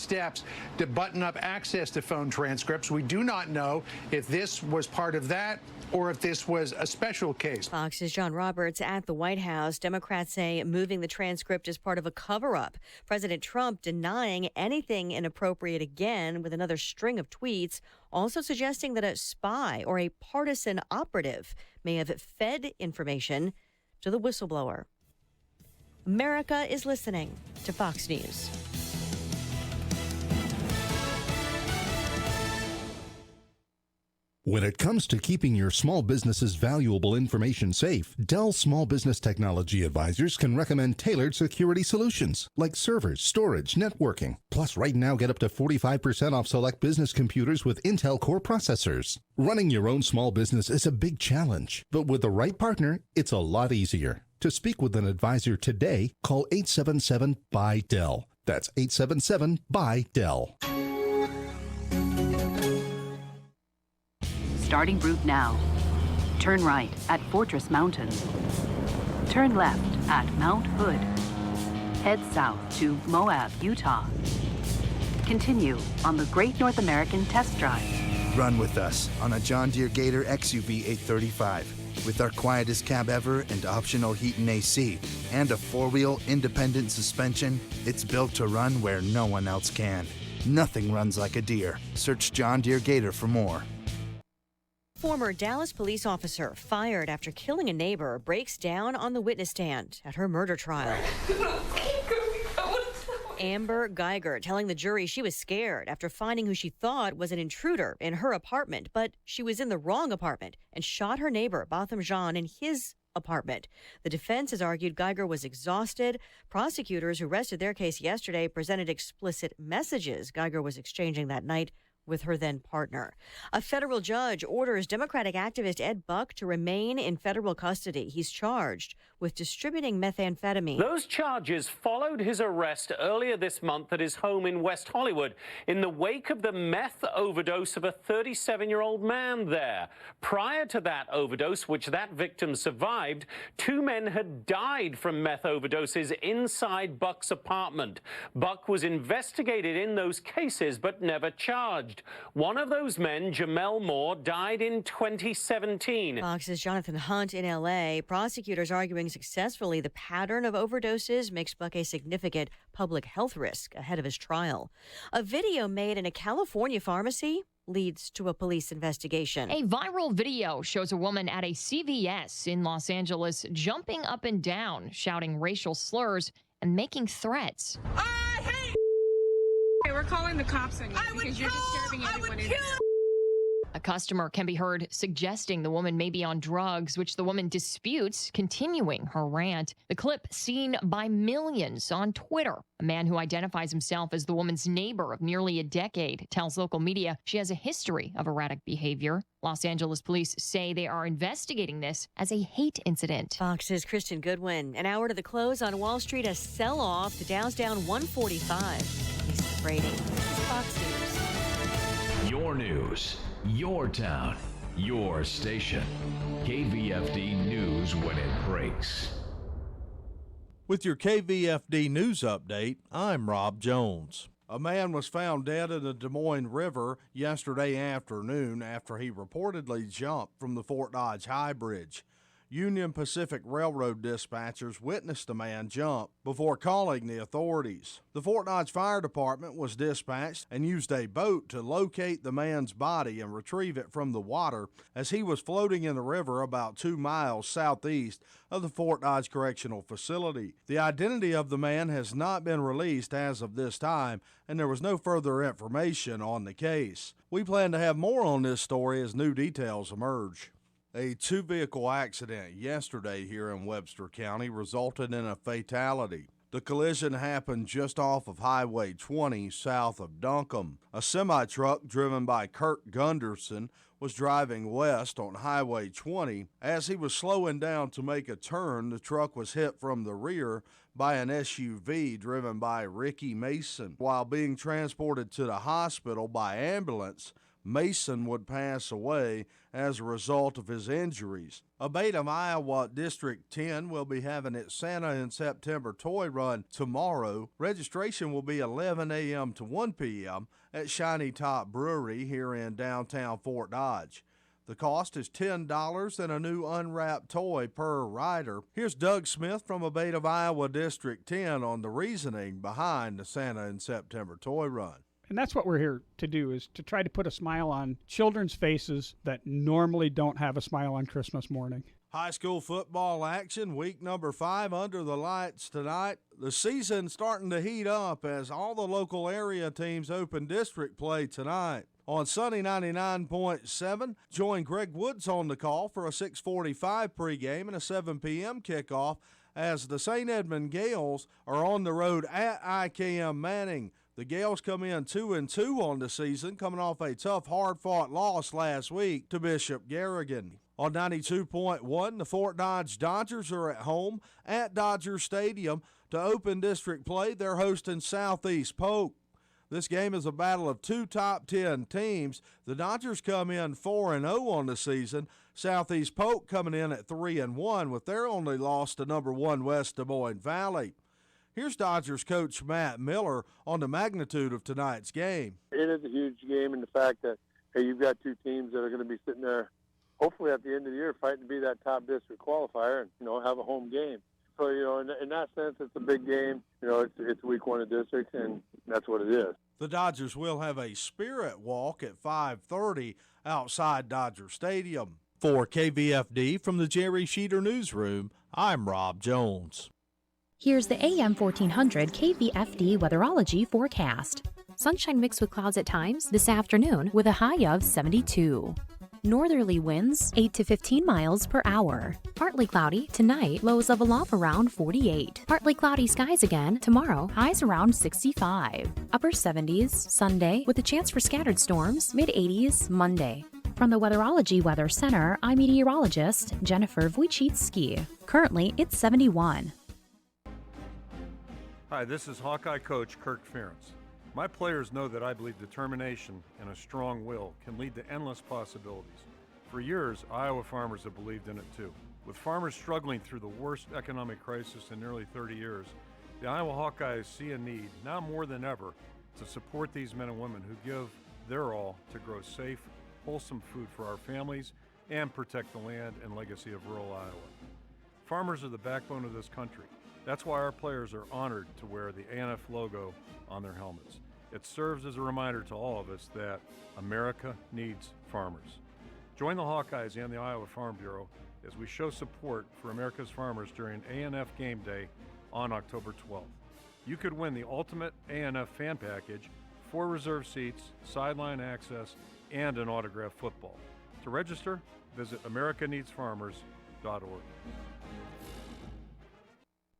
steps to button up access to phone transcripts. We do not know if this was part of that or if this was a special case. Fox's John Roberts at the White House. Democrats say moving the transcript is part of a cover-up. President Trump denying anything inappropriate again with another string of tweets, also suggesting that a spy or a partisan operative may have fed information to the whistleblower. America is listening to Fox News. When it comes to keeping your small business's valuable information safe, Dell Small Business Technology Advisors can recommend tailored security solutions like servers, storage, networking. Plus, right now, get up to 45% off select business computers with Intel Core processors. Running your own small business is a big challenge, but with the right partner, it's a lot easier. To speak with an advisor today, call 877-BUY-DELL. That's 877-BUY-DELL. Starting route now. Turn right at Fortress Mountain. Turn left at Mount Hood. Head south to Moab, Utah. Continue on the Great North American Test Drive. Run with us on a John Deere Gator XUV 835. With our quietest cab ever and optional heat and AC, and a four-wheel independent suspension, it's built to run where no one else can. Nothing runs like a Deere. Search John Deere Gator for more. Former Dallas police officer fired after killing a neighbor breaks down on the witness stand at her murder trial. Amber Geiger telling the jury she was scared after finding who she thought was an intruder in her apartment, but she was in the wrong apartment and shot her neighbor, Botham Jean, in his apartment. The defense has argued Geiger was exhausted. Prosecutors who rested their case yesterday presented explicit messages Geiger was exchanging that night with her then partner. A federal judge orders Democratic activist Ed Buck to remain in federal custody. He's charged with distributing methamphetamine. Those charges followed his arrest earlier this month at his home in West Hollywood in the wake of the meth overdose of a 37-year-old man there. Prior to that overdose, which that victim survived, two men had died from meth overdoses inside Buck's apartment. Buck was investigated in those cases but never charged. One of those men, Jamel Moore, died in 2017. Fox's Jonathan Hunt in L.A. Prosecutors arguing successfully the pattern of overdoses makes Buck a significant public health risk ahead of his trial. A video made in a California pharmacy leads to a police investigation. A viral video shows a woman at a CVS in Los Angeles jumping up and down, shouting racial slurs and making threats. We're calling the cops on you because you're disturbing everyone in here. A customer can be heard suggesting the woman may be on drugs, which the woman disputes, continuing her rant. The clip seen by millions on Twitter. A man who identifies himself as the woman's neighbor of nearly a decade tells local media she has a history of erratic behavior. Los Angeles police say they are investigating this as a hate incident. Fox's Kristen Goodwin. An hour to the close on Wall Street, a sell-off. The Dow's down 145. Lisa Brady, Fox News. Your news, your town, your station. KVFD News when it breaks. With your KVFD News Update, I'm Rob Jones. A man was found dead in the Des Moines River yesterday afternoon after he reportedly jumped from the Fort Dodge High Bridge. Union Pacific Railroad dispatchers witnessed the man jump before calling the authorities. The Fort Dodge Fire Department was dispatched and used a boat to locate the man's body and retrieve it from the water as he was floating in the river about 2 miles southeast of the Fort Dodge Correctional Facility. The identity of the man has not been released as of this time, and there was no further information on the case. We plan to have more on this story as new details emerge. A two-vehicle accident yesterday here in Webster County resulted in a fatality. The collision happened just off of Highway 20 south of Duncombe. A semi-truck driven by Kirk Gunderson was driving west on Highway 20. As he was slowing down to make a turn, the truck was hit from the rear by an SUV driven by Ricky Mason. While being transported to the hospital by ambulance, Mason would pass away as a result of his injuries. A Beta of Iowa District 10 will be having its Santa in September toy run tomorrow. Registration will be 11 a.m. to 1 p.m. at Shiny Top Brewery here in downtown Fort Dodge. The cost is $10 and a new unwrapped toy per rider. Here's Doug Smith from a Beta of Iowa District 10 on the reasoning behind the Santa in September toy run. And that's what we're here to do, is to try to put a smile on children's faces that normally don't have a smile on Christmas morning. High school football action, week number 5 under the lights tonight. The season starting to heat up as all the local area teams open district play tonight. On Sunny 99.7, join Greg Woods on the call for a 6:45 pregame and a 7 p.m. kickoff as the St. Edmund Gales are on the road at IKM Manning. The Gales come in 2-2 on the season, coming off a tough, hard-fought loss last week to Bishop Garrigan. On 92.1, the Fort Dodge Dodgers are at home at Dodger Stadium to open district play. They're hosting Southeast Polk. This game is a battle of two top 10 teams. The Dodgers come in 4-0 on the season. Southeast Polk coming in at 3-1 with their only loss to number 1 West Des Moines Valley. Here's Dodgers coach Matt Miller on the magnitude of tonight's game. It is a huge game in the fact that, hey, you've got two teams that are going to be sitting there, hopefully at the end of the year, fighting to be that top district qualifier and, have a home game. So, in that sense, it's a big game. It's week 1 of districts, and that's what it is. The Dodgers will have a spirit walk at 5:30 outside Dodger Stadium. For KVFD from the Jerry Sheeter Newsroom, I'm Rob Jones. Here's the AM 1400 KVFD weatherology forecast. Sunshine mixed with clouds at times this afternoon with a high of 72. Northerly winds 8 to 15 miles per hour. Partly cloudy tonight, lows level off around 48. Partly cloudy skies again tomorrow, highs around 65. Upper 70s Sunday with a chance for scattered storms, mid 80s Monday. From the Weatherology Weather Center, I'm meteorologist Jennifer Wojcicki. Currently, it's 71. Hi, this is Hawkeye coach Kirk Ferentz. My players know that I believe determination and a strong will can lead to endless possibilities. For years, Iowa farmers have believed in it too. With farmers struggling through the worst economic crisis in nearly 30 years, the Iowa Hawkeyes see a need, now more than ever, to support these men and women who give their all to grow safe, wholesome food for our families and protect the land and legacy of rural Iowa. Farmers are the backbone of this country. That's why our players are honored to wear the ANF logo on their helmets. It serves as a reminder to all of us that America needs farmers. Join the Hawkeyes and the Iowa Farm Bureau as we show support for America's farmers during ANF Game Day on October 12th. You could win the ultimate ANF fan package, 4 reserve seats, sideline access, and an autographed football. To register, visit americaneedsfarmers.org.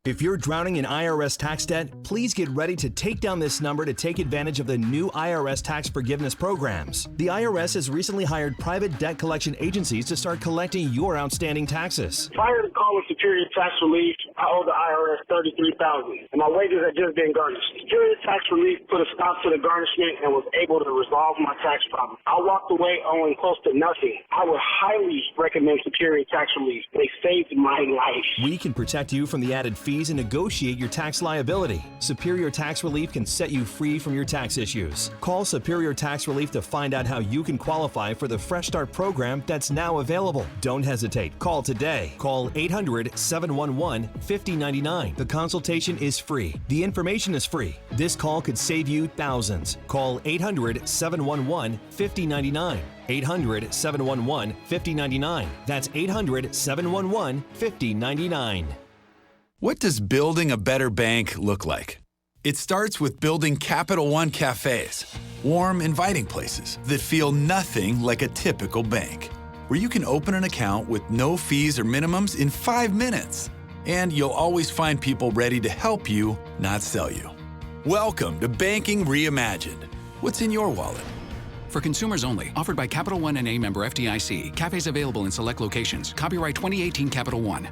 If you're drowning in IRS tax debt, please get ready to take down this number to take advantage of the new IRS tax forgiveness programs. The IRS has recently hired private debt collection agencies to start collecting your outstanding taxes. Prior to calling Superior Tax Relief, I owed the IRS $33,000, and my wages had just been garnished. Superior Tax Relief put a stop to the garnishment and was able to resolve my tax problem. I walked away owing close to nothing. I would highly recommend Superior Tax Relief. They saved my life. We can protect you from the added fees and negotiate your tax liability. Superior Tax Relief can set you free from your tax issues. Call Superior Tax Relief to find out how you can qualify for the Fresh Start program that's now available. Don't hesitate. Call today. Call 800-711-5099. The consultation is free. The information is free. This call could save you thousands. Call 800-711-5099. 800-711-5099. That's 800-711-5099. What does building a better bank look like? It starts with building Capital One cafes, warm, inviting places that feel nothing like a typical bank, where you can open an account with no fees or minimums in 5 minutes. And you'll always find people ready to help you, not sell you. Welcome to Banking Reimagined. What's in your wallet? For consumers only, offered by Capital One and a member FDIC. Cafes available in select locations. Copyright 2018 Capital One.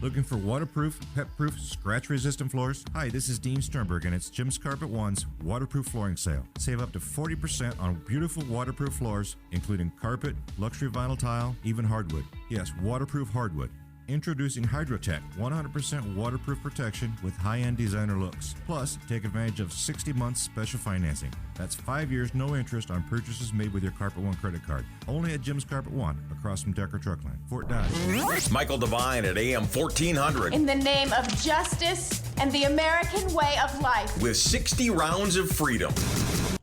Looking for waterproof, pet-proof, scratch-resistant floors? Hi, this is Dean Sternberg, and it's Jim's Carpet One's waterproof flooring sale. Save up to 40% on beautiful waterproof floors, including carpet, luxury vinyl tile, even hardwood. Yes, waterproof hardwood. Introducing HydroTech, 100% waterproof protection with high-end designer looks. Plus, take advantage of 60 months special financing. That's 5 years, no interest on purchases made with your Carpet One credit card. Only at Jim's Carpet One, across from Decker Truckline, Fort Dodge. Michael Devine at AM 1400. In the name of justice and the American way of life. With 60 rounds of freedom.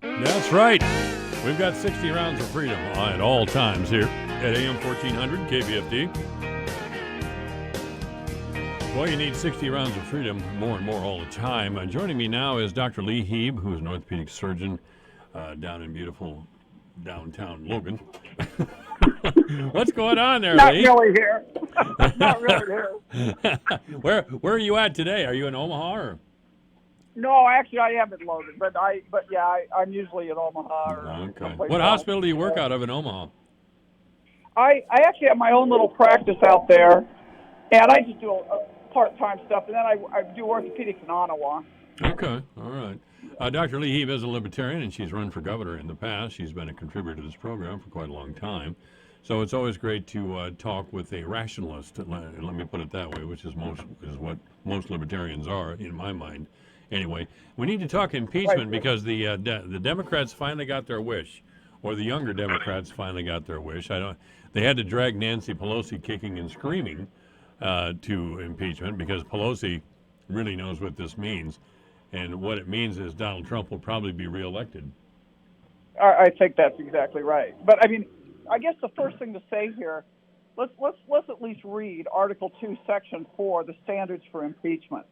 That's right. We've got 60 rounds of freedom at all times here at AM 1400 KVFD. Well, you need 60 rounds of freedom, more and more all the time. Joining me now is Dr. Lee Heeb, who is an orthopedic surgeon down in beautiful downtown Logan. What's going on there, Not Lee? really here. Not really here. Where are you at today? Are you in Omaha or? No, actually, I am in Logan, but I'm usually in Omaha. Or okay. What hospital do you work out of in Omaha? I actually have my own little practice out there, and I just do a part-time stuff, and then I do orthopedics in Ottawa. Okay, all right. Dr. Lee Heeb is a libertarian, and she's run for governor in the past. She's been a contributor to this program for quite a long time. So it's always great to talk with a rationalist, let me put it that way, which is what most libertarians are, in my mind. Anyway, we need to talk impeachment because the Democrats finally got their wish, or the younger Democrats finally got their wish. They had to drag Nancy Pelosi kicking and screaming to impeachment because Pelosi really knows what this means. And what it means is Donald Trump will probably be reelected. I think that's exactly right. But I mean, I guess the first thing to say here, let's at least read Article 2, Section 4, the standards for impeachment.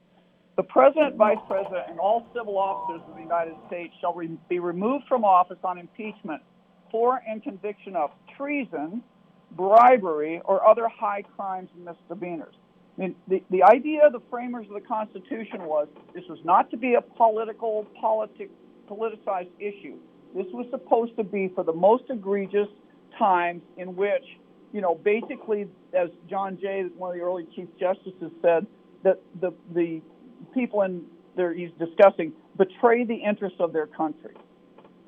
The President, Vice President, and all civil officers of the United States shall be removed from office on impeachment for and conviction of treason, bribery, or other high crimes and misdemeanors. I mean, the idea of the framers of the Constitution was this was not to be a politicized issue. This was supposed to be for the most egregious times in which, basically, as John Jay, one of the early Chief Justices, said, that the people he's discussing betray the interests of their country.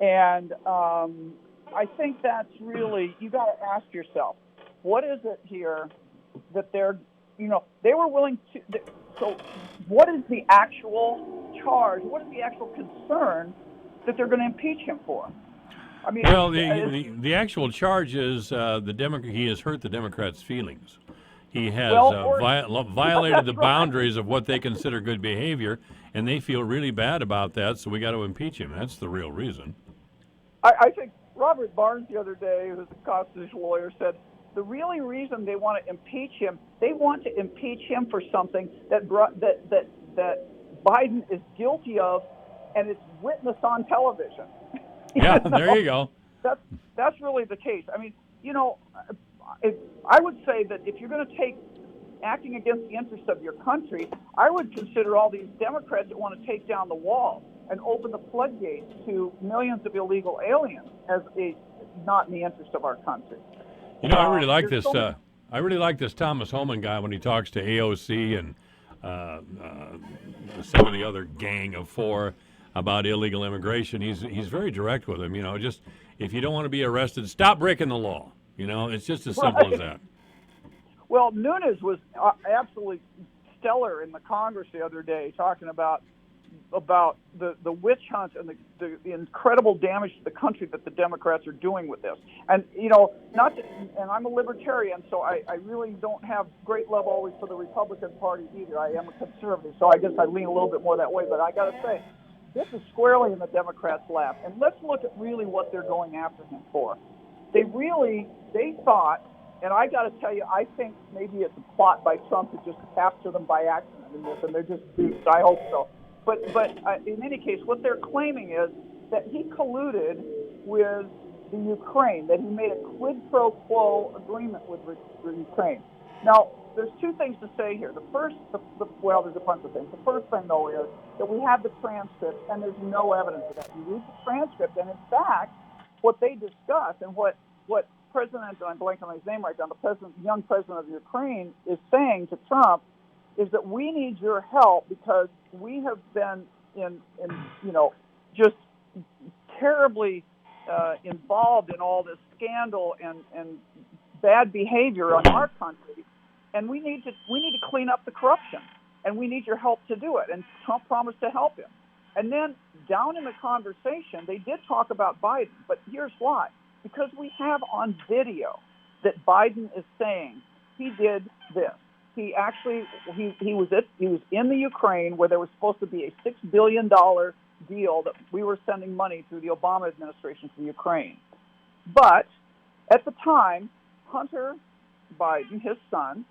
And I think that's really, you got to ask yourself, what is it here that they were willing to, so what is the actual charge? What is the actual concern that they're going to impeach him for? I mean, well, the actual charge is he has hurt the Democrats' feelings. He has violated the boundaries of what they consider good behavior, and they feel really bad about that, so we got to impeach him. That's the real reason. I think Robert Barnes the other day, who's a constitutional lawyer, said the really reason they want to impeach him, they want to impeach him for something that Biden is guilty of, and it's witnessed on television. Yeah, there you go. That's really the case. I mean, I would say that if you're going to take acting against the interests of your country, I would consider all these Democrats that want to take down the wall and open the floodgates to millions of illegal aliens as not in the interest of our country. I really like this. I really like this Thomas Homan guy when he talks to AOC and some of the other gang of four about illegal immigration. He's very direct with them. Just if you don't want to be arrested, stop breaking the law. It's just as simple as that. Well, Nunes was absolutely stellar in the Congress the other day, talking about the witch hunt and the incredible damage to the country that the Democrats are doing with this. And and I'm a libertarian, so I really don't have great love always for the Republican Party either. I am a conservative, so I guess I lean a little bit more that way. But I got to say, this is squarely in the Democrats' lap. And let's look at really what they're going after him for. They thought, and I got to tell you, I think maybe it's a plot by Trump to just capture them by accident in this, and they're just dupes. I hope so. But in any case, what they're claiming is that he colluded with the Ukraine, that he made a quid pro quo agreement with Ukraine. Now, there's two things to say here. The first, there's a bunch of things. The first thing, though, is that we have the transcript, and there's no evidence of that. You read the transcript, and in fact, what they discuss and what President, and I'm blanking on his name right now, the young president of Ukraine is saying to Trump is that we need your help because we have been in just terribly involved in all this scandal and bad behavior on our country, and we need to clean up the corruption, and we need your help to do it. And Trump promised to help him. And then down in the conversation, they did talk about Biden, but here's why. Because we have on video that Biden is saying he did this. He actually he was in the Ukraine where there was supposed to be a $6 billion deal that we were sending money through the Obama administration to Ukraine. But at the time, Hunter Biden, his son,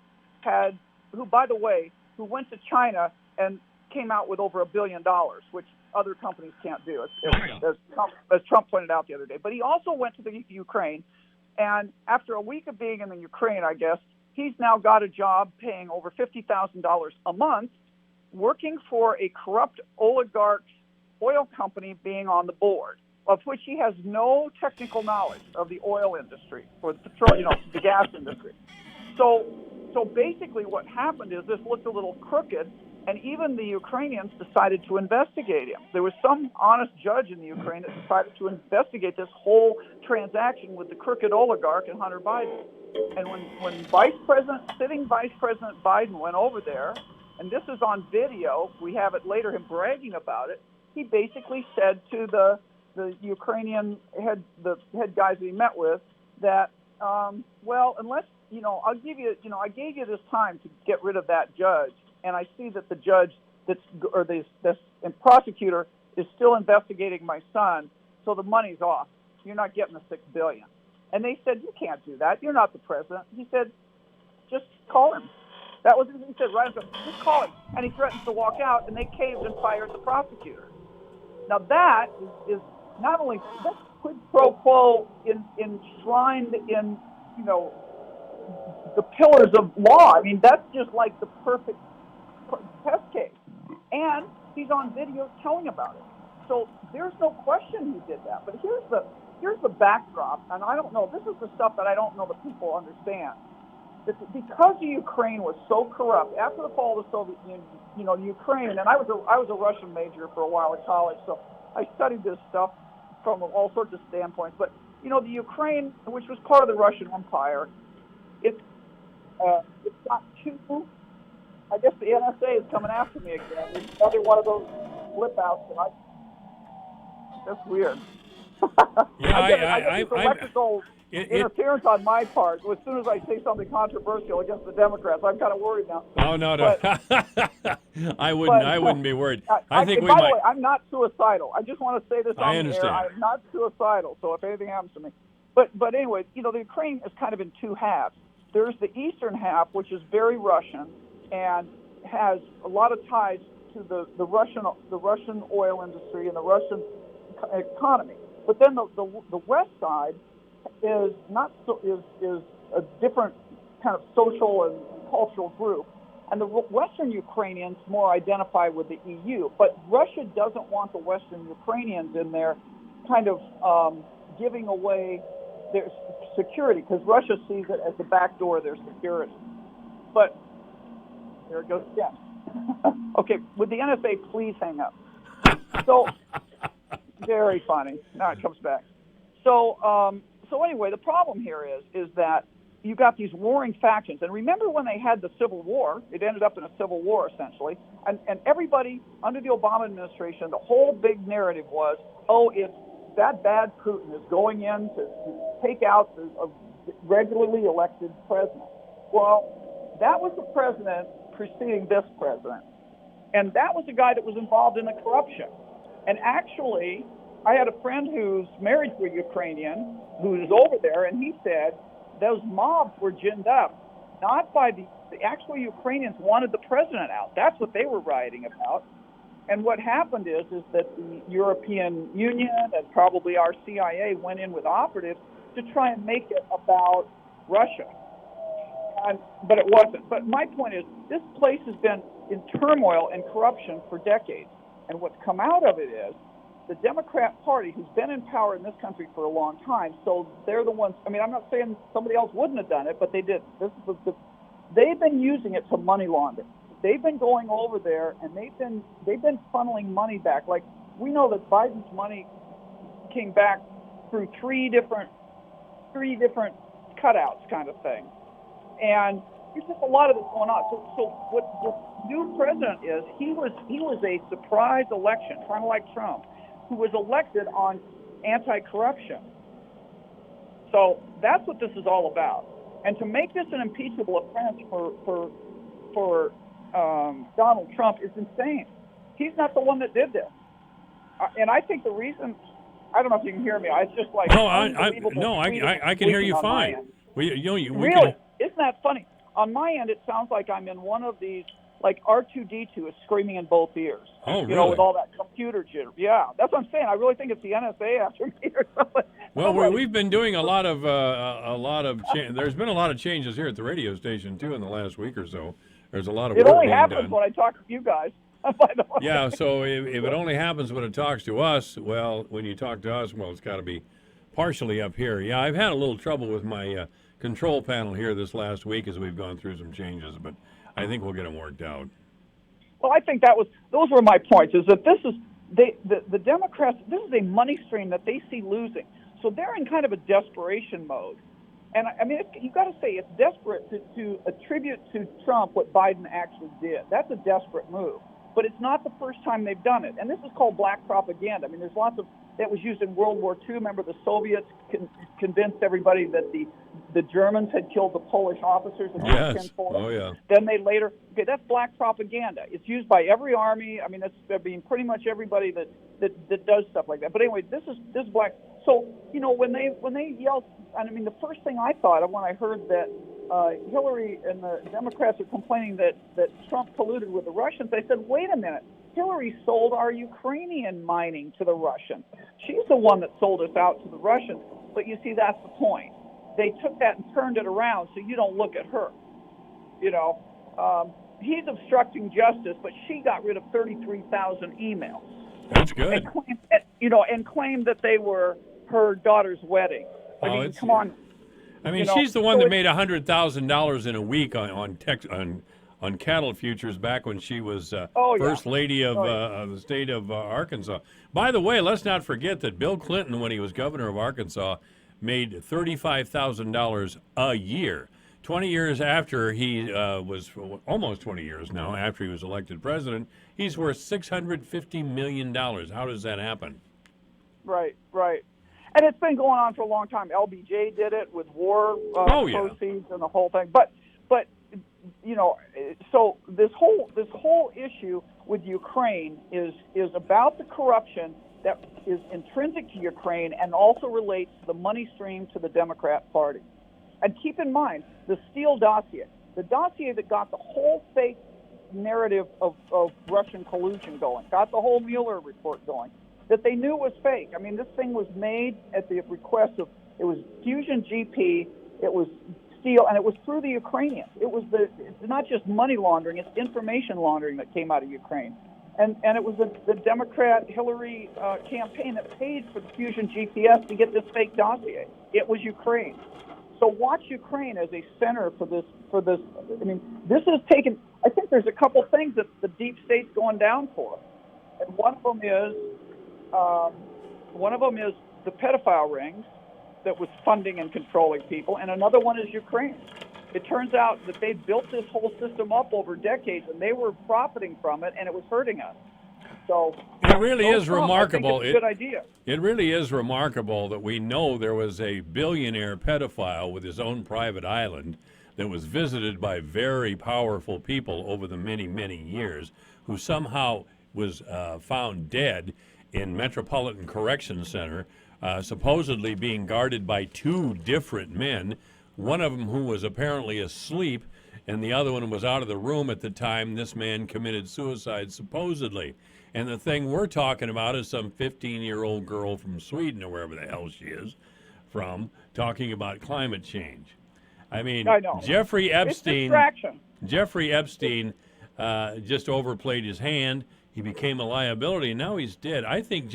who went to China and came out with over $1 billion, which other companies can't do, as Trump pointed out the other day. But he also went to the Ukraine, and after a week of being in the Ukraine, I guess, he's now got a job paying over $50,000 a month, working for a corrupt oligarch's oil company being on the board, of which he has no technical knowledge of the oil industry or the petrol, the gas industry. So basically what happened is this looked a little crooked, and even the Ukrainians decided to investigate him. There was some honest judge in the Ukraine that decided to investigate this whole transaction with the crooked oligarch and Hunter Biden. And when sitting Vice President Biden went over there, and this is on video, we have it later, him bragging about it, he basically said to the Ukrainian head guys that he met with that, unless, I gave you this time to get rid of that judge, and I see that the judge this prosecutor is still investigating my son, so the money's off. You're not getting the $6 billion. And they said, you can't do that. You're not the president. He said, just call him. That was what he said right after. Just call him. And he threatens to walk out, and they caved and fired the prosecutor. Now that is not only that's quid pro quo enshrined in the pillars of law. I mean, that's just like the perfect test case. And he's on video telling about it. So there's no question he did that. But here's the backdrop, and I don't know. This is the stuff that I don't know that people understand. Because the Ukraine was so corrupt after the fall of the Soviet Union, Ukraine, and I was a Russian major for a while at college, so I studied this stuff from all sorts of standpoints. But the Ukraine, which was part of the Russian Empire, it's got two. I guess the NSA is coming after me again. It's another one of those flip outs that's weird. Yeah, I guess it's electrical interference on my part. As soon as I say something controversial against the Democrats, I'm kind of worried now. Oh no. I wouldn't be worried. By the way, I'm not suicidal. I just want to say this on the air. I'm not suicidal. So if anything happens to me, but anyway, the Ukraine is kind of in two halves. There's the eastern half, which is very Russian and has a lot of ties to the Russian oil industry and the Russian economy. But then the west side is a different kind of social and cultural group, and the Western Ukrainians more identify with the EU. But Russia doesn't want the Western Ukrainians in there, kind of giving away their security, because Russia sees it as the back door of their security. But there it goes again. Okay, with the NSA, please hang up. So. Very funny. Now it comes back. So anyway, the problem here is that you got these warring factions. And remember when they had the Civil War? It ended up in a civil war, essentially. And everybody under the Obama administration, the whole big narrative was, it's that bad Putin is going in to take out a regularly elected president. Well, that was the president preceding this president. And that was the guy that was involved in the corruption. And actually, I had a friend who's married to a Ukrainian who was over there, and he said those mobs were ginned up, not by the actual Ukrainians wanted the president out. That's what they were rioting about. And what happened is that the European Union and probably our CIA went in with operatives to try and make it about Russia. But it wasn't. But my point is, this place has been in turmoil and corruption for decades. And what's come out of it is the Democrat Party, who's been in power in this country for a long time, so they're the ones. I mean, I'm not saying somebody else wouldn't have done it, but they did. They've been using it to money launder. they've been going over there and they've been funneling money back. Like, we know that Biden's money came back through three different cutouts kind of thing. And there's just a lot of this going on. So what the new president is, he was a surprise election, kind of like Trump, who was elected on anti-corruption. So that's what this is all about. And to make this an impeachable offense for Donald Trump is insane. He's not the one that did this. And I think the reason, I don't know if you can hear me. It's just like I can hear you fine. Really? Isn't that funny? On my end, it sounds like I'm in one of these, like R2-D2 is screaming in both ears. Oh, really? You know, with all that computer jitter. Yeah, that's what I'm saying. I really think it's the NSA after me or something. Well, we've been doing a lot of there's been a lot of changes here at the radio station too in the last week or so. There's a lot of it work only being happens done. when I talk to you guys. By the way. Yeah, so if it only happens when it talks to us, well, when you talk to us, well, it's got to be partially up here. Yeah, I've had a little trouble with my control panel here this last week as we've gone through some changes, but I think we'll get them worked out. Well, I think those were my points. Is that this is the Democrats? This is a money stream that they see losing, so they're in kind of a desperation mode. And I mean, you got to say it's desperate to attribute to Trump what Biden actually did. That's a desperate move. But it's not the first time they've done it. And this is called black propaganda. I mean, there's lots of that was used in World War II. Remember, the Soviets convinced everybody that the Germans had killed the Polish officers in 1940. Oh, yeah. Then they later, that's black propaganda. It's used by every army. I mean, pretty much everybody that does stuff like that. But anyway, this is black. So, you know, when they yelled, and I mean, the first thing I thought of when I heard that Hillary and the Democrats are complaining that Trump colluded with the Russians, I said, wait a minute. Hillary sold our Ukrainian mining to the Russians. She's the one that sold us out to the Russians. But you see, that's the point. They took that and turned it around so you don't look at her. You know, he's obstructing justice, but she got rid of 33,000 emails. That's good. And claimed that they were her daughter's wedding. I mean, come on. I mean, she's the one that made $100,000 in a week on cattle futures back when she was first lady of the state of Arkansas. By the way, let's not forget that Bill Clinton, when he was governor of Arkansas, made $35,000 a year. 20 years after he was, almost 20 years now, after he was elected president, he's worth $650 million. How does that happen? Right. And it's been going on for a long time. LBJ did it with war proceeds and the whole thing. But you know, so this whole issue with Ukraine is about the corruption that is intrinsic to Ukraine and also relates to the money stream to the Democrat Party. And keep in mind the Steele dossier, the dossier that got the whole fake narrative of Russian collusion going, got the whole Mueller report going, that they knew was fake. I mean, this thing was made at the request of, it was Fusion GP, it was Steele, and it was through the Ukrainians. It's not just money laundering, it's information laundering that came out of Ukraine. And it was the Democrat Hillary campaign that paid for the Fusion GPS to get this fake dossier. It was Ukraine. So watch Ukraine as a center for this. I mean, this has taken, I think there's a couple things that the deep state's going down for. And one of them is the pedophile rings that was funding and controlling people, and another one is Ukraine. It turns out that they built this whole system up over decades, and they were profiting from it, and it was hurting us. So it really is remarkable. I think it's a good idea. It really is remarkable that we know there was a billionaire pedophile with his own private island that was visited by very powerful people over the many, many years, who somehow was found dead in Metropolitan Correction Center, supposedly being guarded by two different men, one of them who was apparently asleep, and the other one was out of the room at the time this man committed suicide, supposedly. And the thing we're talking about is some 15-year-old girl from Sweden, or wherever the hell she is from, talking about climate change. I mean, Jeffrey Epstein just overplayed his hand. He became a liability, and now he's dead. I think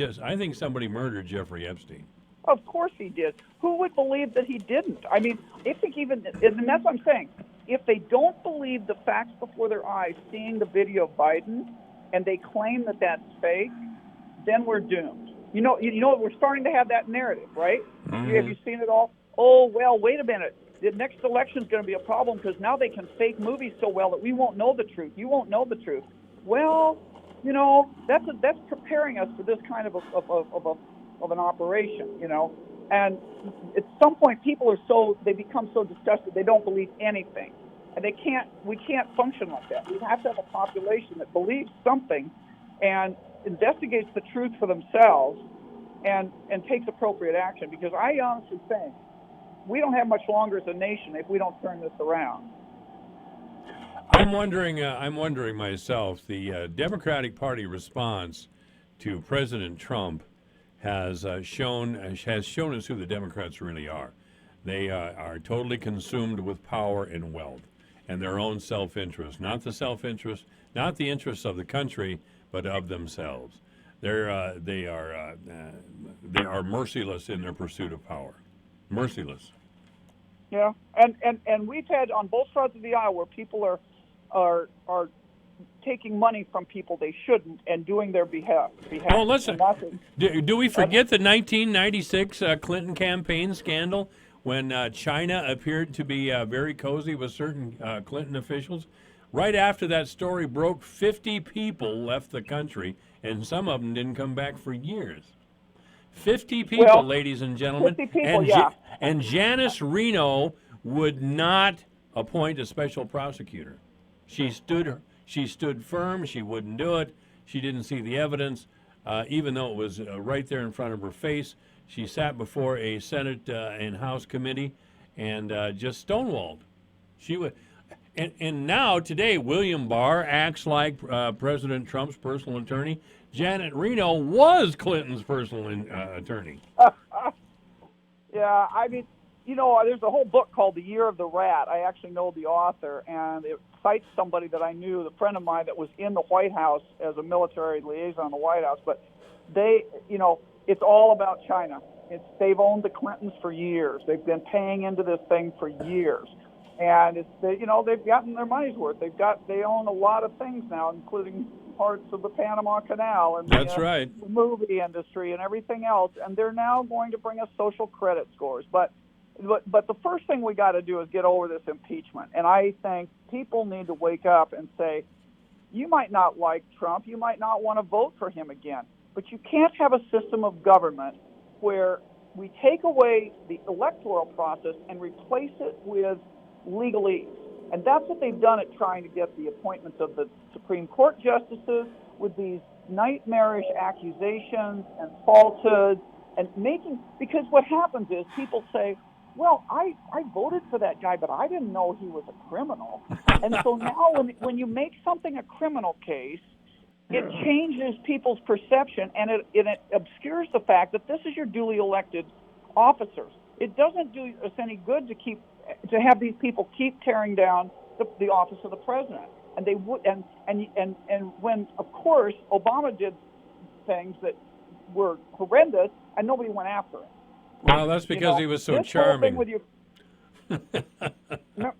somebody murdered Jeffrey Epstein. Of course he did. Who would believe that he didn't? I mean, I think and that's what I'm saying. if they don't believe the facts before their eyes, seeing the video of Biden, and they claim that that's fake, then we're doomed. You know, we're starting to have that narrative, right? Mm-hmm. Have you seen it all? Oh, well, wait a minute. The next election is going to be a problem because now they can fake movies so well that we won't know the truth. You won't know the truth. Well, you know, that's preparing us for this kind of an operation, you know. And at some point, people they become so disgusted they don't believe anything, and we can't function like that. We have to have a population that believes something, and investigates the truth for themselves, and takes appropriate action. Because I honestly think we don't have much longer as a nation if we don't turn this around. I'm wondering myself. The Democratic Party response to President Trump has shown us who the Democrats really are. They are totally consumed with power and wealth and their own self-interest, not the interests of the country, but of themselves. They are merciless in their pursuit of power. Merciless. Yeah, and we've had on both sides of the aisle where people are taking money from people they shouldn't and doing their behalf. Oh, listen, do we forget the 1996 Clinton campaign scandal when China appeared to be very cozy with certain Clinton officials? Right after that story broke, 50 people left the country, and some of them didn't come back for years. 50 people, ladies and gentlemen. 50 people, and Janice Reno would not appoint a special prosecutor. She stood firm. She wouldn't do it. She didn't see the evidence, even though it was right there in front of her face. She sat before a Senate and House committee and just stonewalled. She would, and now today, William Barr acts like President Trump's personal attorney. Janet Reno was Clinton's personal attorney. Yeah, I mean, you know, there's a whole book called The Year of the Rat. I actually know the author, and it cites somebody that I knew, a friend of mine that was in the White House as a military liaison in the White House. But they, you know, it's all about China. They've owned the Clintons for years. They've been paying into this thing for years. And they've gotten their money's worth. They own a lot of things now, including parts of the Panama Canal and the movie industry and everything else. And they're now going to bring us social credit scores. But the first thing we got to do is get over this impeachment. And I think people need to wake up and say, you might not like Trump, you might not want to vote for him again, but you can't have a system of government where we take away the electoral process and replace it with legalese. And that's what they've done at trying to get the appointments of the Supreme Court justices with these nightmarish accusations and falsehoods and because what happens is people say, well, I voted for that guy, but I didn't know he was a criminal. And so now when you make something a criminal case, it changes people's perception, and it obscures the fact that this is your duly elected officers. It doesn't do us any good to have these people keep tearing down the office of the president. And they would, and when, of course, Obama did things that were horrendous, and nobody went after him. Well, that's because he was so charming.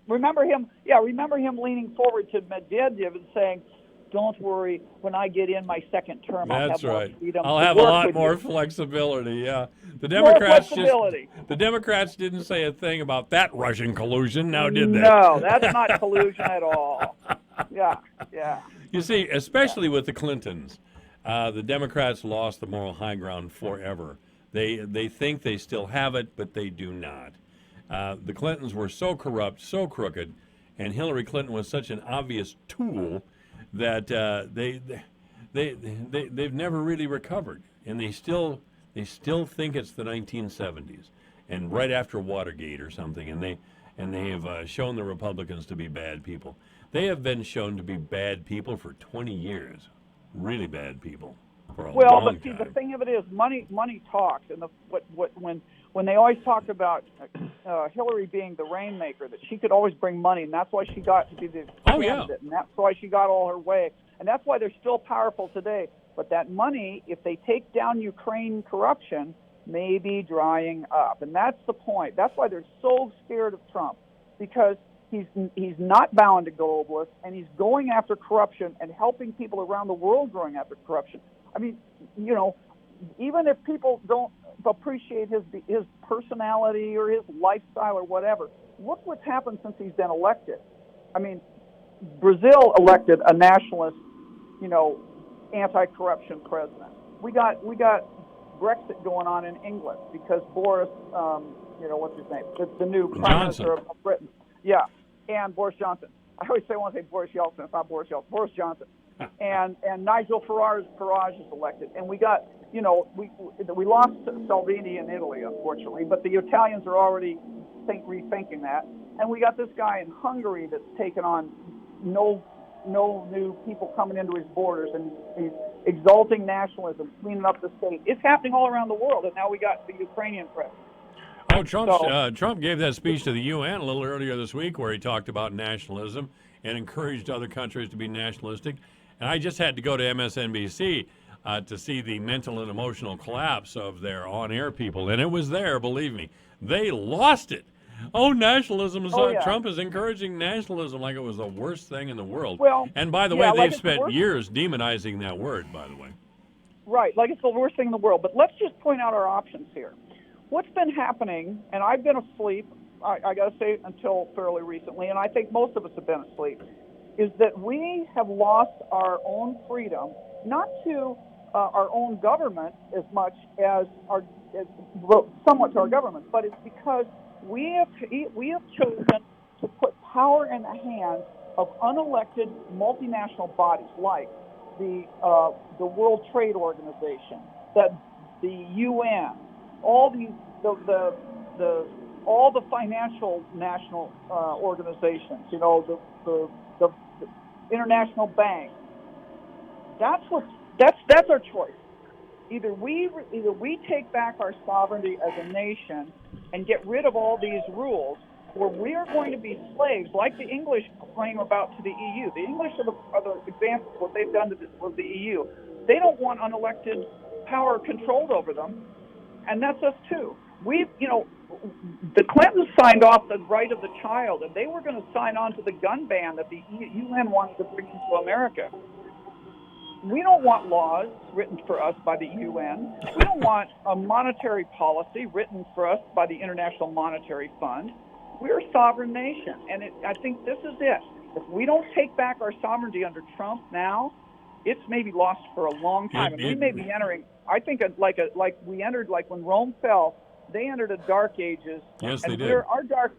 Remember him leaning forward to Medvedev and saying, "Don't worry, when I get in my second term, I'll have more freedom. I'll have a lot more flexibility." Yeah, the Democrats didn't say a thing about that Russian collusion. Now, did they? No, that's not collusion at all. Yeah. You see, especially with the Clintons, the Democrats lost the moral high ground forever. They think they still have it, but they do not. The Clintons were so corrupt, so crooked, and Hillary Clinton was such an obvious tool that they've never really recovered, and they still think it's the 1970s, and right after Watergate or something, and they have shown the Republicans to be bad people. They have been shown to be bad people for 20 years, really bad people for a long time. The thing of it is, money talks, and when they always talked about Hillary being the rainmaker, that she could always bring money, and that's why she got to be the candidate, and that's why she got all her way, and that's why they're still powerful today. But that money, if they take down Ukraine corruption, may be drying up, and that's the point. That's why they're so scared of Trump, because He's not bound to globalists, and he's going after corruption and helping people around the world going after corruption. I mean, you know, even if people don't appreciate his personality or his lifestyle or whatever, look what's happened since he's been elected. I mean, Brazil elected a nationalist, you know, anti-corruption president. We got Brexit going on in England because Boris, you know, what's his name? The new Prime Minister of Britain. Yeah, and Boris Johnson. I always want to say Boris Yeltsin. It's not Boris Yeltsin. Boris Johnson. and Nigel Farage is elected. And we got, you know, we lost Salvini in Italy, unfortunately, but the Italians are already rethinking that. And we got this guy in Hungary that's taken on no new people coming into his borders, and he's exalting nationalism, cleaning up the state. It's happening all around the world, and now we got the Ukrainian president. Oh, Trump gave that speech to the UN a little earlier this week where he talked about nationalism and encouraged other countries to be nationalistic. And I just had to go to MSNBC to see the mental and emotional collapse of their on-air people, and it was there, believe me. They lost it. Oh, nationalism is Trump is encouraging nationalism like it was the worst thing in the world. Well, and by the way, they've spent years demonizing that word, by the way. Right, like it's the worst thing in the world. But let's just point out our options here. What's been happening, and I've been asleep, I got to say, until fairly recently, and I think most of us have been asleep, is that we have lost our own freedom, not to our own government as much as somewhat to our government, but it's because we have chosen to put power in the hands of unelected multinational bodies like the World Trade Organization, the UN, all the financial national organizations, you know, the international bank. That's our choice. Either we take back our sovereignty as a nation and get rid of all these rules, or we are going to be slaves, like the English claim about to the EU. The English are the examples of what they've done to the EU. They don't want unelected power controlled over them, and that's us too. The Clintons signed off the right of the child, and they were going to sign on to the gun ban that the UN wanted to bring into America. We don't want laws written for us by the UN. We don't want a monetary policy written for us by the International Monetary Fund. We're a sovereign nation, and I think this is it. If we don't take back our sovereignty under Trump now, it's maybe lost for a long time. And we may be entering, I think, like we entered, like when Rome fell, they entered a dark ages. Yes, and they did.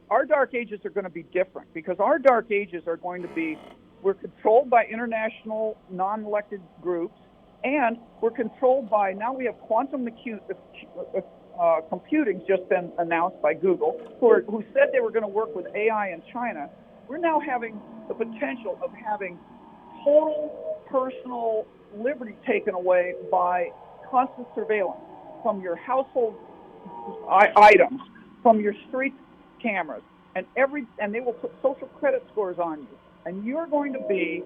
Our dark ages are going to be different, because our dark ages are going to be, we're controlled by international non-elected groups, and we're controlled by, now we have quantum computing's just been announced by Google, who said they were going to work with AI in China. We're now having the potential of having total personal liberty taken away by constant surveillance from your household items, from your street cameras, and they will put social credit scores on you. And you're going to be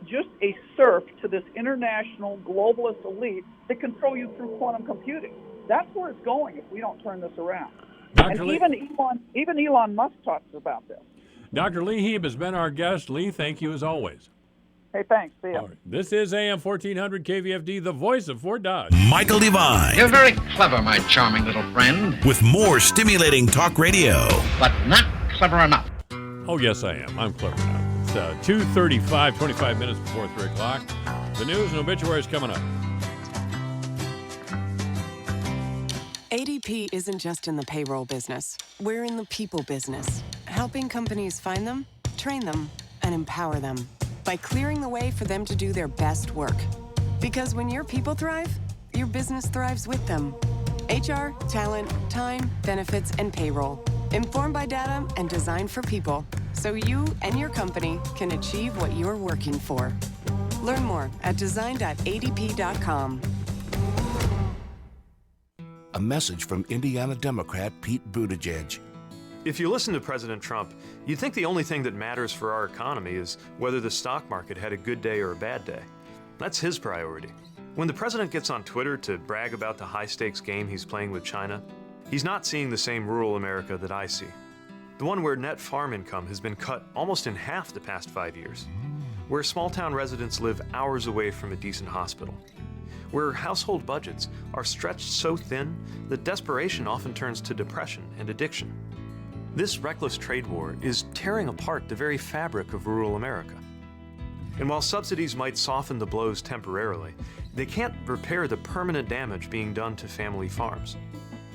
just a serf to this international globalist elite that control you through quantum computing. That's where it's going if we don't turn this around. And even Elon Musk talks about this. Dr. Lee Heeb has been our guest. Lee, thank you as always. Hey, thanks. See ya. Right. This is AM 1400 KVFD, the voice of Fort Dodge. Michael Devine. You're very clever, my charming little friend. With more stimulating talk radio. But not clever enough. Oh, yes, I am. I'm clever enough. It's 2:35, 25 minutes before 3 o'clock. The news and obituaries coming up. ADP isn't just in the payroll business. We're in the people business, helping companies find them, train them, and empower them by clearing the way for them to do their best work. Because when your people thrive, your business thrives with them. HR, talent, time, benefits, and payroll. Informed by data and designed for people, so you and your company can achieve what you're working for. Learn more at design.adp.com. A message from Indiana Democrat Pete Buttigieg. If you listen to President Trump, you'd think the only thing that matters for our economy is whether the stock market had a good day or a bad day. That's his priority. When the president gets on Twitter to brag about the high-stakes game he's playing with China, he's not seeing the same rural America that I see. The one where net farm income has been cut almost in half the past 5 years. Where small-town residents live hours away from a decent hospital. Where household budgets are stretched so thin that desperation often turns to depression and addiction. This reckless trade war is tearing apart the very fabric of rural America. And while subsidies might soften the blows temporarily, they can't repair the permanent damage being done to family farms.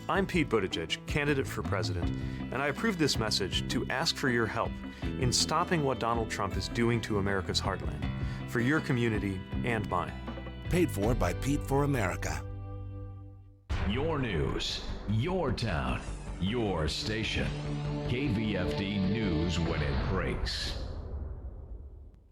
I'm Pete Buttigieg, candidate for president, and I approve this message to ask for your help in stopping what Donald Trump is doing to America's heartland, for your community and mine. Paid for by Pete for America. Your news, your town, your station. KVFD News when it breaks.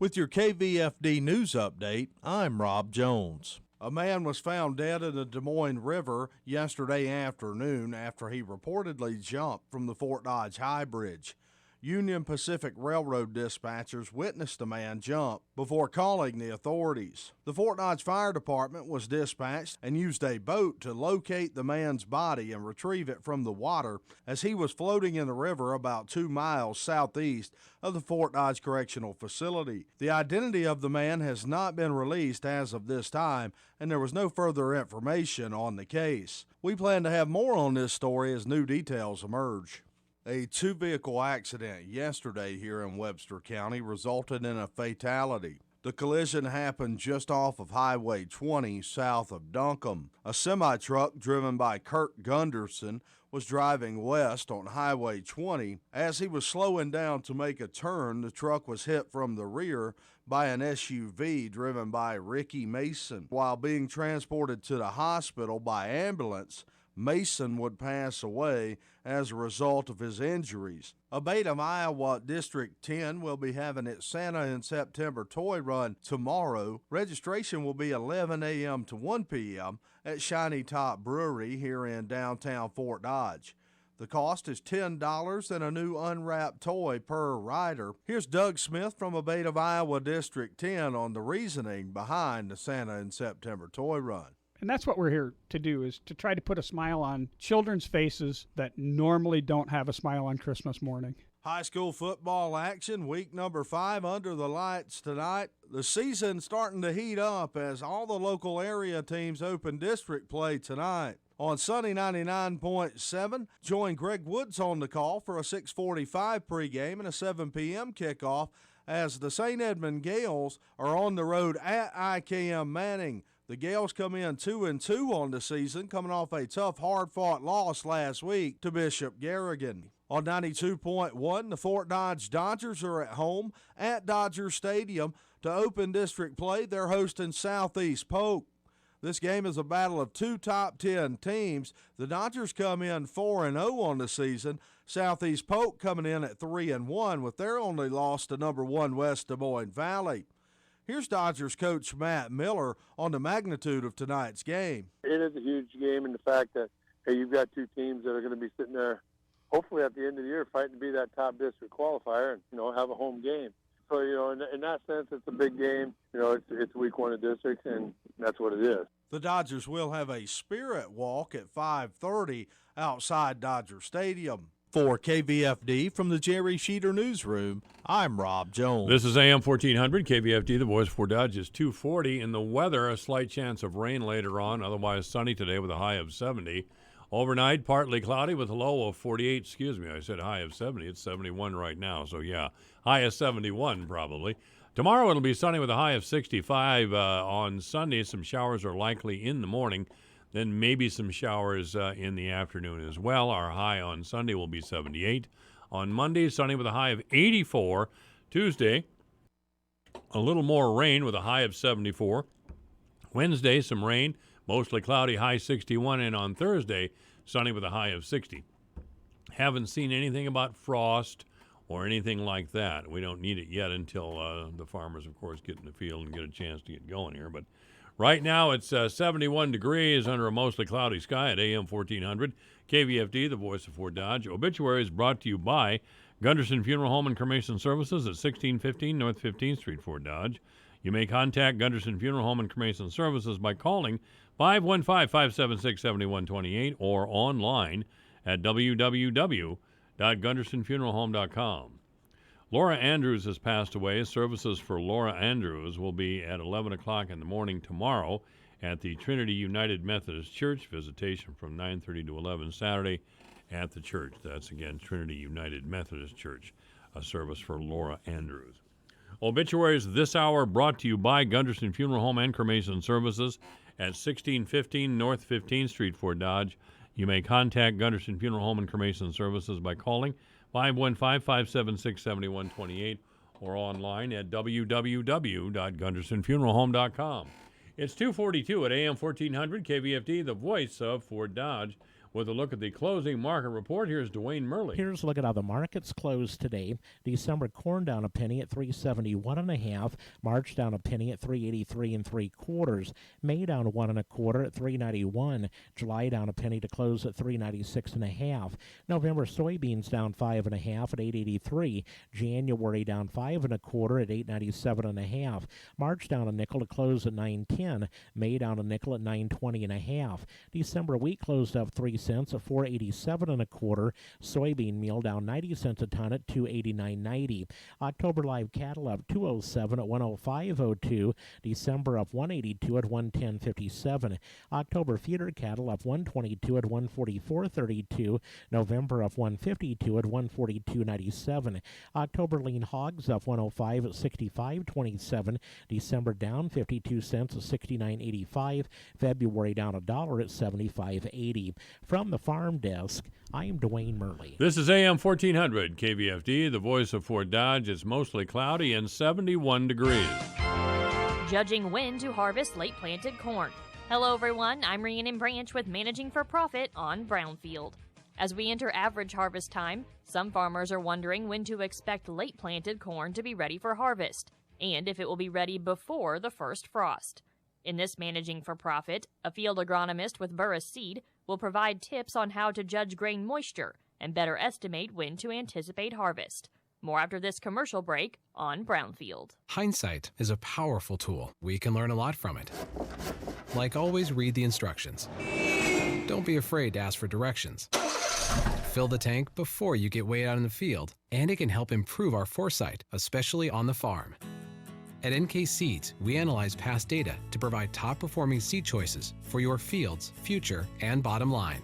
With your KVFD news update, I'm Rob Jones. A man was found dead in the Des Moines River yesterday afternoon after he reportedly jumped from the Fort Dodge High Bridge. Union Pacific Railroad dispatchers witnessed the man jump before calling the authorities. The Fort Dodge Fire Department was dispatched and used a boat to locate the man's body and retrieve it from the water as he was floating in the river about 2 miles southeast of the Fort Dodge Correctional Facility. The identity of the man has not been released as of this time, and there was no further information on the case. We plan to have more on this story as new details emerge. A two-vehicle accident yesterday here in Webster County resulted in a fatality. The collision happened just off of Highway 20 south of Duncombe. A semi-truck driven by Kirk Gunderson was driving west on Highway 20. As he was slowing down to make a turn, the truck was hit from the rear by an SUV driven by Ricky Mason. While being transported to the hospital by ambulance, Mason would pass away as a result of his injuries. A Beta of Iowa District 10 will be having its Santa in September toy run tomorrow. Registration will be 11 a.m. to 1 p.m. at Shiny Top Brewery here in downtown Fort Dodge. The cost is $10 and a new unwrapped toy per rider. Here's Doug Smith from A Beta of Iowa District 10 on the reasoning behind the Santa in September toy run. And that's what we're here to do, is to try to put a smile on children's faces that normally don't have a smile on Christmas morning. High school football action, week number 5 under the lights tonight. The season's starting to heat up as all the local area teams open district play tonight. On Sunny 99.7, join Greg Woods on the call for a 6:45 pregame and a 7 p.m. kickoff as the St. Edmund Gales are on the road at IKM Manning. The Gales come in 2-2 on the season, coming off a tough, hard-fought loss last week to Bishop Garrigan. On 92.1, the Fort Dodge Dodgers are at home at Dodger Stadium to open district play. They're hosting Southeast Polk. This game is a battle of two top 10 teams. The Dodgers come in 4-0 on the season. Southeast Polk coming in at 3-1 with their only loss to number 1 West Des Moines Valley. Here's Dodgers coach Matt Miller on the magnitude of tonight's game. It is a huge game in the fact that, hey, you've got two teams that are going to be sitting there, hopefully at the end of the year, fighting to be that top district qualifier and, have a home game. So, in that sense, it's a big game. It's week 1 of districts, and that's what it is. The Dodgers will have a spirit walk at 5:30 outside Dodger Stadium. For KVFD from the Jerry Sheeter Newsroom, I'm Rob Jones. This is AM 1400, KVFD, the voice for Dodge is 240. In the weather, a slight chance of rain later on, otherwise sunny today with a high of 70. Overnight, partly cloudy with a low of 48. Excuse me, I said high of 70. It's 71 right now, so yeah, high of 71 probably. Tomorrow it'll be sunny with a high of 65. On Sunday, some showers are likely in the morning. Then maybe some showers in the afternoon as well. Our high on Sunday will be 78. On Monday, sunny with a high of 84. Tuesday, a little more rain with a high of 74. Wednesday, some rain, mostly cloudy, high 61. And on Thursday, sunny with a high of 60. Haven't seen anything about frost or anything like that. We don't need it yet until the farmers, of course, get in the field and get a chance to get going here. But right now, it's 71 degrees under a mostly cloudy sky at AM 1400. KVFD, the voice of Fort Dodge. Obituary is brought to you by Gunderson Funeral Home and Cremation Services at 1615 North 15th Street, Fort Dodge. You may contact Gunderson Funeral Home and Cremation Services by calling 515-576-7128 or online at www.gundersonfuneral.com. www.gundersonfuneralhome.com. Laura Andrews has passed away. Services for Laura Andrews will be at 11 o'clock in the morning tomorrow at the Trinity United Methodist Church. Visitation from 9:30 to 11 Saturday at the church. That's, again, Trinity United Methodist Church, a service for Laura Andrews. Obituaries this hour brought to you by Gunderson Funeral Home and Cremation Services at 1615 North 15th Street, Fort Dodge. You may contact Gunderson Funeral Home and Cremation Services by calling 515-576-7128 or online at www.gundersonfuneralhome.com. It's 2:42 at AM 1400 KVFD, the voice of Fort Dodge. With a look at the closing market report, here's Dwayne Murley. Here's a look at how the markets closed today. December corn down a penny at 371.5. March down a penny at 383 3/4. May down 1 1/4 at 391. July down a penny to close at 396.5. November soybeans down 5 1/2 at 883. January down 5 1/4 at 897.5. March down a nickel to close at 910. May down a nickel at 920.5. December wheat closed up 3 cents at 487 1/4. Soybean meal down 90 cents a ton at 289.90. October live cattle up 207 at 105.02. December up 182 at 110.57. October feeder cattle up 122 at 144.32. November up 152 at 142.97. October lean hogs up 105 at 65.27. December down 52 cents at 69.85. February down $1 at 75.80. From the farm desk, I am Dwayne Murley. This is AM 1400 KVFD, the voice of Fort Dodge. It's mostly cloudy and 71 degrees. Judging when to harvest late planted corn. Hello everyone, I'm Rhiannon Branch with Managing for Profit on Brownfield. As we enter average harvest time, some farmers are wondering when to expect late planted corn to be ready for harvest, and if it will be ready before the first frost. In this Managing for Profit, a field agronomist with Burris Seed will provide tips on how to judge grain moisture and better estimate when to anticipate harvest. More after this commercial break on Brownfield. Hindsight is a powerful tool. We can learn a lot from it. Like always read the instructions. Don't be afraid to ask for directions. Fill the tank before you get way out in the field, and it can help improve our foresight, especially on the farm. At NK Seeds, we analyze past data to provide top-performing seed choices for your field's future and bottom line.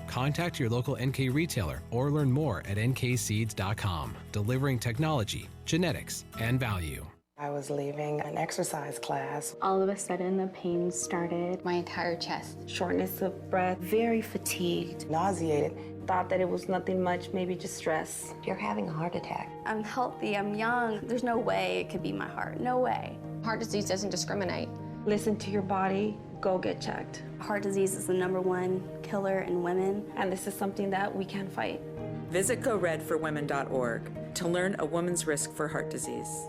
Contact your local NK retailer or learn more at nkseeds.com, delivering technology, genetics, and value. I was leaving an exercise class. All of a sudden, the pain started. My entire chest. Shortness of breath, very fatigued, nauseated. Thought that it was nothing much, maybe just stress. You're having a heart attack. I'm healthy, I'm young. There's no way it could be my heart, no way. Heart disease doesn't discriminate. Listen to your body, go get checked. Heart disease is the #1 killer in women. And this is something that we can fight. Visit GoRedForWomen.org to learn a woman's risk for heart disease.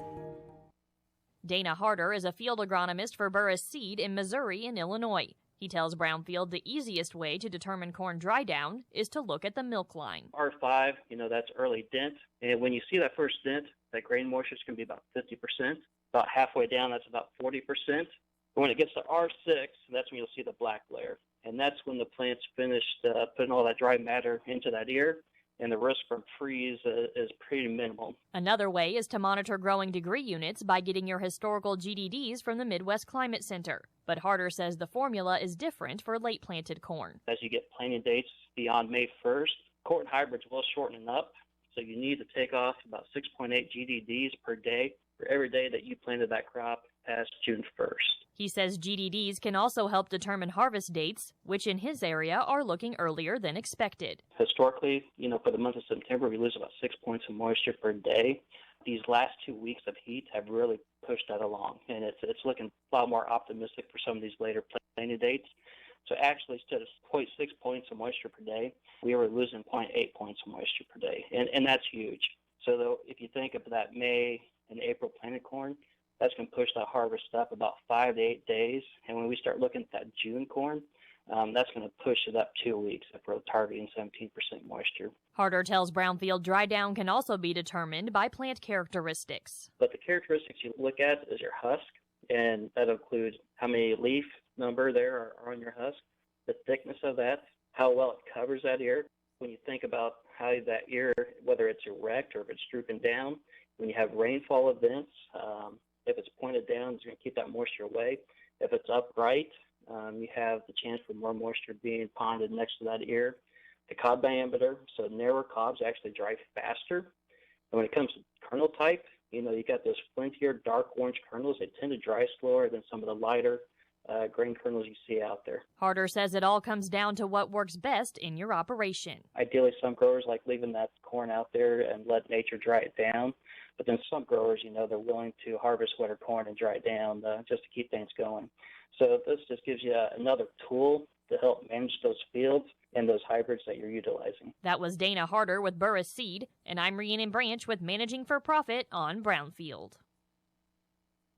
Dana Harder is a field agronomist for Burris Seed in Missouri and Illinois. He tells Brownfield the easiest way to determine corn dry down is to look at the milk line. R5, that's early dent. And when you see that first dent, that grain moisture is going to be about 50%. About halfway down, that's about 40%. But when it gets to R6, that's when you'll see the black layer. And that's when the plant's finished putting all that dry matter into that ear, and the risk for freeze is pretty minimal. Another way is to monitor growing degree units by getting your historical GDDs from the Midwest Climate Center. But Harder says the formula is different for late planted corn. As you get planting dates beyond May 1st, corn hybrids will shorten up, so you need to take off about 6.8 GDDs per day for every day that you planted that crop past June 1st. He says GDDs can also help determine harvest dates, which in his area are looking earlier than expected. Historically, for the month of September, we lose about 6 points of moisture per day. These last 2 weeks of heat have really pushed that along, and it's looking a lot more optimistic for some of these later planting dates. So actually, instead of 0.6 points of moisture per day, we were losing 0.8 points of moisture per day, and that's huge. So though, if you think of that May and April planted corn, that's going to push that harvest up about 5 to 8 days. And when we start looking at that June corn, that's going to push it up 2 weeks if we're targeting 17% moisture. Harder tells Brownfield dry down can also be determined by plant characteristics. But the characteristics you look at is your husk, and that includes how many leaf number there are on your husk, the thickness of that, how well it covers that ear. when you think about how that ear, whether it's erect or if it's drooping down, when you have rainfall events, if it's pointed down, it's going to keep that moisture away. If it's upright, you have the chance for more moisture being ponded next to that ear. The cob diameter, so narrower cobs actually dry faster. And when it comes to kernel type, you got those flintier, dark orange kernels. They tend to dry slower than some of the lighter grain kernels you see out there. Harder says it all comes down to what works best in your operation. Ideally, some growers like leaving that corn out there and let nature dry it down. But then some growers, they're willing to harvest winter corn and dry it down just to keep things going. So this just gives you another tool to help manage those fields and those hybrids that you're utilizing. That was Dana Harder with Burris Seed, and I'm Rhiannon Branch with Managing for Profit on Brownfield.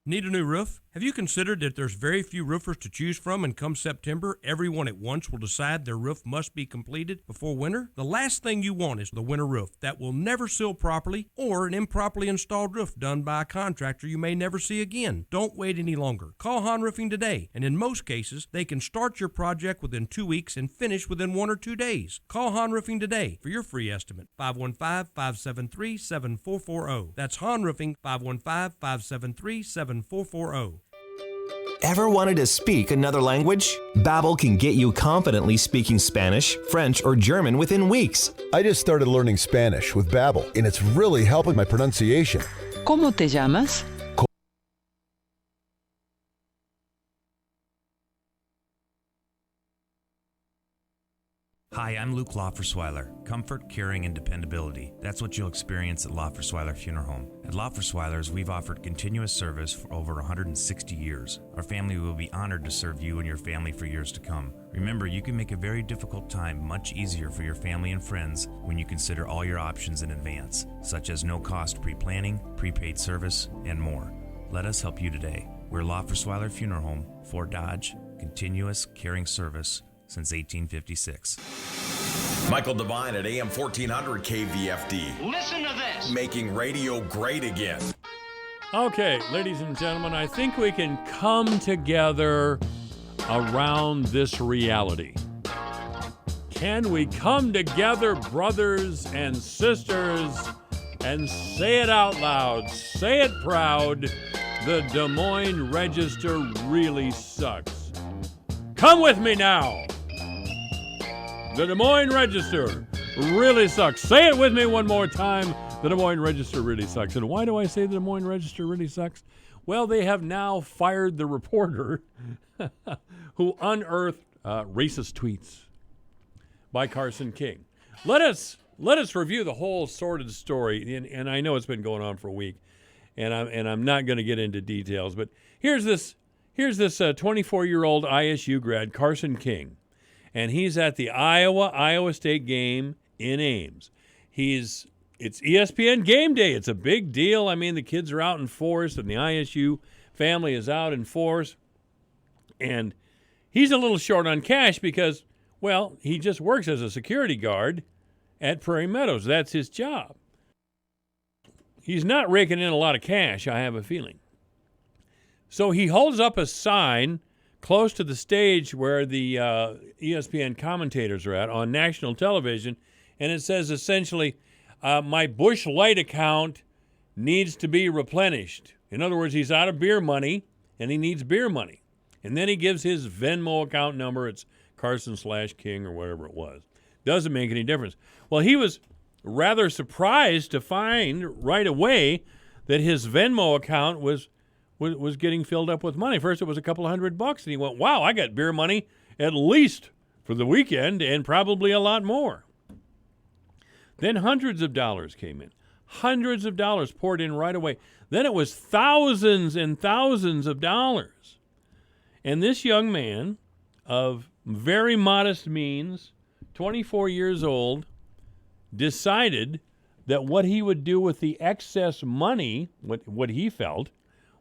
Need a new roof? Have you considered that there's very few roofers to choose from, and come September, everyone at once will decide their roof must be completed before winter? The last thing you want is the winter roof that will never seal properly, or an improperly installed roof done by a contractor you may never see again. Don't wait any longer. Call Hahn Roofing today, and in most cases, they can start your project within 2 weeks and finish within 1 or 2 days. Call Hahn Roofing today for your free estimate. 515-573-7440. That's Hahn Roofing, 515-573-7440. Ever wanted to speak another language? Babbel can get you confidently speaking Spanish, French, or German within weeks. I just started learning Spanish with Babbel, and it's really helping my pronunciation. ¿Cómo te llamas? Hi, I'm Luke Loffersweiler. Comfort, caring, and dependability. That's what you'll experience at Loffersweiler Funeral Home. At Loffersweiler's, we've offered continuous service for over 160 years. Our family will be honored to serve you and your family for years to come. Remember, you can make a very difficult time much easier for your family and friends when you consider all your options in advance, such as no-cost pre-planning, prepaid service, and more. Let us help you today. We're Loffersweiler Funeral Home, Fort Dodge, continuous caring service since 1856. Michael Devine at AM 1400 KVFD. Listen to this. Making radio great again. Okay, ladies and gentlemen, I think we can come together around this reality. Can we come together, brothers and sisters, and say it out loud, say it proud, the Des Moines Register really sucks. Come with me now. The Des Moines Register really sucks. Say it with me one more time. The Des Moines Register really sucks. And why do I say the Des Moines Register really sucks? Well, they have now fired the reporter who unearthed racist tweets by Carson King. Let us review the whole sordid story. And I know it's been going on for a week, and I'm not going to get into details. But here's this 24-year-old ISU grad, Carson King. And he's at the Iowa State game in Ames. It's ESPN Game Day. It's a big deal. I mean, the kids are out in force, and the ISU family is out in force. And he's a little short on cash because, well, he just works as a security guard at Prairie Meadows. That's his job. He's not raking in a lot of cash, I have a feeling. So he holds up a sign close to the stage where the ESPN commentators are at on national television, and it says essentially, my Busch Light account needs to be replenished. In other words, he's out of beer money, and he needs beer money. And then he gives his Venmo account number. It's Carson/King or whatever it was. Doesn't make any difference. Well, he was rather surprised to find right away that his Venmo account was getting filled up with money. First, it was a couple $100, and he went, wow, I got beer money at least for the weekend and probably a lot more. Then hundreds of dollars came in. Hundreds of dollars poured in right away. Then it was thousands and thousands of dollars. And this young man of very modest means, 24 years old, decided that what he would do with the excess money, what he felt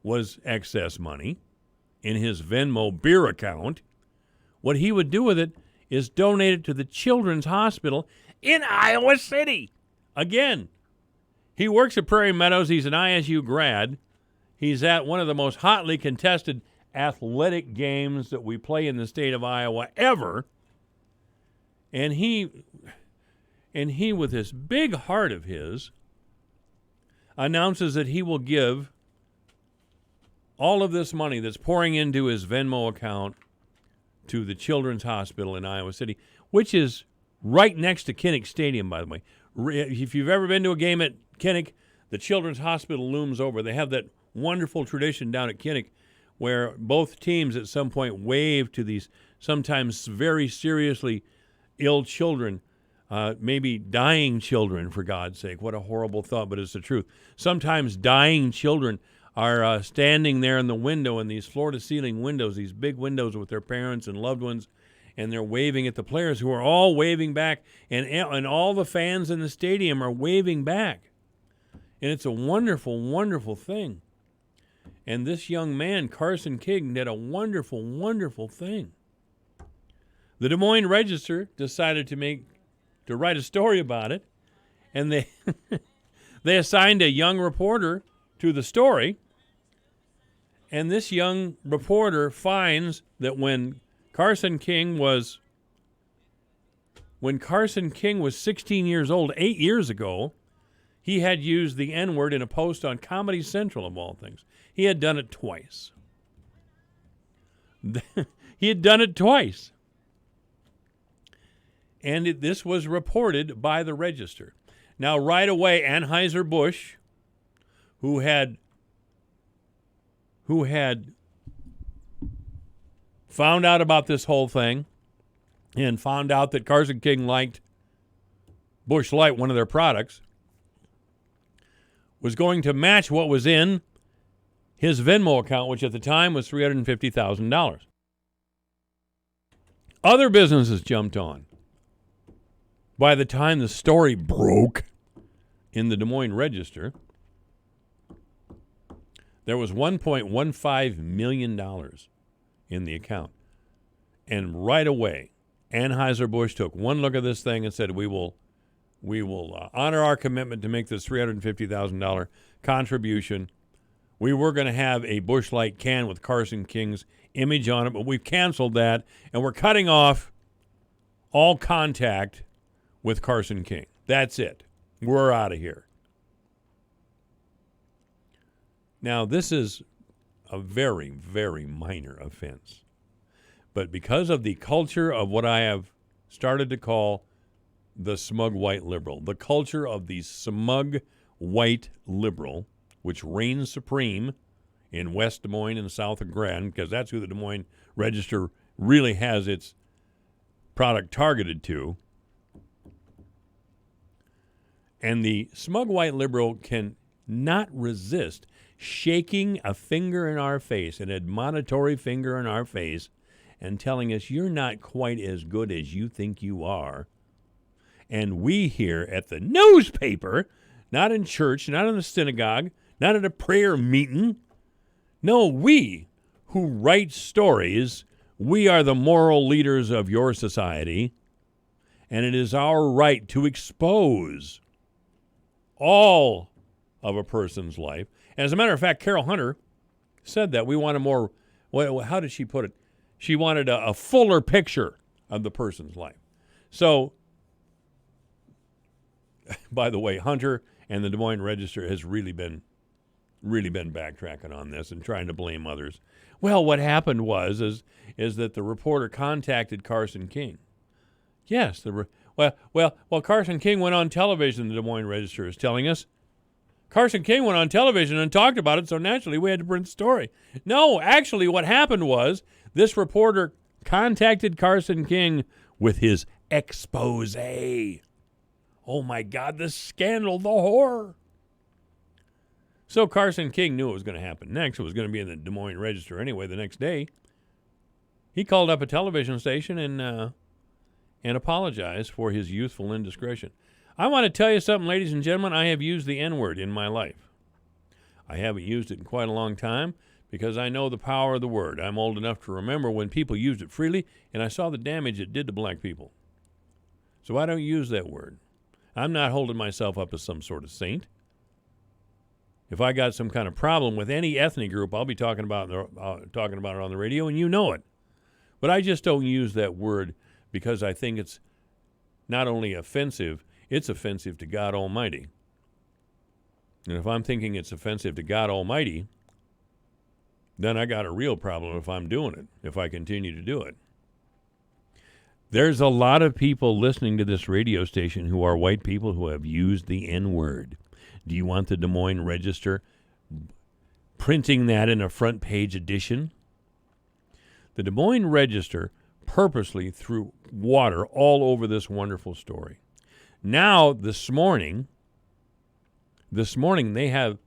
was excess money in his Venmo beer account, what he would do with it is donate it to the Children's Hospital in Iowa City. Again, he works at Prairie Meadows. He's an ISU grad. He's at one of the most hotly contested athletic games that we play in the state of Iowa ever. And he And he, with this big heart of his, announces that he will give all of this money that's pouring into his Venmo account to the Children's Hospital in Iowa City, which is right next to Kinnick Stadium, by the way. If you've ever been to a game at Kinnick, the Children's Hospital looms over. They have that wonderful tradition down at Kinnick where both teams at some point wave to these sometimes very seriously ill children, maybe dying children, for God's sake. What a horrible thought, but it's the truth. Sometimes dying children are standing there in the window, in these floor-to-ceiling windows, these big windows with their parents and loved ones, and they're waving at the players who are all waving back, and all the fans in the stadium are waving back. And it's a wonderful, wonderful thing. And this young man, Carson King, did a wonderful, wonderful thing. The Des Moines Register decided to write a story about it, and they they assigned a young reporter to the story. And this young reporter finds that when Carson King was 16 years old, 8 years ago, he had used the N-word in a post on Comedy Central, of all things. He had done it twice. He had done it twice. And this was reported by the Register. Now, right away, Anheuser-Busch, who had found out about this whole thing and found out that Carson King liked Busch Light, one of their products, was going to match what was in his Venmo account, which at the time was $350,000. Other businesses jumped on. By the time the story broke in the Des Moines Register, there was $1.15 million in the account. And right away, Anheuser-Busch took one look at this thing and said, we will honor our commitment to make this $350,000 contribution. We were going to have a Busch Light can with Carson King's image on it, but we've canceled that, and we're cutting off all contact with Carson King. That's it. We're out of here. Now, this is a very, very minor offense. But because of the culture of what I have started to call the smug white liberal, the culture of the smug white liberal, which reigns supreme in West Des Moines and south of Grand, because that's who the Des Moines Register really has its product targeted to. And the smug white liberal can not resist shaking a finger in our face, an admonitory finger in our face, and telling us you're not quite as good as you think you are. And we here at the newspaper, not in church, not in the synagogue, not at a prayer meeting. No, we who write stories, we are the moral leaders of your society, and it is our right to expose all of a person's life. As a matter of fact, Carol Hunter said that we want a more, how did she put it? She wanted a fuller picture of the person's life. So, by the way, Hunter and the Des Moines Register has really been backtracking on this and trying to blame others. Well, what happened is that the reporter contacted Carson King. Yes, well, Carson King went on television, the Des Moines Register is telling us. Carson King went on television and talked about it, so naturally we had to print the story. No, actually what happened was this reporter contacted Carson King with his expose. Oh my God, the scandal, the horror. So Carson King knew it was going to happen next. It was going to be in the Des Moines Register anyway the next day. He called up a television station and apologized for his youthful indiscretion. I want to tell you something, ladies and gentlemen. I have used the N-word in my life. I haven't used it in quite a long time because I know the power of the word. I'm old enough to remember when people used it freely, and I saw the damage it did to black people. So I don't use that word. I'm not holding myself up as some sort of saint. If I got some kind of problem with any ethnic group, I'll be talking about it on the radio, and you know it. But I just don't use that word because I think it's not only offensive, it's offensive to God Almighty. And if I'm thinking it's offensive to God Almighty, then I got a real problem if I'm doing it, if I continue to do it. There's a lot of people listening to this radio station who are white people who have used the N-word. Do you want the Des Moines Register printing that in a front page edition? The Des Moines Register purposely threw water all over this wonderful story. Now, this morning they have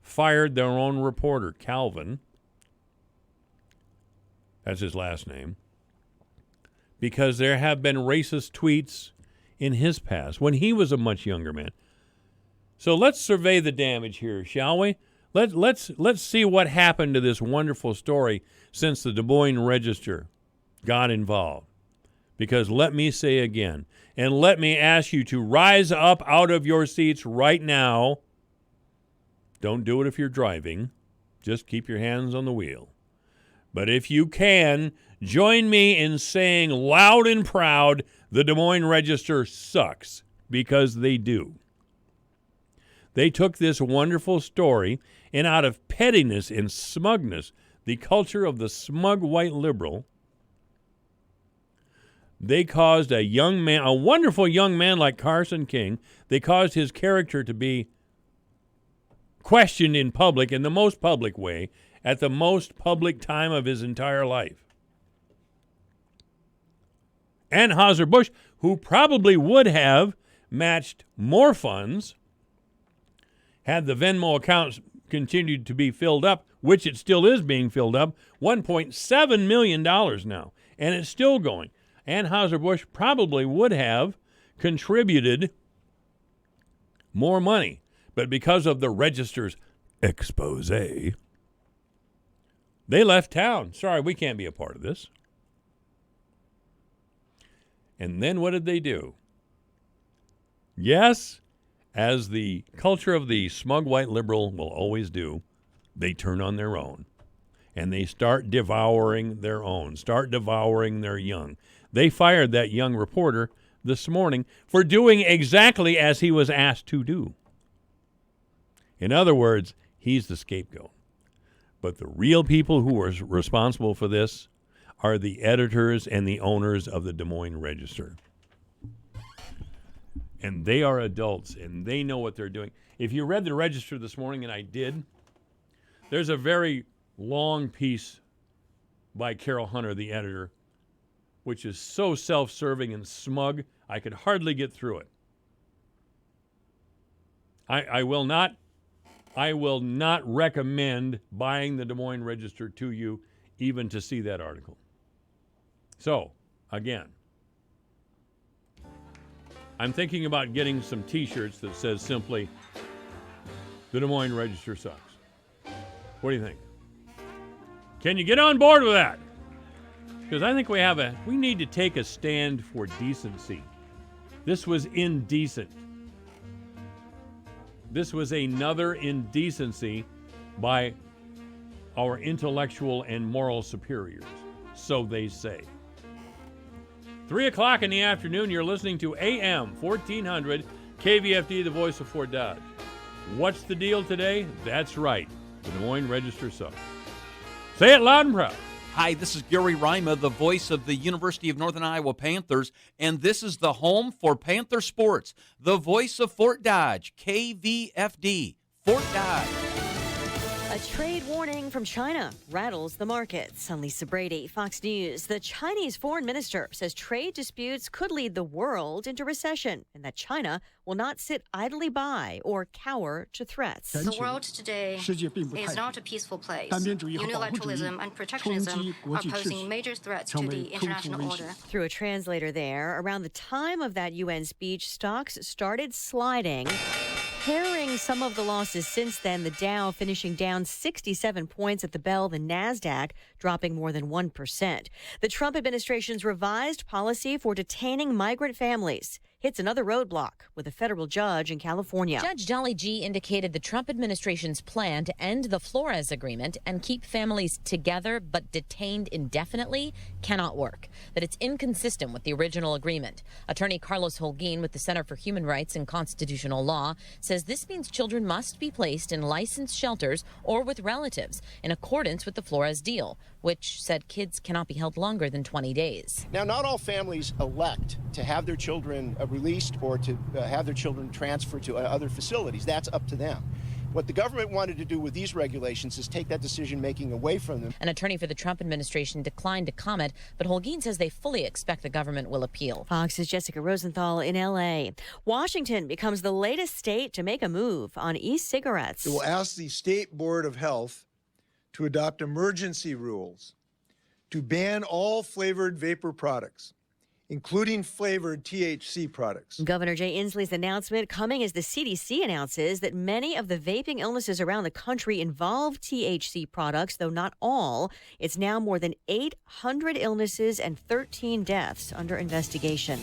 fired their own reporter, Calvin. That's his last name. Because there have been racist tweets in his past when he was a much younger man. So let's survey the damage here, shall we? Let's see what happened to this wonderful story since the Des Moines Register got involved. Because let me say again, and let me ask you to rise up out of your seats right now. Don't do it if you're driving. Just keep your hands on the wheel. But if you can, join me in saying loud and proud, the Des Moines Register sucks, because they do. They took this wonderful story, and out of pettiness and smugness, the culture of the smug white liberal, they caused a young man, a wonderful young man like Carson King, they caused his character to be questioned in public, in the most public way, at the most public time of his entire life. Anheuser-Busch, who probably would have matched more funds had the Venmo accounts continued to be filled up, which it still is being filled up, $1.7 million now, and it's still going. Anheuser-Busch probably would have contributed more money, but because of the Register's expose, they left town. Sorry, we can't be a part of this. And then what did they do? Yes, as the culture of the smug white liberal will always do, they turn on their own. And they start devouring their own, start devouring their young. They fired that young reporter this morning for doing exactly as he was asked to do. In other words, he's the scapegoat. But the real people who are responsible for this are the editors and the owners of the Des Moines Register. And they are adults, and they know what they're doing. If you read the Register this morning, and I did, there's a very long piece by Carol Hunter, the editor, which is so self-serving and smug, I could hardly get through it. I will not recommend buying the Des Moines Register to you, even to see that article. So, again, I'm thinking about getting some T-shirts that says simply, the Des Moines Register sucks. What do you think? Can you get on board with that? Because I think we need to take a stand for decency. This was indecent. This was another indecency by our intellectual and moral superiors, so they say. 3 o'clock in the afternoon, you're listening to AM 1400 KVFD, the voice of Fort Dodge. What's the deal today? That's right. The Des Moines Register sucks. Say it loud and proud. Hi, this is Gary Rima, the voice of the University of Northern Iowa Panthers, and this is the home for Panther Sports, the voice of Fort Dodge, KVFD, Fort Dodge. A trade warning from China rattles the markets. I'm Lisa Brady, Fox News. The Chinese foreign minister says trade disputes could lead the world into recession and that China will not sit idly by or cower to threats. The world today is not a peaceful place. Unilateralism and protectionism are posing major threats to the international order. Through a translator there, around the time of that UN speech, stocks started sliding. Pairing some of the losses since then, the Dow finishing down 67 points at the bell, the NASDAQ dropping more than 1%. The Trump administration's revised policy for detaining migrant families hits another roadblock with a federal judge in California. Judge Dolly G. indicated the Trump administration's plan to end the Flores agreement and keep families together but detained indefinitely cannot work, that it's inconsistent with the original agreement. Attorney Carlos Holguin with the Center for Human Rights and Constitutional Law says this means children must be placed in licensed shelters or with relatives in accordance with the Flores deal, which said kids cannot be held longer than 20 days. Now, not all families elect to have their children released or to have their children transferred to other facilities. That's up to them. What the government wanted to do with these regulations is take that decision-making away from them. An attorney for the Trump administration declined to comment, but Holguin says they fully expect the government will appeal. Fox's Jessica Rosenthal in L.A. Washington becomes the latest state to make a move on e-cigarettes. It will ask the State Board of Health to adopt emergency rules to ban all flavored vapor products, including flavored THC products. Governor Jay Inslee's announcement coming as the CDC announces that many of the vaping illnesses around the country involve THC products, though not all. It's now more than 800 illnesses and 13 deaths under investigation.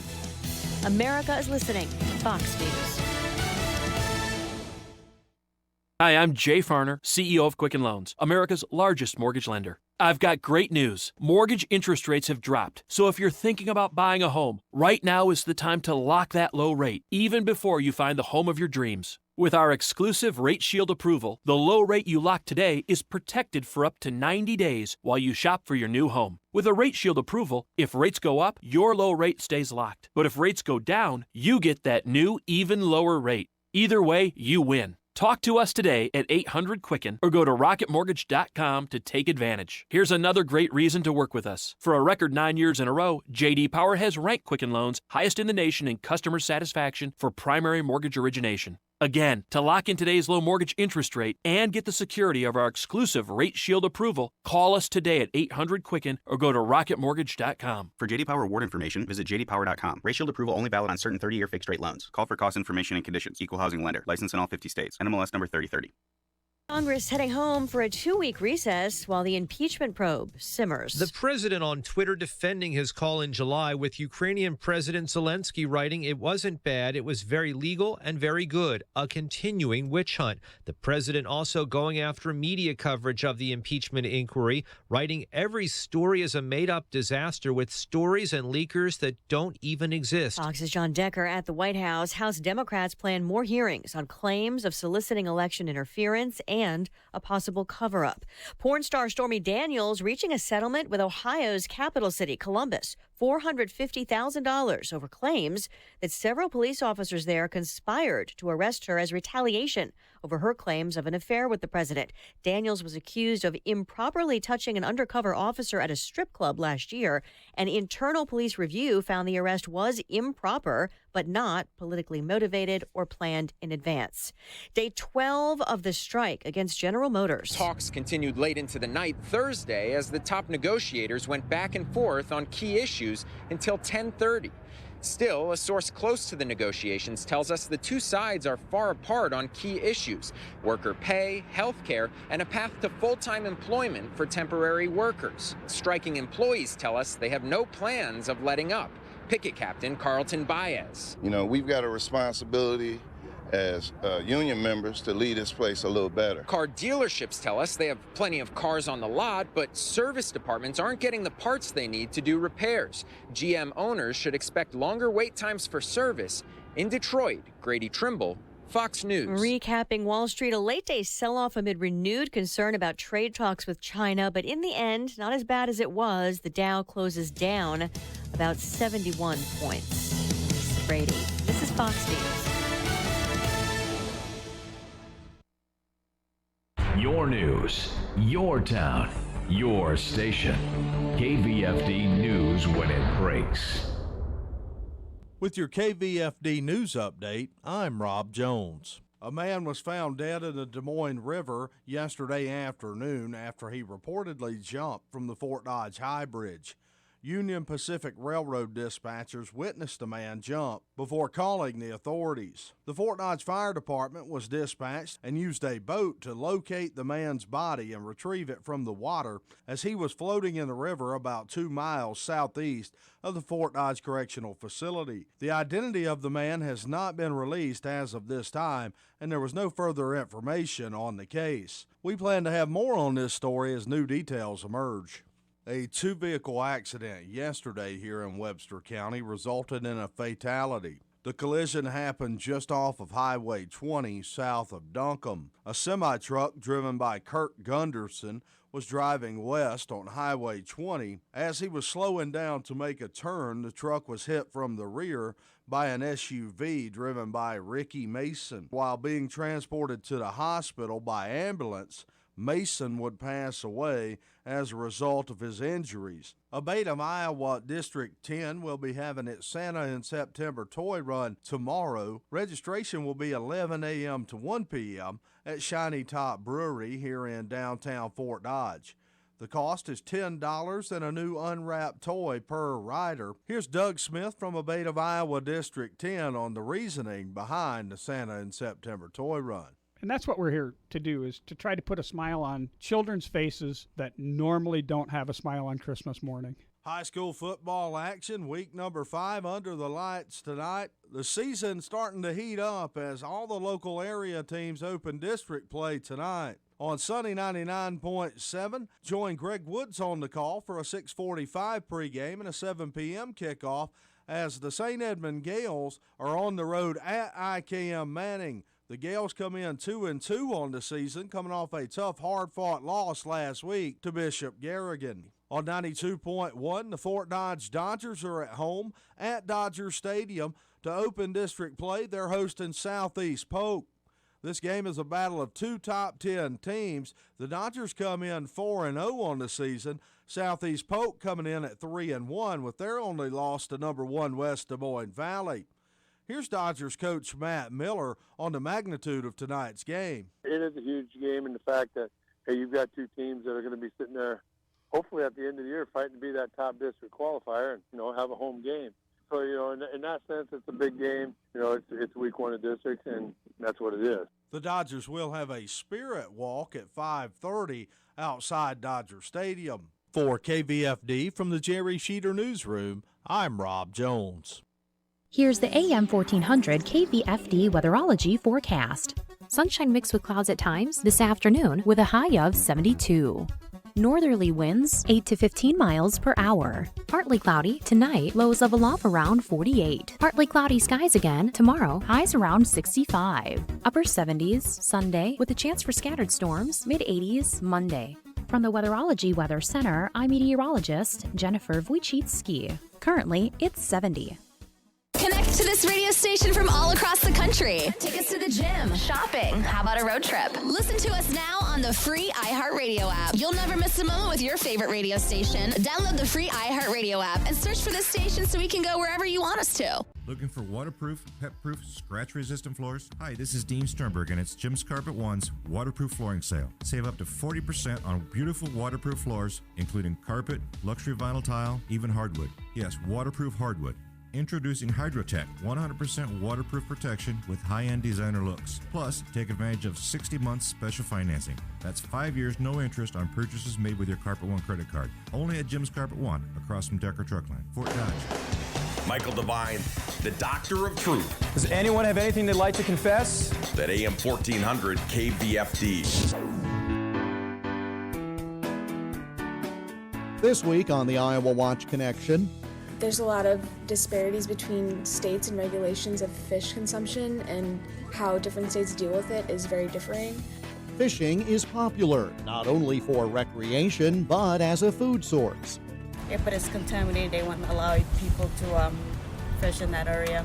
America is listening. Fox News. Hi, I'm Jay Farner, CEO of Quicken Loans, America's largest mortgage lender. I've got great news. Mortgage interest rates have dropped. So if you're thinking about buying a home, right now is the time to lock that low rate, even before you find the home of your dreams. With our exclusive Rate Shield approval, the low rate you lock today is protected for up to 90 days while you shop for your new home. With a Rate Shield approval, if rates go up, your low rate stays locked. But if rates go down, you get that new, even lower rate. Either way, you win. Talk to us today at 800-QUICKEN or go to rocketmortgage.com to take advantage. Here's another great reason to work with us. For a record 9 years in a row, J.D. Power has ranked Quicken Loans highest in the nation in customer satisfaction for primary mortgage origination. Again, to lock in today's low mortgage interest rate and get the security of our exclusive Rate Shield approval, call us today at 800-QUICKEN or go to rocketmortgage.com. For J.D. Power award information, visit jdpower.com. Rate Shield approval only valid on certain 30-year fixed-rate loans. Call for cost information and conditions. Equal housing lender. License in all 50 states. NMLS number 3030. Congress heading home for a 2-week recess while the impeachment probe simmers. The president on Twitter defending his call in July, with Ukrainian President Zelensky writing, "It wasn't bad, it was very legal and very good, a continuing witch hunt." The president also going after media coverage of the impeachment inquiry, writing, "Every story is a made-up disaster with stories and leakers that don't even exist." Fox's John Decker at the White House. House Democrats plan more hearings on claims of soliciting election interference and a possible cover-up. Porn star Stormy Daniels reaching a settlement with Ohio's capital city, Columbus, $450,000 over claims that several police officers there conspired to arrest her as retaliation over her claims of an affair with the president. Daniels was accused of improperly touching an undercover officer at a strip club last year. An internal police review found the arrest was improper, but not politically motivated or planned in advance. Day 12 of the strike against General Motors. Talks continued late into the night Thursday as the top negotiators went back and forth on key issues until 10:30. Still, a source close to the negotiations tells us the two sides are far apart on key issues: worker pay, health care, and a path to full-time employment for temporary workers. Striking employees tell us they have no plans of letting up. Picket Captain Carlton Baez. You know, we've got a responsibility as union members to lead this place a little better. Car dealerships tell us they have plenty of cars on the lot, but service departments aren't getting the parts they need to do repairs. GM owners should expect longer wait times for service. In Detroit, Grady Trimble, Fox News. Recapping Wall Street, a late-day sell-off amid renewed concern about trade talks with China, but in the end, not as bad as it was. The Dow closes down about 71 points. Lisa Brady, this is Fox News. Your news, your town, your station. KVFD News when it breaks. With your KVFD News Update, I'm Rob Jones. A man was found dead in the Des Moines River yesterday afternoon after he reportedly jumped from the Fort Dodge High Bridge. Union Pacific Railroad dispatchers witnessed the man jump before calling the authorities. The Fort Dodge Fire Department was dispatched and used a boat to locate the man's body and retrieve it from the water as he was floating in the river about 2 miles southeast of the Fort Dodge Correctional Facility. The identity of the man has not been released as of this time, and there was no further information on the case. We plan to have more on this story as new details emerge. A two-vehicle accident yesterday here in Webster County resulted in a fatality. The collision happened just off of Highway 20 south of Duncombe. A semi-truck driven by Kirk Gunderson was driving west on Highway 20. As he was slowing down to make a turn, the truck was hit from the rear by an SUV driven by Ricky Mason. While being transported to the hospital by ambulance, Mason would pass away as a result of his injuries. A Beta of Iowa District 10 will be having its Santa in September toy run tomorrow. Registration will be 11 a.m. to 1 p.m. at Shiny Top Brewery here in downtown Fort Dodge. The cost is $10 and a new unwrapped toy per rider. Here's Doug Smith from a Beta of Iowa District 10 on the reasoning behind the Santa in September toy run. And that's what we're here to do, is to try to put a smile on children's faces that normally don't have a smile on Christmas morning. High school football action, week number 5 under the lights tonight. The season starting to heat up as all the local area teams open district play tonight. On Sunny 99.7, join Greg Woods on the call for a 6:45 pregame and a 7 p.m. kickoff as the St. Edmund Gales are on the road at IKM Manning. The Gales come in 2-2 on the season, coming off a tough, hard-fought loss last week to Bishop Garrigan. On 92.1, the Fort Dodge Dodgers are at home at Dodger Stadium to open district play. They're hosting Southeast Polk. This game is a battle of two top 10 teams. The Dodgers come in 4-0 on the season. Southeast Polk coming in at 3-1 with their only loss to number 1 West Des Moines Valley. Here's Dodgers coach Matt Miller on the magnitude of tonight's game. It is a huge game in the fact that, hey, you've got two teams that are going to be sitting there, hopefully at the end of the year, fighting to be that top district qualifier and, have a home game. So, in that sense, it's a big game. It's week 1 of districts, and that's what it is. The Dodgers will have a spirit walk at 5:30 outside Dodger Stadium. For KVFD from the Jerry Sheeter Newsroom, I'm Rob Jones. Here's the AM 1400 KVFD weatherology forecast. Sunshine mixed with clouds at times this afternoon with a high of 72. Northerly winds 8 to 15 miles per hour. Partly cloudy tonight, lows level off around 48. Partly cloudy skies again tomorrow, highs around 65. Upper 70s Sunday with a chance for scattered storms, mid 80s Monday. From the Weatherology Weather Center, I'm meteorologist Jennifer Wojcicki. Currently, it's 70. Connect to this radio station from all across the country. Tickets to the gym, shopping. How about a road trip? Listen to us now on the free iHeartRadio app. You'll never miss a moment with your favorite radio station. Download the free iHeartRadio app and search for this station so we can go wherever you want us to. Looking for waterproof, pet-proof, scratch-resistant floors? Hi, this is Dean Sternberg, and it's Jim's Carpet One's waterproof flooring sale. Save up to 40% on beautiful waterproof floors, including carpet, luxury vinyl tile, even hardwood. Yes, waterproof hardwood. Introducing Hydrotech, 100% waterproof protection with high-end designer looks. Plus, take advantage of 60 months special financing. That's 5 years, no interest on purchases made with your Carpet One credit card. Only at Jim's Carpet One, across from Decker Truckline, Fort Dodge. Michael Devine, the Doctor of Truth. Does anyone have anything they'd like to confess? That AM 1400 KVFD. This week on the Iowa Watch Connection. There's a lot of disparities between states and regulations of fish consumption, and how different states deal with it is very differing. Fishing is popular, not only for recreation, but as a food source. If it is contaminated, they won't allow people to fish in that area.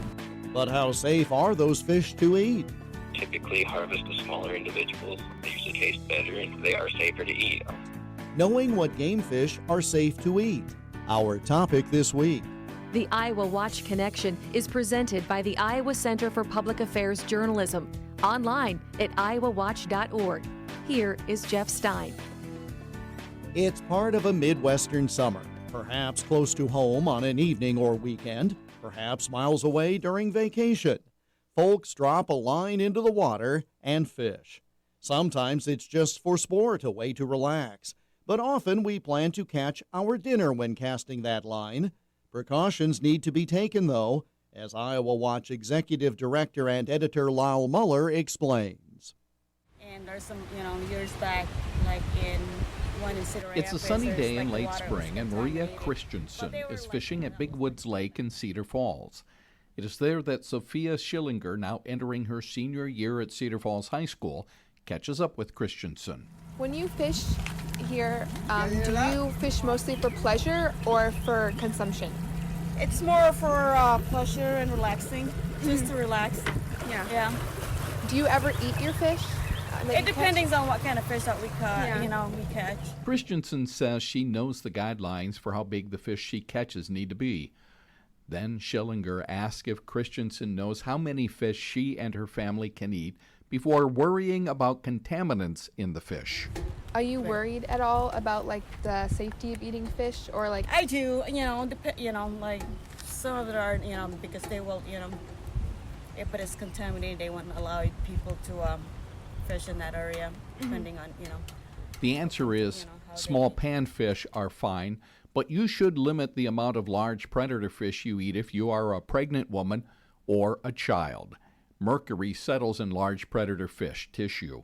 But how safe are those fish to eat? Typically harvest the smaller individuals. They usually taste better and they are safer to eat. Knowing what game fish are safe to eat. Our topic this week. The Iowa Watch Connection is presented by the Iowa Center for Public Affairs Journalism, online at iowawatch.org. Here is Jeff Stein. It's part of a Midwestern summer. Perhaps close to home on an evening or weekend, perhaps miles away during vacation. Folks drop a line into the water and fish. Sometimes it's just for sport, a way to relax. But often we plan to catch our dinner when casting that line. Precautions need to be taken, though, as Iowa Watch Executive Director and Editor Lyle Muller explains. And there's some, years back, like in one in Cedar It's a Rapids, sunny there's, day like, in the late water spring, was and Maria contaminated. Christensen But they were, is like, fishing at Big Woods Lake in Cedar Falls. It is there that Sophia Schillinger, now entering her senior year at Cedar Falls High School, catches up with Christensen. When you fish here, do you fish mostly for pleasure or for consumption? It's more for pleasure and relaxing, just to relax. Yeah. Do you ever eat your fish? It depends on what kind of fish that we catch. Yeah. We catch. Christensen says she knows the guidelines for how big the fish she catches need to be. Then Schillinger asks if Christensen knows how many fish she and her family can eat before worrying about contaminants in the fish. Are you worried at all about like the safety of eating fish, or like? I do. Like some of it are, because they will, if it is contaminated, they won't allow people to fish in that area, depending on, The answer is small panfish are fine, but you should limit the amount of large predator fish you eat if you are a pregnant woman or a child. Mercury settles in large predator fish tissue.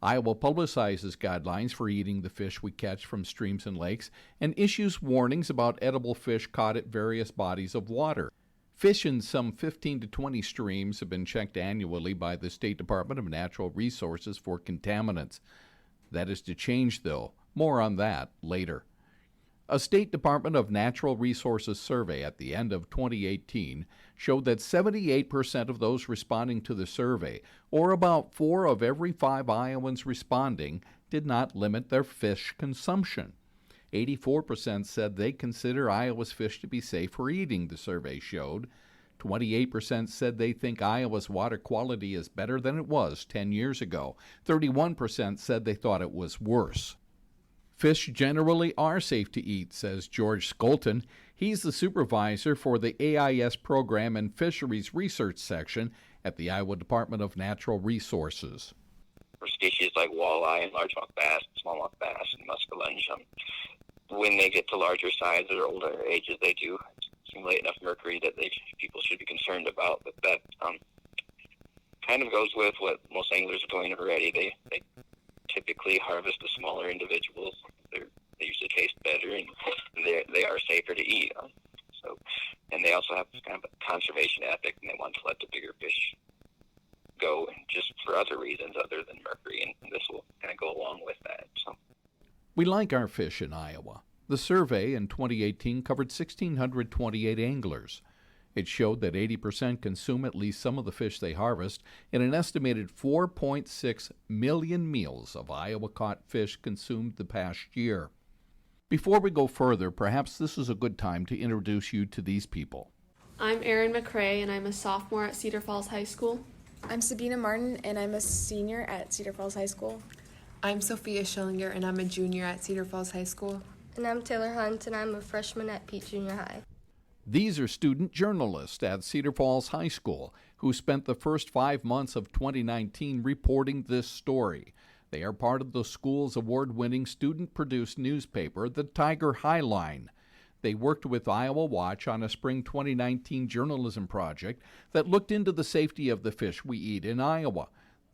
Iowa publicizes guidelines for eating the fish we catch from streams and lakes and issues warnings about edible fish caught at various bodies of water. Fish in some 15 to 20 streams have been checked annually by the State Department of Natural Resources for contaminants. That is to change, though. More on that later. A State Department of Natural Resources survey at the end of 2018 showed that 78% of those responding to the survey, or about 4 of every 5 Iowans responding, did not limit their fish consumption. 84% said they consider Iowa's fish to be safe for eating, the survey showed. 28% said they think Iowa's water quality is better than it was 10 years ago. 31% said they thought it was worse. Fish generally are safe to eat, says George Skolton. He's the supervisor for the AIS program and fisheries research section at the Iowa Department of Natural Resources. For species like walleye and largemouth bass, smallmouth bass, and muskellunge, when they get to larger sizes or older ages, they do accumulate enough mercury that people should be concerned about. But that kind of goes with what most anglers are doing already. They typically harvest the smaller individuals. They usually taste better, and they are safer to eat. And they also have kind of a conservation ethic, and they want to let the bigger fish go, just for other reasons other than mercury, and this will kind of go along with that. So we like our fish in Iowa. The survey in 2018 covered 1,628 anglers. It showed that 80% consume at least some of the fish they harvest, and an estimated 4.6 million meals of Iowa-caught fish consumed the past year. Before we go further, perhaps this is a good time to introduce you to these people. I'm Erin McCrae, and I'm a sophomore at Cedar Falls High School. I'm Sabina Martin, and I'm a senior at Cedar Falls High School. I'm Sophia Schillinger, and I'm a junior at Cedar Falls High School. And I'm Taylor Hunt, and I'm a freshman at Pete Junior High. These are student journalists at Cedar Falls High School who spent the first 5 months of 2019 reporting this story. They are part of the school's award-winning student-produced newspaper, the Tiger Highline. They worked with Iowa Watch on a spring 2019 journalism project that looked into the safety of the fish we eat in Iowa.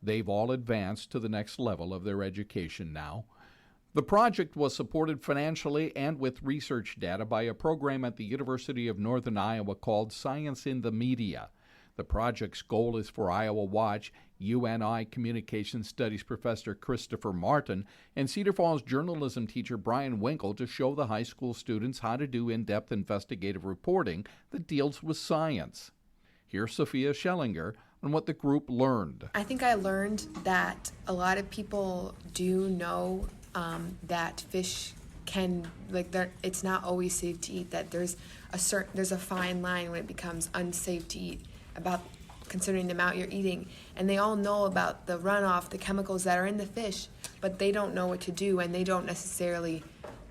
They've all advanced to the next level of their education now. The project was supported financially and with research data by a program at the University of Northern Iowa called Science in the Media. The project's goal is for Iowa Watch, UNI Communication Studies professor Christopher Martin, and Cedar Falls journalism teacher Brian Winkle to show the high school students how to do in-depth investigative reporting that deals with science. Here's Sophia Schillinger on what the group learned. I think I learned that a lot of people do know that fish can, it's not always safe to eat, that there's a fine line when it becomes unsafe to eat, about considering the amount you're eating. And they all know about the runoff, the chemicals that are in the fish, but they don't know what to do, and they don't necessarily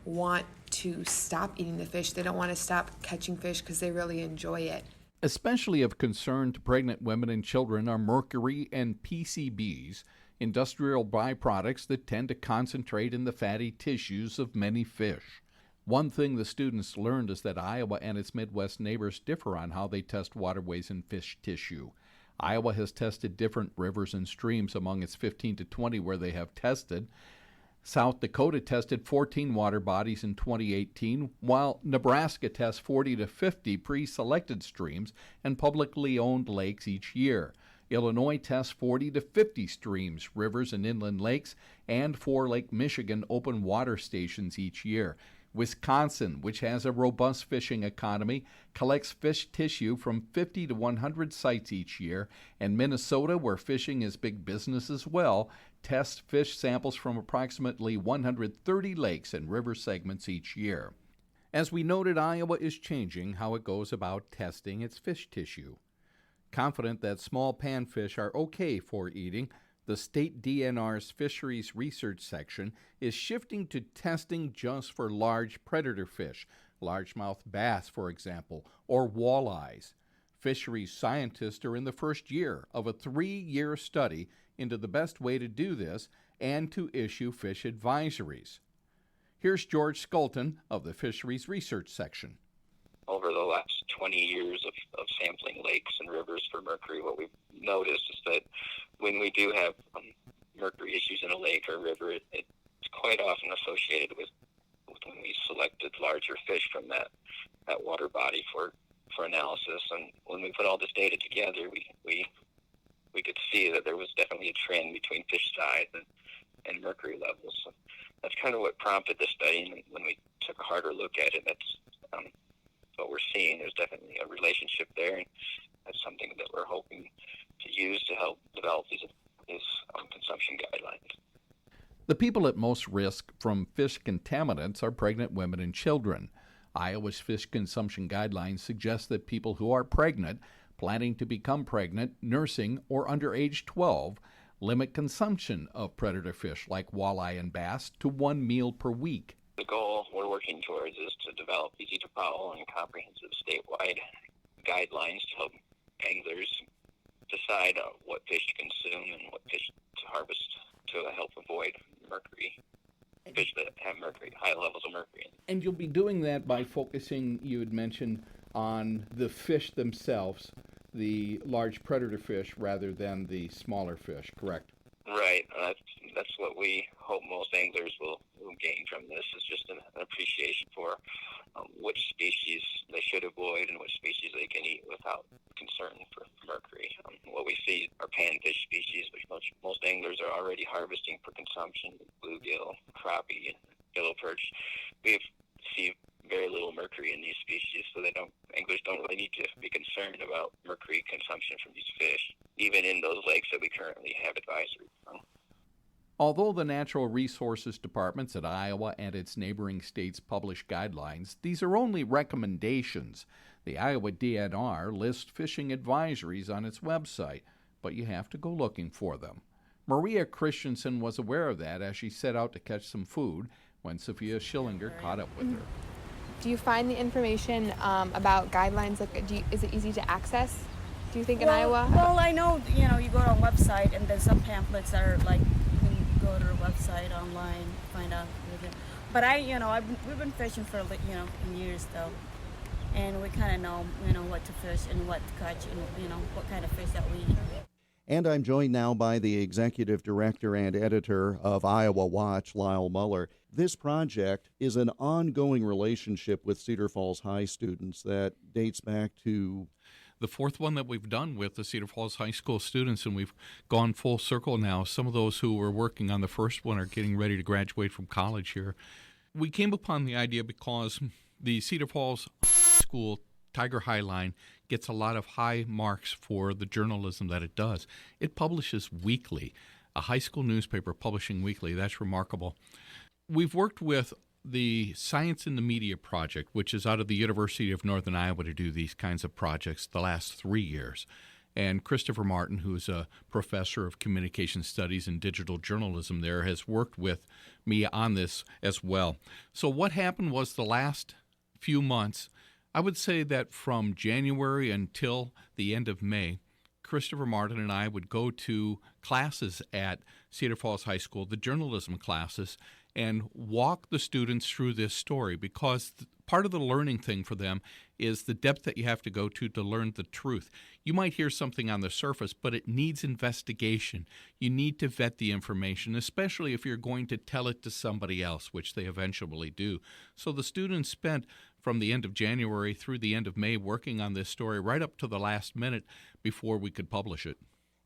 want to stop eating the fish. They don't want to stop catching fish because they really enjoy it. Especially of concern to pregnant women and children are mercury and PCBs, industrial byproducts that tend to concentrate in the fatty tissues of many fish. One thing the students learned is that Iowa and its Midwest neighbors differ on how they test waterways and fish tissue. Iowa has tested different rivers and streams among its 15 to 20 where they have tested. South Dakota tested 14 water bodies in 2018, while Nebraska tests 40 to 50 pre-selected streams and publicly owned lakes each year. Illinois tests 40 to 50 streams, rivers, and inland lakes, and 4 Lake Michigan open water stations each year. Wisconsin, which has a robust fishing economy, collects fish tissue from 50 to 100 sites each year, and Minnesota, where fishing is big business as well, tests fish samples from approximately 130 lakes and river segments each year. As we noted, Iowa is changing how it goes about testing its fish tissue. Confident that small panfish are okay for eating, the state DNR's Fisheries Research Section is shifting to testing just for large predator fish, largemouth bass, for example, or walleyes. Fisheries scientists are in the first year of a 3-year study into the best way to do this and to issue fish advisories. Here's George Skulton of the Fisheries Research Section. Over the last 20 years of sampling lakes and rivers for mercury, what we've noticed is that when we do have mercury issues in a lake or river, it's quite often associated with when we selected larger fish from that water body for analysis. And when we put all this data together, we could see that there was definitely a trend between fish size and mercury levels. So that's kind of what prompted the study. And when we took a harder look at it, that's what we're seeing. There's definitely a relationship there, and that's something that we're hoping to use to help develop these consumption guidelines. The people at most risk from fish contaminants are pregnant women and children. Iowa's fish consumption guidelines suggest that people who are pregnant, planning to become pregnant, nursing, or under age 12 limit consumption of predator fish like walleye and bass to 1 meal per week. The goal we're working towards is to develop easy to follow and comprehensive statewide guidelines to help anglers decide what fish to consume and what fish to harvest to help avoid mercury, fish that have mercury, high levels of mercury. And you'll be doing that by focusing, you had mentioned, on the fish themselves, the large predator fish rather than the smaller fish, correct? Right. That's what we hope most anglers will gain from this, is just an appreciation for which species they should avoid and which species they can eat without concern for mercury. What we see are panfish species, which most anglers are already harvesting for consumption: bluegill, crappie, and yellow perch. We see very little mercury in these species, so anglers don't really need to be concerned about mercury consumption from these fish, even in those lakes that we currently have advisory from. Although the Natural Resources Departments at Iowa and its neighboring states publish guidelines, these are only recommendations. The Iowa DNR lists fishing advisories on its website, but you have to go looking for them. Maria Christensen was aware of that as she set out to catch some food when Sophia Schillinger caught up with her. Do you find the information about guidelines, is it easy to access, do you think, in Iowa? Well, I know, you go to a website and there's some pamphlets that are like, you can go to the website online, find out. But we've been fishing for, in years though. And we kind of know, what to fish and what to catch and, what kind of fish that we eat. And I'm joined now by the executive director and editor of Iowa Watch, Lyle Muller. This project is an ongoing relationship with Cedar Falls High students that dates back to the fourth one that we've done with the Cedar Falls High School students, and we've gone full circle now. Some of those who were working on the first one are getting ready to graduate from college here. We came upon the idea because the Cedar Falls School Tiger High Line gets a lot of high marks for the journalism that it does. It publishes weekly, a high school newspaper publishing weekly. That's remarkable. We've worked with the Science in the Media Project, which is out of the University of Northern Iowa, to do these kinds of projects the last 3 years. And Christopher Martin, who's a professor of communication studies and digital journalism there, has worked with me on this as well. So what happened was the last few months, I would say that from January until the end of May, Christopher Martin and I would go to classes at Cedar Falls High School, the journalism classes, and walk the students through this story, because part of the learning thing for them is the depth that you have to go to learn the truth. You might hear something on the surface, but it needs investigation. You need to vet the information, especially if you're going to tell it to somebody else, which they eventually do. So the students spent from the end of January through the end of May working on this story right up to the last minute before we could publish it.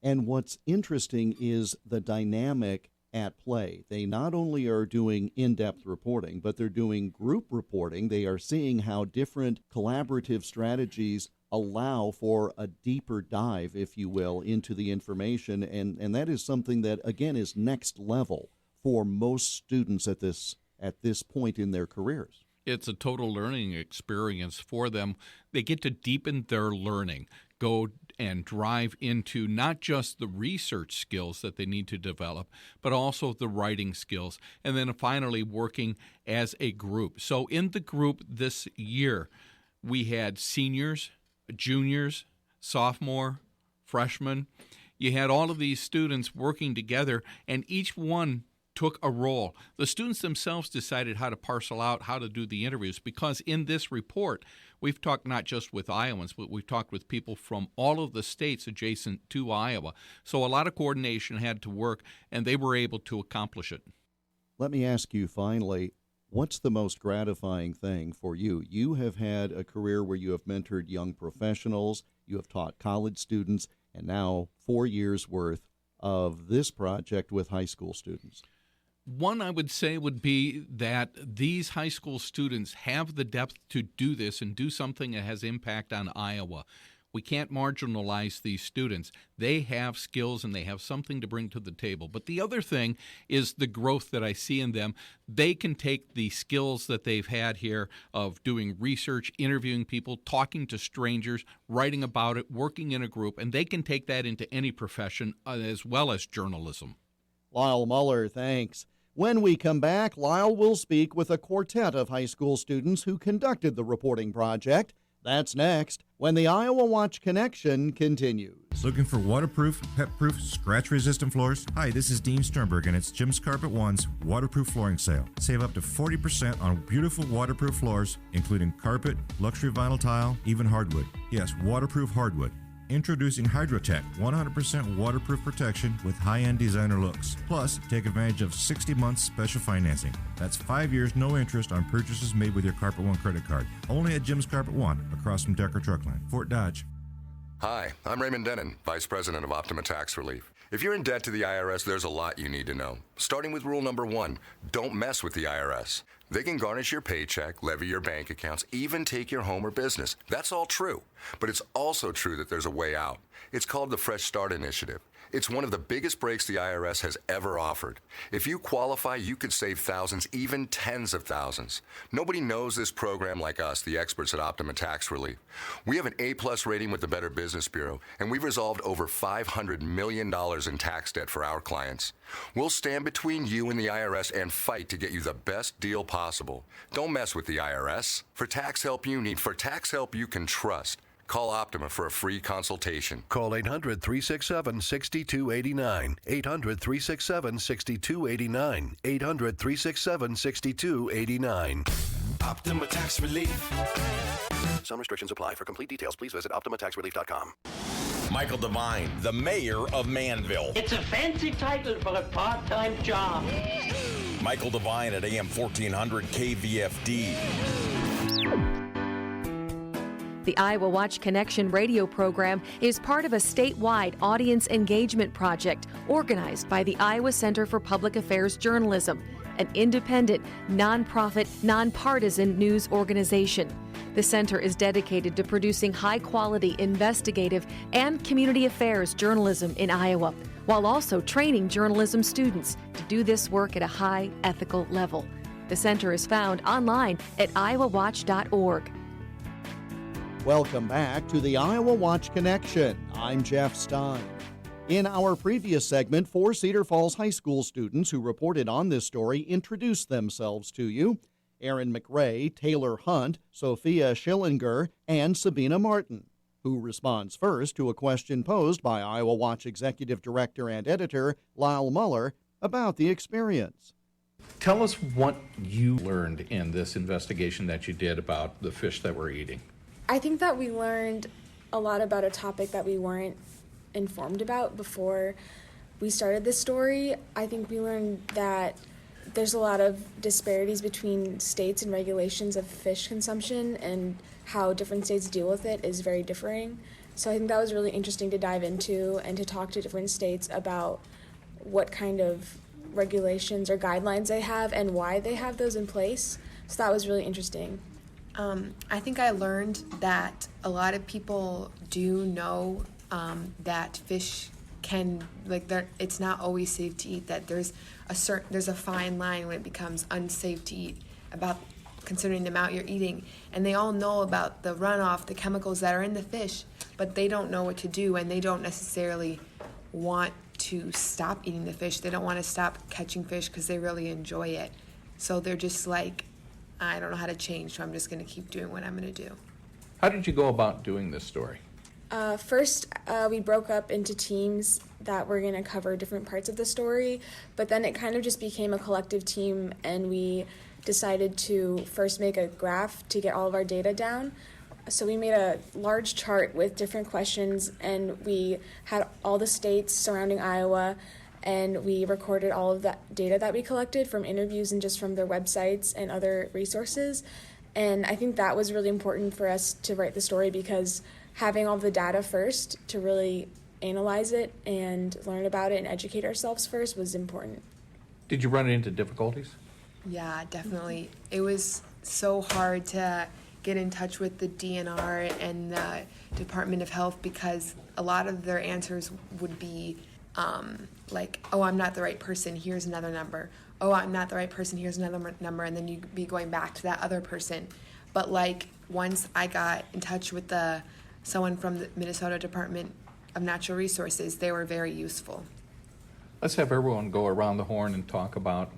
And what's interesting is the dynamic at play. They not only are doing in-depth reporting, but they're doing group reporting. They are seeing how different collaborative strategies allow for a deeper dive, if you will, into the information. And that is something that, again, is next level for most students at this point in their careers. It's a total learning experience for them. They get to deepen their learning, go and drive into not just the research skills that they need to develop, but also the writing skills, and then finally working as a group. So in the group this year, we had seniors, juniors, sophomore, freshmen. You had all of these students working together, and each one took a role. The students themselves decided how to parcel out how to do the interviews, because in this report, we've talked not just with Iowans, but we've talked with people from all of the states adjacent to Iowa. So a lot of coordination had to work, and they were able to accomplish it. Let me ask you finally, what's the most gratifying thing for you? You have had a career where you have mentored young professionals, you have taught college students, and now 4 years worth of this project with high school students. One I would say would be that these high school students have the depth to do this and do something that has impact on Iowa. We can't marginalize these students. They have skills and they have something to bring to the table. But the other thing is the growth that I see in them. They can take the skills that they've had here of doing research, interviewing people, talking to strangers, writing about it, working in a group, and they can take that into any profession as well as journalism. Lyle Muller, thanks. When we come back, Lyle will speak with a quartet of high school students who conducted the reporting project. That's next, when the Iowa Watch Connection continues. Looking for waterproof, pet-proof, scratch-resistant floors? Hi, this is Dean Sternberg, and it's Jim's Carpet One's waterproof flooring sale. Save up to 40% on beautiful waterproof floors, including carpet, luxury vinyl tile, even hardwood. Yes, waterproof hardwood. Introducing Hydrotech, 100% waterproof protection with high-end designer looks. Plus, take advantage of 60 months special financing. That's 5 years, no interest on purchases made with your Carpet One credit card. Only at Jim's Carpet One, across from Decker Truckline, Fort Dodge. Hi, I'm Raymond Denon, Vice President of Optima Tax Relief. If you're in debt to the IRS, there's a lot you need to know. Starting with rule number 1, don't mess with the IRS. They can garnish your paycheck, levy your bank accounts, even take your home or business. That's all true. But it's also true that there's a way out. It's called the Fresh Start Initiative. It's one of the biggest breaks the IRS has ever offered. If you qualify, you could save thousands, even tens of thousands. Nobody knows this program like us, the experts at Optima Tax Relief. We have an A+ rating with the Better Business Bureau, and we've resolved over $500 million in tax debt for our clients. We'll stand between you and the IRS and fight to get you the best deal possible. Don't mess with the IRS. For tax help you need, for tax help you can trust, call Optima for a free consultation. Call 800-367-6289. 800-367-6289. 800-367-6289. Optima Tax Relief. Some restrictions apply. For complete details, please visit OptimaTaxRelief.com. Michael Devine, the mayor of Manville. It's a fancy title for a part-time job. Michael Devine at AM 1400 KVFD. The Iowa Watch Connection radio program is part of a statewide audience engagement project organized by the Iowa Center for Public Affairs Journalism, an independent, nonprofit, nonpartisan news organization. The center is dedicated to producing high-quality investigative and community affairs journalism in Iowa, while also training journalism students to do this work at a high ethical level. The center is found online at iowawatch.org. Welcome back to the Iowa Watch Connection. I'm Jeff Stein. In our previous segment, 4 Cedar Falls High School students who reported on this story introduced themselves to you. Aaron McRae, Taylor Hunt, Sophia Schillinger, and Sabina Martin. Who responds first to a question posed by Iowa Watch Executive Director and Editor Lyle Muller about the experience. Tell us what you learned in this investigation that you did about the fish that we're eating. I think that we learned a lot about a topic that we weren't informed about before we started this story. I think we learned that there's a lot of disparities between states and regulations of fish consumption, and how different states deal with it is very differing. So I think that was really interesting to dive into and to talk to different states about what kind of regulations or guidelines they have and why they have those in place. So that was really interesting. I think I learned that a lot of people do know that fish can, it's not always safe to eat, that there's a fine line when it becomes unsafe to eat, about considering the amount you're eating. And they all know about the runoff, the chemicals that are in the fish, but they don't know what to do, and they don't necessarily want to stop eating the fish. They don't want to stop catching fish because they really enjoy it. So they're just like, I don't know how to change, so I'm just going to keep doing what I'm going to do. How did you go about doing this story? First, we broke up into teams that were going to cover different parts of the story, but then it kind of just became a collective team, and we decided to first make a graph to get all of our data down. So we made a large chart with different questions, and we had all the states surrounding Iowa, and we recorded all of that data that we collected from interviews and just from their websites and other resources. And I think that was really important for us to write the story, because having all the data first to really analyze it and learn about it and educate ourselves first was important. Did you run into difficulties? Yeah, definitely. It was so hard to get in touch with the DNR and the Department of Health, because a lot of their answers would be like, oh, I'm not the right person, here's another number. Oh, I'm not the right person, here's another number, and then you'd be going back to that other person. But once I got in touch with someone from the Minnesota Department of Natural Resources, they were very useful. Let's have everyone go around the horn and talk about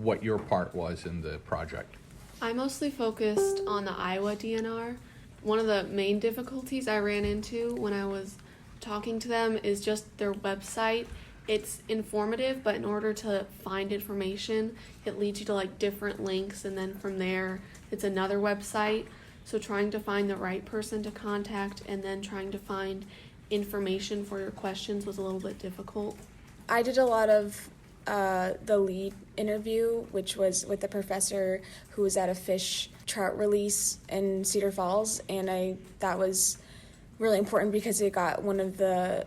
what your part was in the project. I mostly focused on the Iowa DNR. One of the main difficulties I ran into when I was talking to them is just their website. It's informative, but in order to find information, it leads you to different links, and then from there, it's another website. So trying to find the right person to contact and then trying to find information for your questions was a little bit difficult. I did a lot of the lead interview, which was with the professor who was at a fish trout release in Cedar Falls, and that was really important because it got one of the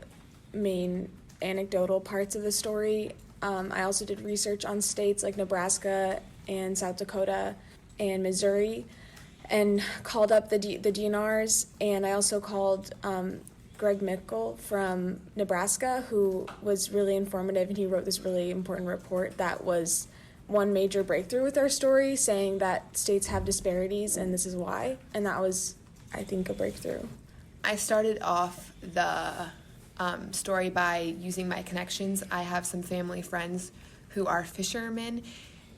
main anecdotal parts of the story. I also did research on states like Nebraska and South Dakota and Missouri, and called up the DNRs, and I also called Greg Mickle from Nebraska, who was really informative, and he wrote this really important report that was one major breakthrough with our story, saying that states have disparities and this is why, and that was, I think, a breakthrough. I started off the story by using my connections. I have some family friends who are fishermen,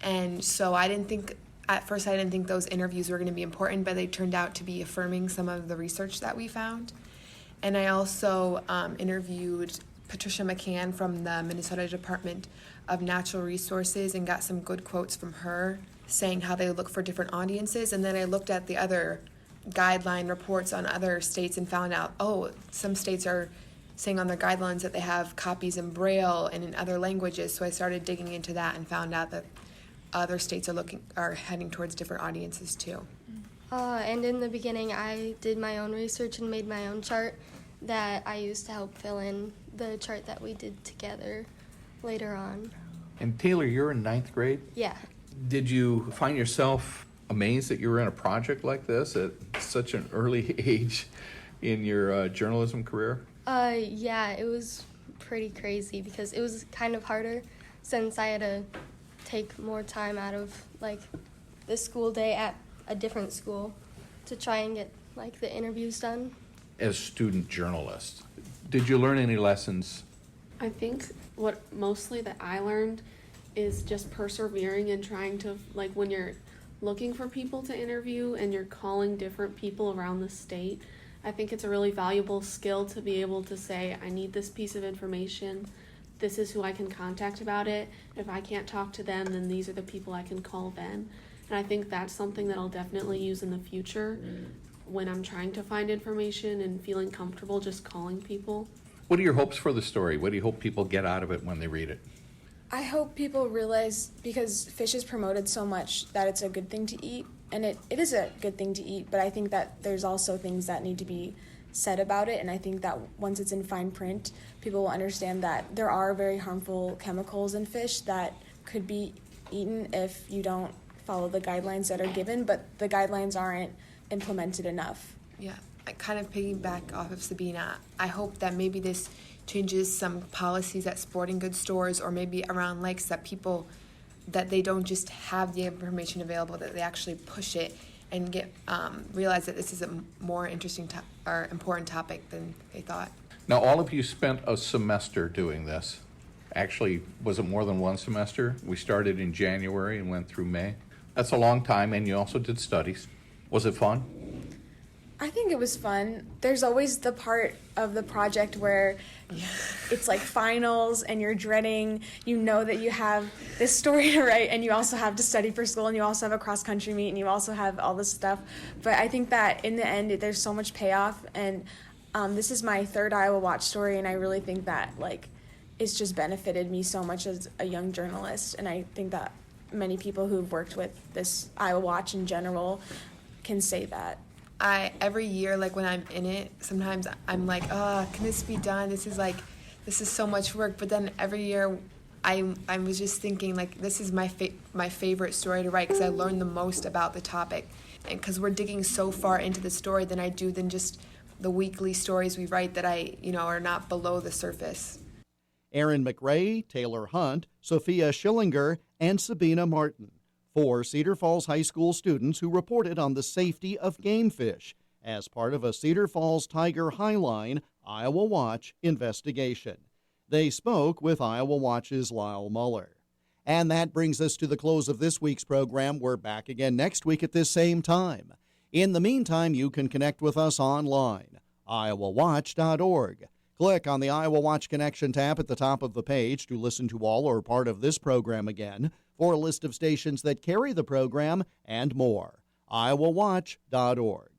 and so at first I didn't think those interviews were going to be important, but they turned out to be affirming some of the research that we found. And I also interviewed Patricia McCann from the Minnesota Department of Natural Resources and got some good quotes from her saying how they look for different audiences. And then I looked at the other guideline reports on other states and found out, some states are saying on their guidelines that they have copies in Braille and in other languages. So I started digging into that and found out that other states are heading towards different audiences too. And in the beginning, I did my own research and made my own chart that I used to help fill in the chart that we did together later on. And Taylor, you're in 9th grade? Yeah. Did you find yourself amazed that you were in a project like this at such an early age in your journalism career? Yeah, it was pretty crazy because it was kind of harder since I had to take more time out of the school day at a different school to try and get like the interviews done. As student journalists, did you learn any lessons? I think what mostly that I learned is just persevering and trying to, like, when you're looking for people to interview and you're calling different people around the state, I think it's a really valuable skill to be able to say, I need this piece of information. This is who I can contact about it. If I can't talk to them, then these are the people I can call then. And I think that's something that I'll definitely use in the future when I'm trying to find information and feeling comfortable just calling people. What are your hopes for the story? What do you hope people get out of it when they read it? I hope people realize, because fish is promoted so much, that it's a good thing to eat. And it is a good thing to eat, but I think that there's also things that need to be said about it. And I think that once it's in fine print, people will understand that there are very harmful chemicals in fish that could be eaten if you don't follow the guidelines that are given, but the guidelines aren't implemented enough. Yeah, I kind of piggyback off of Sabina. I hope that maybe this changes some policies at sporting goods stores or maybe around lakes, that people, that they don't just have the information available, that they actually push it and get realize that this is a more interesting or important topic than they thought. Now, all of you spent a semester doing this. Actually, was it more than one semester? We started in January and went through May. That's a long time, and you also did studies. Was it fun? I think it was fun. There's always the part of the project where it's like finals and you're dreading, you know that you have this story to write and you also have to study for school and you also have a cross-country meet and you also have all this stuff. But I think that in the end, there's so much payoff. And this is my third Iowa Watch story, and I really think that it's just benefited me so much as a young journalist. And I think that many people who've worked with this Iowa Watch in general can say that. Every year, when I'm in it, sometimes I'm like, can this be done? This is so much work. But then every year, I was just thinking, this is my favorite story to write, because I learn the most about the topic. And because we're digging so far into the story than just the weekly stories we write that are not below the surface. Aaron McRae, Taylor Hunt, Sophia Schillinger, and Sabina Martin, 4 Cedar Falls High School students who reported on the safety of game fish as part of a Cedar Falls Tiger Highline Iowa Watch investigation. They spoke with Iowa Watch's Lyle Muller. And that brings us to the close of this week's program. We're back again next week at this same time. In the meantime, you can connect with us online, iowawatch.org. Click on the Iowa Watch Connection tab at the top of the page to listen to all or part of this program again, for a list of stations that carry the program, and more. iowawatch.org.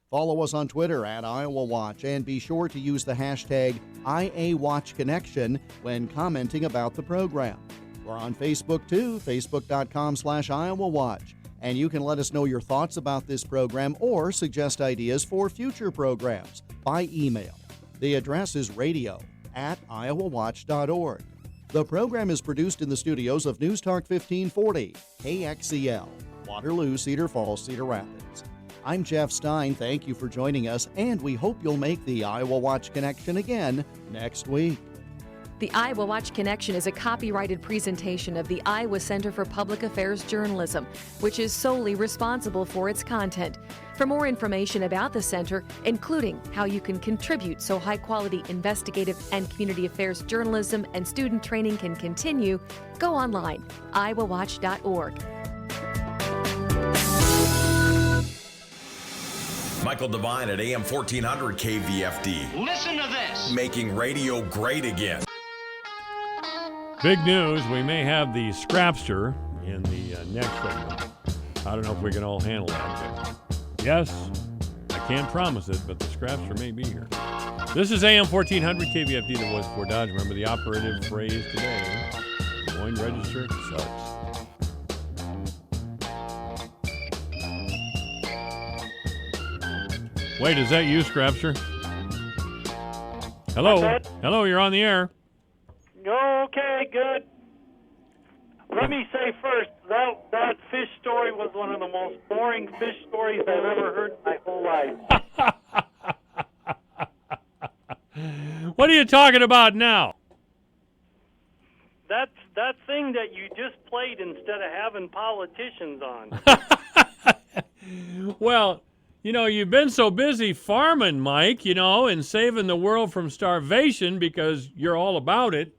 Follow us on Twitter at Iowa Watch, and be sure to use the hashtag IAWatchConnection when commenting about the program. We're on Facebook too, facebook.com/Iowa Watch, and you can let us know your thoughts about this program or suggest ideas for future programs by email. The address is radio@iowawatch.org. The program is produced in the studios of News Talk 1540, KXEL, Waterloo, Cedar Falls, Cedar Rapids. I'm Jeff Stein. Thank you for joining us, and we hope you'll make the Iowa Watch Connection again next week. The Iowa Watch Connection is a copyrighted presentation of the Iowa Center for Public Affairs Journalism, which is solely responsible for its content. For more information about the center, including how you can contribute so high-quality investigative and community affairs journalism and student training can continue, go online, iowawatch.org. Michael Devine at AM 1400 KVFD. Listen to this. Making radio great again. Big news, we may have the Scrapster in the next segment. I don't know if we can all handle that. But yes, I can't promise it, but the Scrapster may be here. This is AM 1400 KVFD, the voice for Dodge. Remember the operative phrase today, Des Moines Register sucks. Wait, is that you, Scrapster? Hello? Hello, you're on the air. Okay, good. Let me say first, that fish story was one of the most boring fish stories I've ever heard in my whole life. What are you talking about now? That thing that you just played instead of having politicians on. Well, you've been so busy farming, Mike, and saving the world from starvation because you're all about it,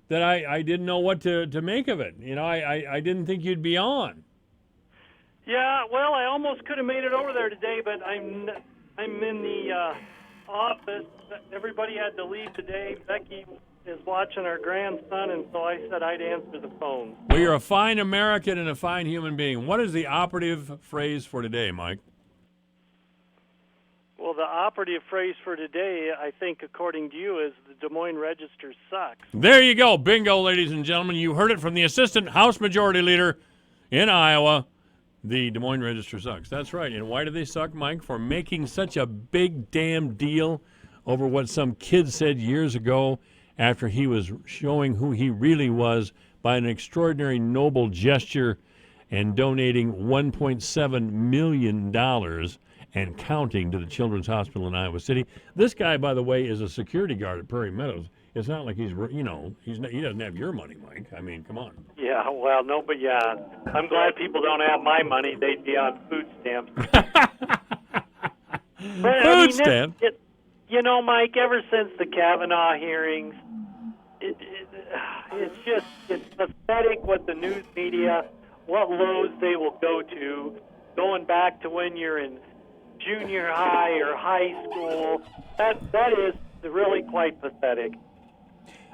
that I didn't know what to make of it. I didn't think you'd be on. Yeah, well, I almost could have made it over there today, but I'm in the office. Everybody had to leave today. Becky is watching our grandson, and so I said I'd answer the phone. Well, you're a fine American and a fine human being. What is the operative phrase for today, Mike? Well, the operative phrase for today, I think, according to you, is the Des Moines Register sucks. There you go. Bingo, ladies and gentlemen. You heard it from the Assistant House Majority Leader in Iowa. The Des Moines Register sucks. That's right. And why do they suck, Mike? For making such a big damn deal over what some kid said years ago after he was showing who he really was by an extraordinary noble gesture and donating $1.7 million and counting to the Children's Hospital in Iowa City. This guy, by the way, is a security guard at Prairie Meadows. It's not like he doesn't have your money, Mike. I mean, come on. Yeah, well, no, but yeah, I'm glad people don't have my money. They'd be on food stamps. Food stamps? Mike, ever since the Kavanaugh hearings, it's pathetic what the news media, what lows they will go to, going back to when you're in junior high or high school. That is really quite pathetic.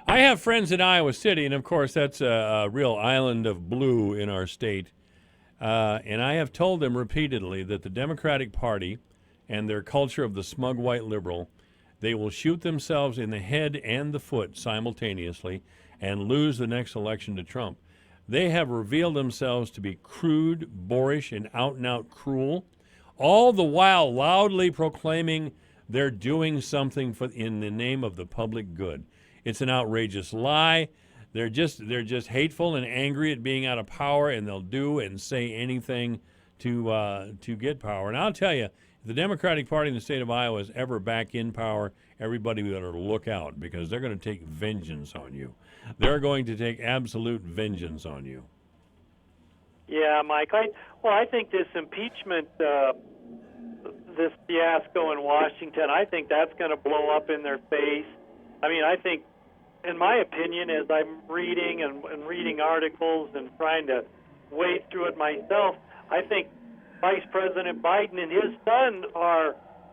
I have friends in Iowa City, and of course that's a real island of blue in our state. And I have told them repeatedly that the Democratic Party and their culture of the smug white liberal, they will shoot themselves in the head and the foot simultaneously and lose the next election to Trump. They have revealed themselves to be crude, boorish, and out-and-out cruel, all the while loudly proclaiming they're doing something in the name of the public good. It's an outrageous lie. They're just hateful and angry at being out of power, and they'll do and say anything to get power. And I'll tell you, if the Democratic Party in the state of Iowa is ever back in power, everybody better look out, because they're going to take vengeance on you. They're going to take absolute vengeance on you. Yeah, Mike. I think this impeachment, this fiasco in Washington, I think that's going to blow up in their face. I mean, I think, in my opinion, as I'm reading and reading articles and trying to wade through it myself, I think Vice President Biden and his son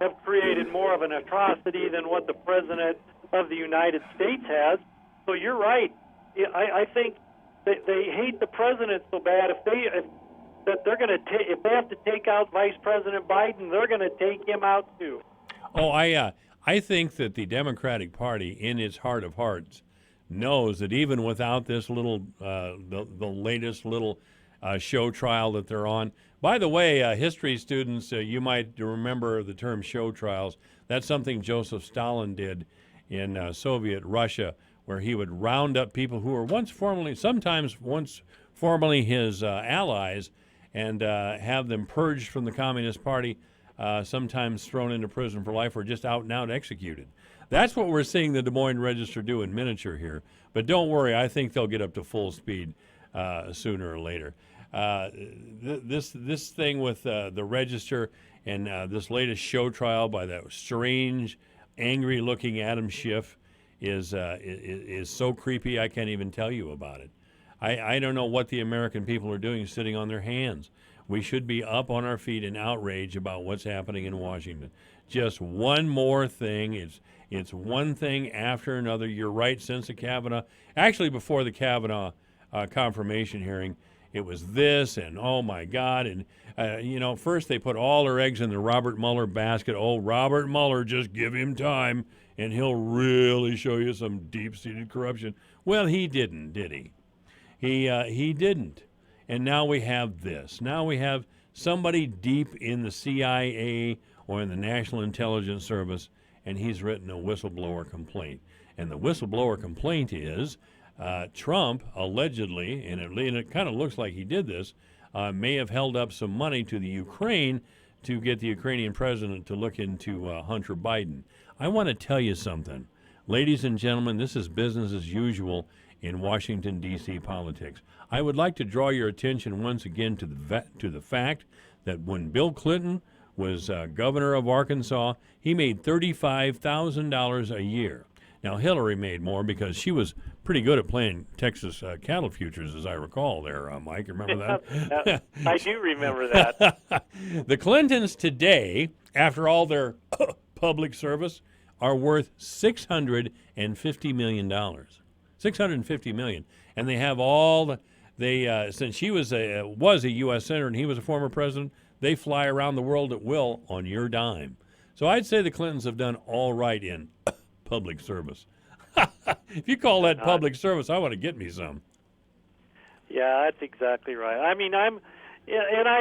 have created more of an atrocity than what the President of the United States has. So you're right. I think that they hate the president so bad. If they have to take out Vice President Biden, they're going to take him out too. Oh, I think that the Democratic Party, in its heart of hearts, knows that even without this little, the latest little show trial that they're on. By the way, history students, you might remember the term show trials. That's something Joseph Stalin did in Soviet Russia, where he would round up people who were sometimes once formerly his allies, and have them purged from the Communist Party, sometimes thrown into prison for life, or just out and out executed. That's what we're seeing the Des Moines Register do in miniature here. But don't worry, I think they'll get up to full speed sooner or later. This thing with the Register and this latest show trial by that strange, angry-looking Adam Schiff is so creepy I can't even tell you about it. I don't know what the American people are doing sitting on their hands. We should be up on our feet in outrage about what's happening in Washington. Just one more thing. It's one thing after another. You're right, since the Kavanaugh, actually before the Kavanaugh confirmation hearing, it was this and oh my God. And, first they put all their eggs in the Robert Mueller basket. Oh, Robert Mueller, just give him time and he'll really show you some deep-seated corruption. Well, he didn't, did he? He didn't. And now we have this. Now we have somebody deep in the CIA or in the National Intelligence Service, and he's written a whistleblower complaint. And the whistleblower complaint is Trump allegedly, and it kind of looks like he did this, may have held up some money to the Ukraine to get the Ukrainian president to look into Hunter Biden. I want to tell you something. Ladies and gentlemen, this is business as usual in Washington, D.C. politics. I would like to draw your attention once again to the fact that when Bill Clinton was governor of Arkansas. He made $35,000 a year. Now, Hillary made more because she was pretty good at playing Texas cattle futures, as I recall there, Mike. You remember that? I do remember that. The Clintons today, after all their public service, are worth $650 million. $650 million. And they have all the, since she was a U.S. senator and he was a former president, they fly around the world at will on your dime. So I'd say the Clintons have done all right in public service. If you call that public service, I want to get me some. Yeah, that's exactly right. I mean, I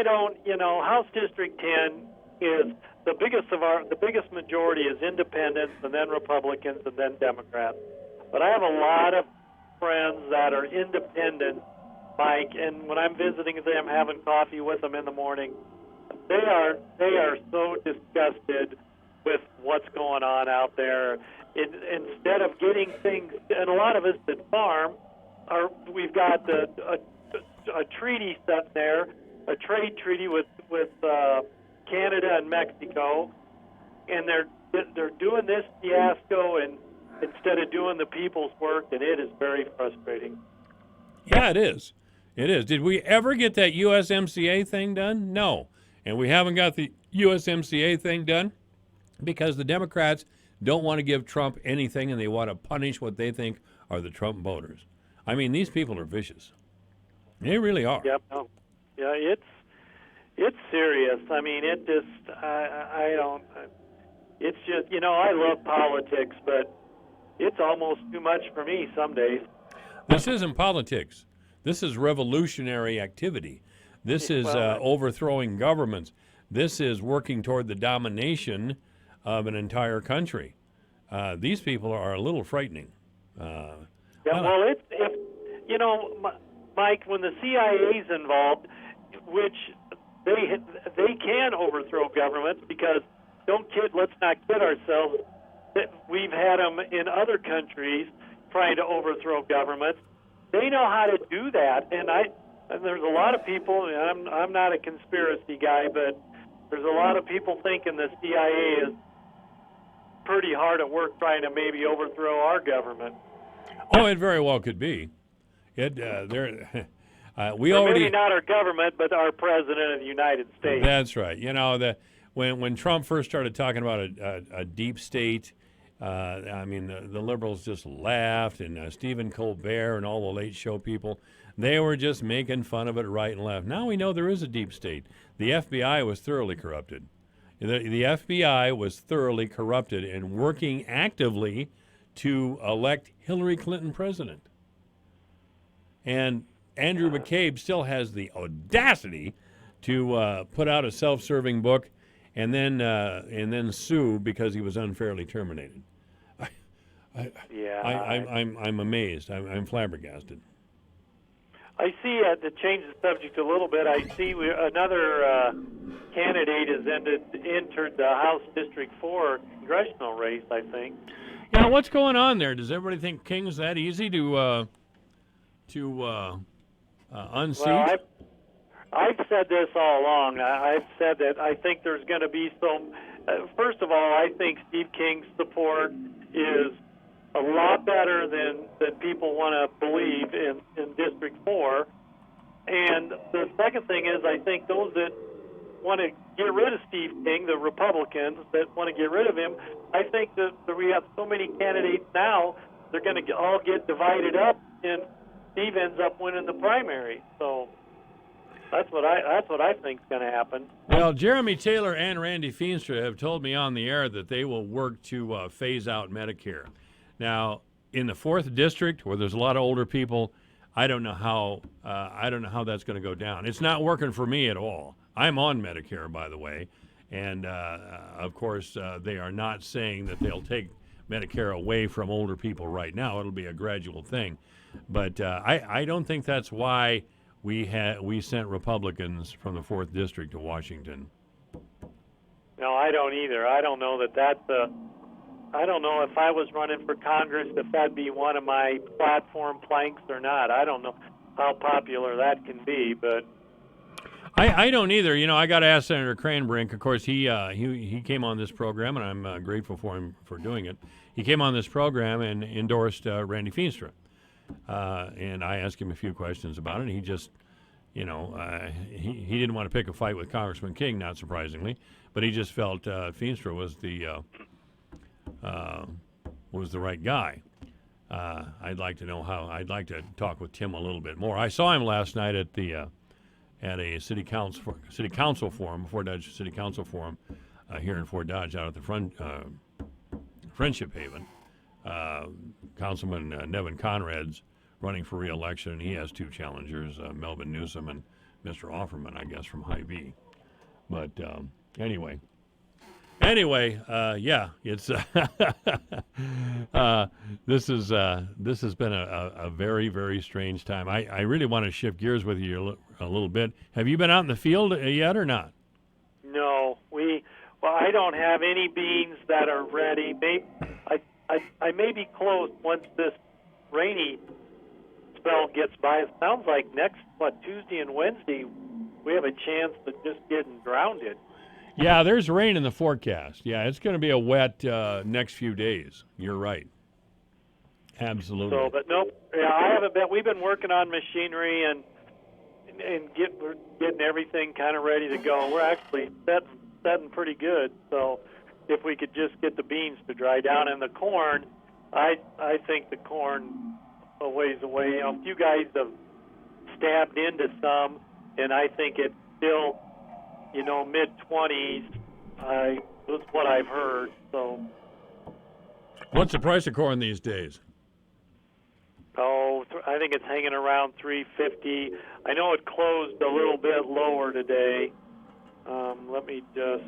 don't, House District 10 is the biggest majority is independents and then Republicans and then Democrats. But I have a lot of friends that are independent, Mike, and when I'm visiting them, having coffee with them in the morning, they are so disgusted with what's going on out there. Instead of getting things, and a lot of us that farm, we've got a treaty set there, a trade treaty with Canada and Mexico, and they're doing this fiasco and instead of doing the people's work, and it is very frustrating. Yeah, it is. It is. Did we ever get that USMCA thing done? No. And we haven't got the USMCA thing done because the Democrats don't want to give Trump anything, and they want to punish what they think are the Trump voters. I mean, these people are vicious. They really are. Yep. No. Yeah, it's serious. I mean, it just, I don't, it's just, I love politics, but it's almost too much for me some days. This isn't politics. This is revolutionary activity. This is overthrowing governments. This is working toward the domination of an entire country. These people are a little frightening. Mike, when the CIA's involved, which they can overthrow governments because let's not kid ourselves. We've had them in other countries trying to overthrow governments. They know how to do that, and there's a lot of people. I'm not a conspiracy guy, but there's a lot of people thinking the CIA is pretty hard at work trying to maybe overthrow our government. Oh, it very well could be. Maybe not our government, but our president of the United States. That's right. When Trump first started talking about a deep state, the liberals just laughed, and Stephen Colbert and all the late show people, they were just making fun of it right and left. Now we know there is a deep state. The FBI was thoroughly corrupted. The FBI was thoroughly corrupted and working actively to elect Hillary Clinton president. And Andrew McCabe still has the audacity to put out a self-serving book and then sue because he was unfairly terminated. I'm amazed. I'm flabbergasted. I see, to change the subject a little bit, I see another candidate has entered the House District 4 congressional race, I think. Yeah, what's going on there? Does everybody think King's that easy to unseat? Well, I've said this all along. I've said that I think there's going to be some. First of all, I think Steve King's support is a lot better than people want to believe in District 4. And the second thing is, I think those that want to get rid of Steve King, the Republicans that want to get rid of him, I think that we have so many candidates now, they're going to all get divided up, and Steve ends up winning the primary. So that's what I think is going to happen. Well, Jeremy Taylor and Randy Feenstra have told me on the air that they will work to phase out Medicare. Now, in the 4th district, where there's a lot of older people, I don't know how that's going to go down. It's not working for me at all. I'm on Medicare, by the way, and of course they are not saying that they'll take Medicare away from older people right now. It'll be a gradual thing, but I don't think that's why we sent Republicans from the 4th district to Washington. No, I don't either. I don't know I don't know if I was running for Congress if that'd be one of my platform planks or not. I don't know how popular that can be, but I don't either. I got to ask Senator Cranbrink. Of course, he came on this program, and I'm grateful for him for doing it. He came on this program and endorsed Randy Feenstra. And I asked him a few questions about it. And he just, he didn't want to pick a fight with Congressman King, not surprisingly, but he just felt Feenstra was the right guy. I'd like to know how. I'd like to talk with Tim a little bit more. I saw him last night at a city council forum, Fort Dodge City Council forum, here in Fort Dodge, out at the Friendship Haven. Councilman Nevin Conrad's running for re-election, and he has two challengers, Melvin Newsom and Mr. Offerman, I guess, from Hy-Vee. But anyway, yeah, it's this has been a very, very strange time. I really want to shift gears with you a little bit. Have you been out in the field yet or not? No, I don't have any beans that are ready. I may be close once this rainy spell gets by. It sounds like next Tuesday and Wednesday we have a chance of just getting drowned. Yeah, there's rain in the forecast. Yeah, it's going to be a wet next few days. You're right. Absolutely. So, but nope. Yeah, I haven't been. We've been working on machinery and getting everything kind of ready to go. We're actually setting pretty good. So, if we could just get the beans to dry down and the corn, I think the corn a ways away. A few guys have stabbed into some, and I think it's still, mid-20s. That's what I've heard. So, what's the price of corn these days? I think it's hanging around $3.50. I know it closed a little bit lower today. Let me just.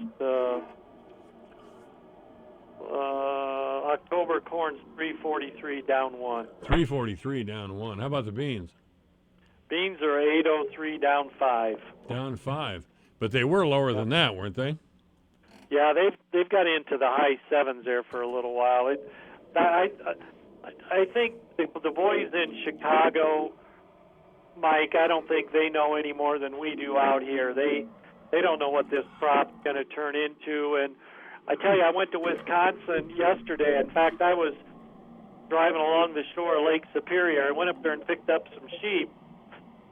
October corn's $3.43 down 1. $3.43 down 1. How about the beans? Beans are $8.03 down 5. Down 5, but they were lower than that, weren't they? Yeah, they've got into the high 7s there for a little while. I think the boys in Chicago, Mike, I don't think they know any more than we do out here. They don't know what this crop's going to turn into. And I tell you, I went to Wisconsin yesterday. In fact, I was driving along the shore of Lake Superior. I went up there and picked up some sheep.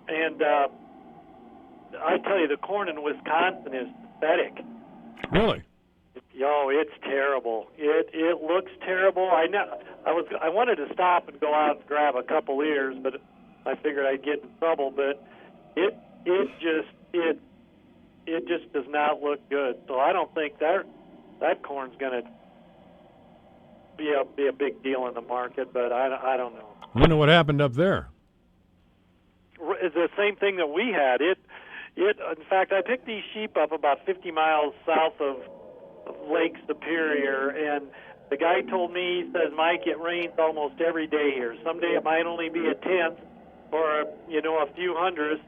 And I tell you, the corn in Wisconsin is pathetic. Really? It's terrible. It looks terrible. I wanted to stop and go out and grab a couple ears, but I figured I'd get in trouble. But it just does not look good. So I don't think that corn's going to be a big deal in the market. But I don't know. I wonder what happened up there. It's the same thing that we had. In fact, I picked these sheep up about 50 miles south of Lake Superior, and the guy told me, he says, Mike, it rains almost every day here. Someday it might only be a tenth or a few hundredths,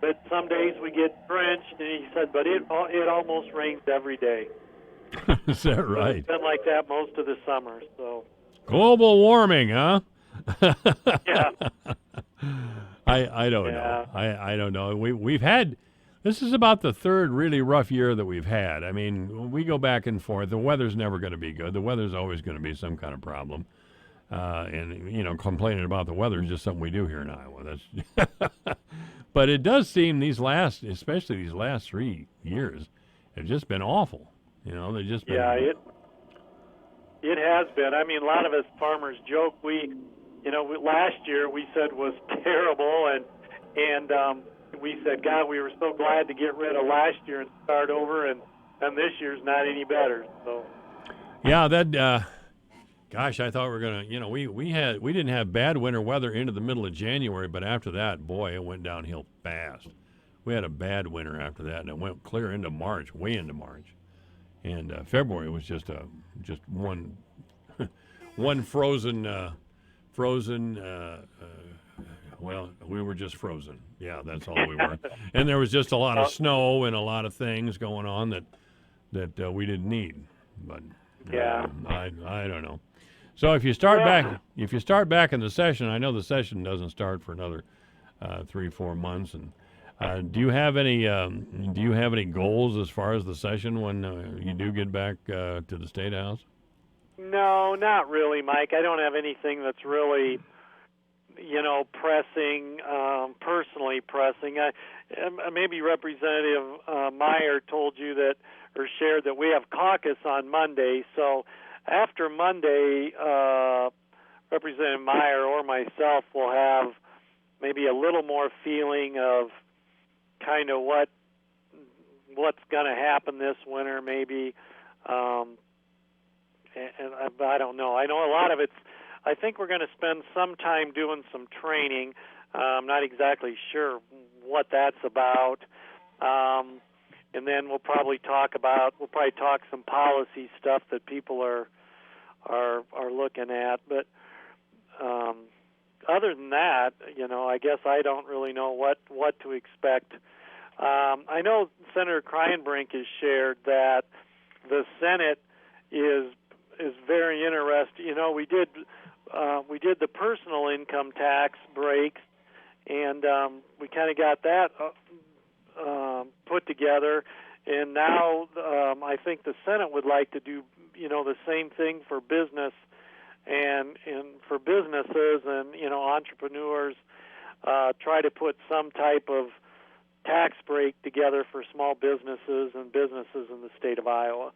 but some days we get drenched. And he said, but it almost rains every day. Is that right? It's been like that most of the summer. So global warming, huh? Yeah. I don't know. I don't know. We've had. This is about the third really rough year that we've had. I mean, we go back and forth. The weather's never going to be good. The weather's always going to be some kind of problem. And complaining about the weather is just something we do here in Iowa. That's but it does seem especially these last 3 years, have just been awful. They've just been. Yeah, it has been. I mean, a lot of us farmers joke. Last year we said was terrible, and we said, God, we were so glad to get rid of last year and start over, and this year's not any better. So. Yeah, that. Gosh, I thought we were gonna. We didn't have bad winter weather into the middle of January, but after that, boy, it went downhill fast. We had a bad winter after that, and it went clear into March, way into March, and February was just one frozen. Well, we were just frozen. Yeah, that's all we were. And there was just a lot of snow and a lot of things going on that we didn't need. But yeah, I don't know. So if you start back in the session, I know the session doesn't start for another 3-4 months, and Do you have any goals as far as the session when you do get back to the State House? No, not really, Mike. I don't have anything that's really, pressing, personally pressing. Maybe Representative Meyer told you that, or shared that we have caucus on Monday. So after Monday, Representative Meyer or myself will have maybe a little more feeling of kind of what's going to happen this winter, maybe. And I don't know. I know a lot of it's. I think we're going to spend some time doing some training. I'm not exactly sure what that's about. And then we'll probably talk some policy stuff that people are looking at. But other than that, I guess I don't really know what to expect. I know Senator Kreinbrink has shared that the Senate is very interested. We did the personal income tax breaks, and we kind of got that put together. And now I think the Senate would like to do the same thing for business and for businesses and entrepreneurs. Try to put some type of tax break together for small businesses and businesses in the state of Iowa.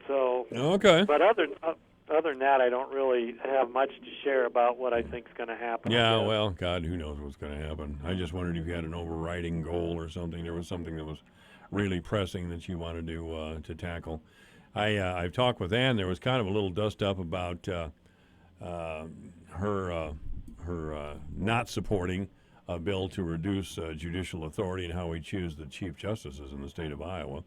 So, okay. But other than that, I don't really have much to share about what I think is going to happen. Yeah, well, God, who knows what's going to happen. I just wondered if you had an overriding goal or something. There was something that was really pressing that you wanted to tackle. I've talked with Ann. There was kind of a little dust-up about her not supporting a bill to reduce judicial authority and how we choose the chief justices in the state of Iowa.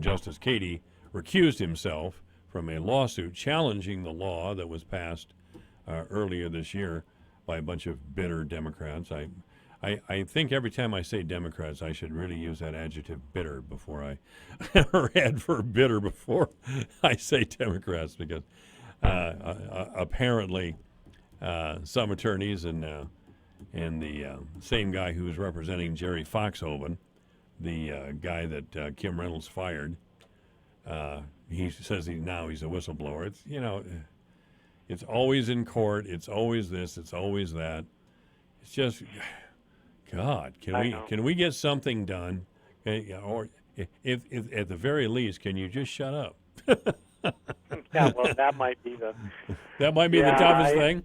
Justice Cady recused himself from a lawsuit challenging the law that was passed earlier this year by a bunch of bitter Democrats. I think every time I say Democrats, I should really use that adjective bitter before I or adverb bitter before I say Democrats, because apparently some attorneys and the same guy who was representing Jerry Foxhoven, the guy that Kim Reynolds fired, he says he's a whistleblower. It's it's always in court. It's always this. It's always that. It's just, God, can we get something done? Or if at the very least, can you just shut up? Yeah, well, that might be the the toughest thing.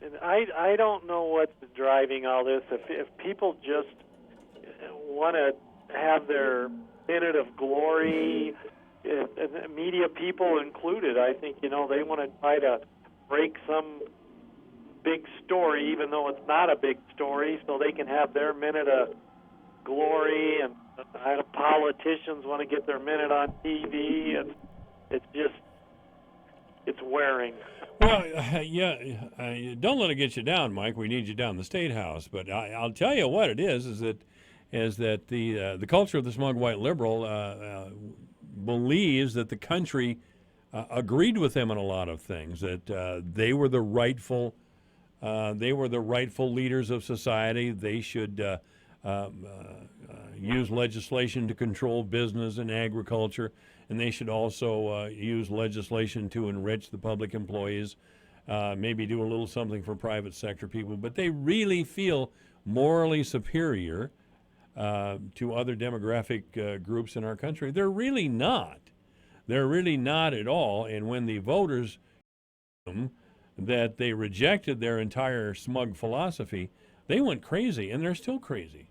And I don't know what's driving all this. If people just want to have their minute of glory, and media people included, I think, they want to try to break some big story, even though it's not a big story, so they can have their minute of glory, and politicians want to get their minute on TV, and it's wearing. Well, don't let it get you down, Mike. We need you down the State House. But I'll tell you what it is that the culture of the smug white liberal believes that the country agreed with them on a lot of things, that they were the rightful leaders of society. They should use legislation to control business and agriculture, and they should also use legislation to enrich the public employees, maybe do a little something for private sector people. But they really feel morally superior to other demographic groups in our country. They're really not. They're really not at all. And when the voters that they rejected their entire smug philosophy, they went crazy, and they're still crazy.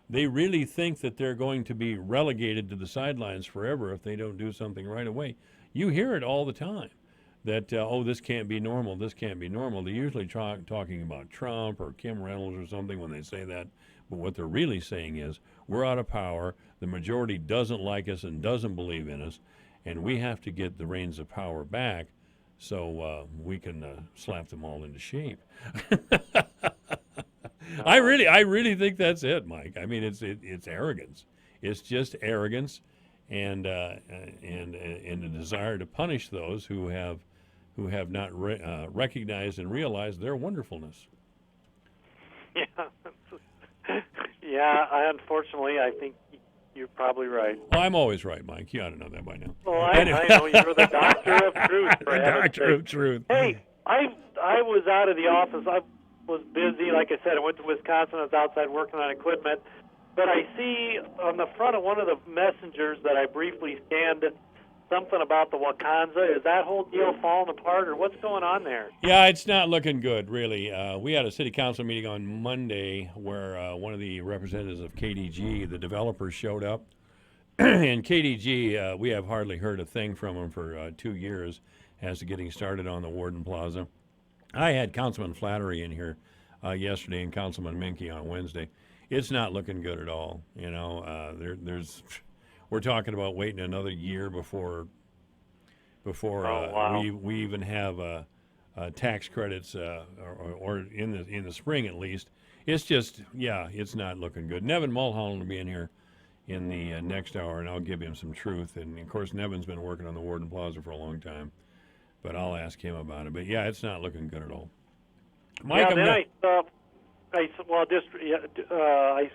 They really think that they're going to be relegated to the sidelines forever if they don't do something right away. You hear it all the time, that, this can't be normal, this can't be normal. They're usually talking about Trump or Kim Reynolds or something when they say that. But what they're really saying is, we're out of power, the majority doesn't like us and doesn't believe in us, and we have to get the reins of power back so we can slap them all into shape. I really think that's it, Mike. I mean, it's arrogance. It's just arrogance, and a desire to punish those who have not recognized and realized their wonderfulness. Yeah, unfortunately, I think you're probably right. Well, I'm always right, Mike. You ought to know that by now. Well, I know you're the doctor of truth. The doctor of truth. Hey, I was out of the office. I was busy. Like I said, I went to Wisconsin. I was outside working on equipment. But I see on the front of one of the messengers that I briefly scanned something about the Wakanza. Is that whole deal falling apart, or what's going on there? Yeah, it's not looking good, really. We had a city council meeting on Monday where one of the representatives of KDG, the developers, showed up. And KDG, we have hardly heard a thing from them for 2 years as to getting started on the Warden Plaza. I had Councilman Flattery in here yesterday and Councilman Minke on Wednesday. It's not looking good at all. You know, we're talking about waiting another year before we even have tax credits or in the spring at least. It's just, it's not looking good. Nevin Mulholland will be in here in the next hour, and I'll give him some truth. And of course, Nevin's been working on the Warden Plaza for a long time, but I'll ask him about it. But yeah, it's not looking good at all. Mike, I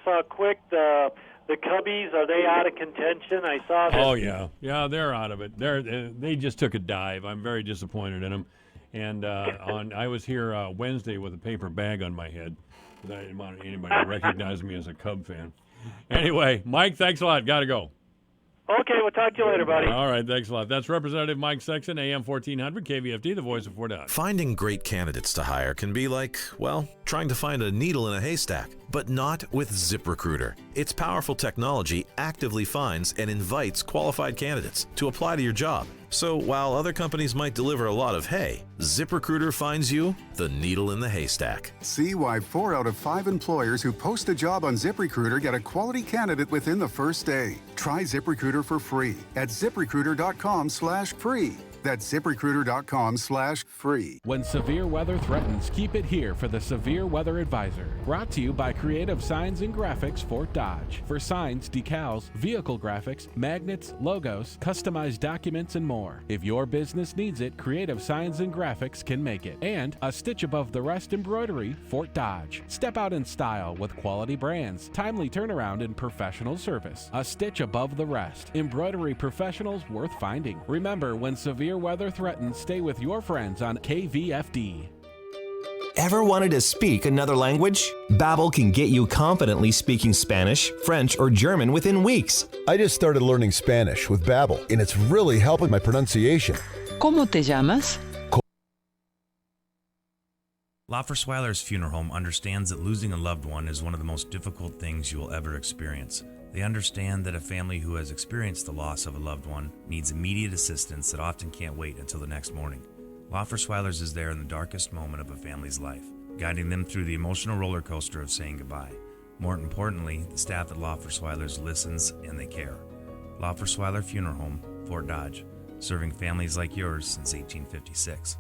saw quick the Cubbies. Are they out of contention? I saw that. Oh yeah, they're out of it. They just took a dive. I'm very disappointed in them. And I was here Wednesday with a paper bag on my head because I didn't want anybody to recognize me as a Cub fan. Anyway, Mike, thanks a lot. Got to go. Okay, we'll talk to you later, buddy. All right, thanks a lot. That's Representative Mike Sexton, AM 1400, KVFD, the voice of Fort Dodge. Finding great candidates to hire can be like, well, trying to find a needle in a haystack, but not with ZipRecruiter. Its powerful technology actively finds and invites qualified candidates to apply to your job. So while other companies might deliver a lot of hay, ZipRecruiter finds you the needle in the haystack. See why 4 out of 5 employers who post a job on ZipRecruiter get a quality candidate within the first day. Try ZipRecruiter for free at ZipRecruiter.com/free. That's ZipRecruiter.com/free. When severe weather threatens, keep it here for the Severe Weather Advisor. Brought to you by Creative Signs and Graphics, Fort Dodge. For signs, decals, vehicle graphics, magnets, logos, customized documents, and more. If your business needs it, Creative Signs and Graphics can make it. And a stitch above the rest embroidery, Fort Dodge. Step out in style with quality brands, timely turnaround, and professional service. A stitch above the rest. Embroidery professionals worth finding. Remember, when severe weather threatens, stay with your friends on KVFD. Ever wanted to speak another language? Babbel can get you confidently speaking Spanish, French, or German within weeks. I just started learning Spanish with Babbel, and it's really helping my pronunciation. ¿Cómo te llamas? Loffersweiler's Funeral Home understands that losing a loved one is one of the most difficult things you will ever experience. They understand that a family who has experienced the loss of a loved one needs immediate assistance that often can't wait until the next morning. Loffersweilers is there in the darkest moment of a family's life, guiding them through the emotional roller coaster of saying goodbye. More importantly, the staff at Loffersweilers listens and they care. Loffersweiler Funeral Home, Fort Dodge, serving families like yours since 1856.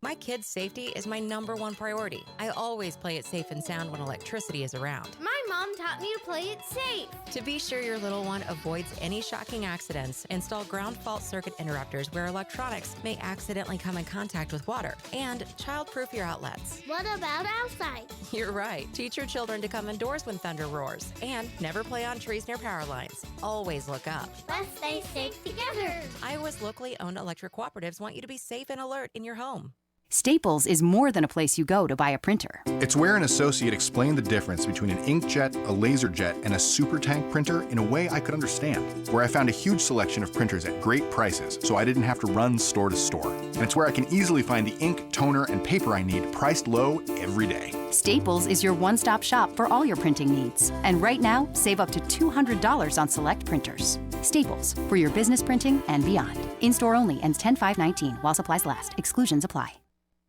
My kids' safety is my #1 priority. I always play it safe and sound when electricity is around. My mom taught me to play it safe. To be sure your little one avoids any shocking accidents, install ground fault circuit interrupters where electronics may accidentally come in contact with water, and child-proof your outlets. What about outside? You're right. Teach your children to come indoors when thunder roars, and never play on trees near power lines. Always look up. Let's stay safe together. Iowa's locally owned electric cooperatives want you to be safe and alert in your home. Staples is more than a place you go to buy a printer. It's where an associate explained the difference between an inkjet, a laser jet, and a super tank printer in a way I could understand. Where I found a huge selection of printers at great prices, so I didn't have to run store to store. And it's where I can easily find the ink, toner, and paper I need priced low every day. Staples is your one-stop shop for all your printing needs. And right now, save up to $200 on select printers. Staples, for your business printing and beyond. In-store only, ends 10/5/19 while supplies last. Exclusions apply.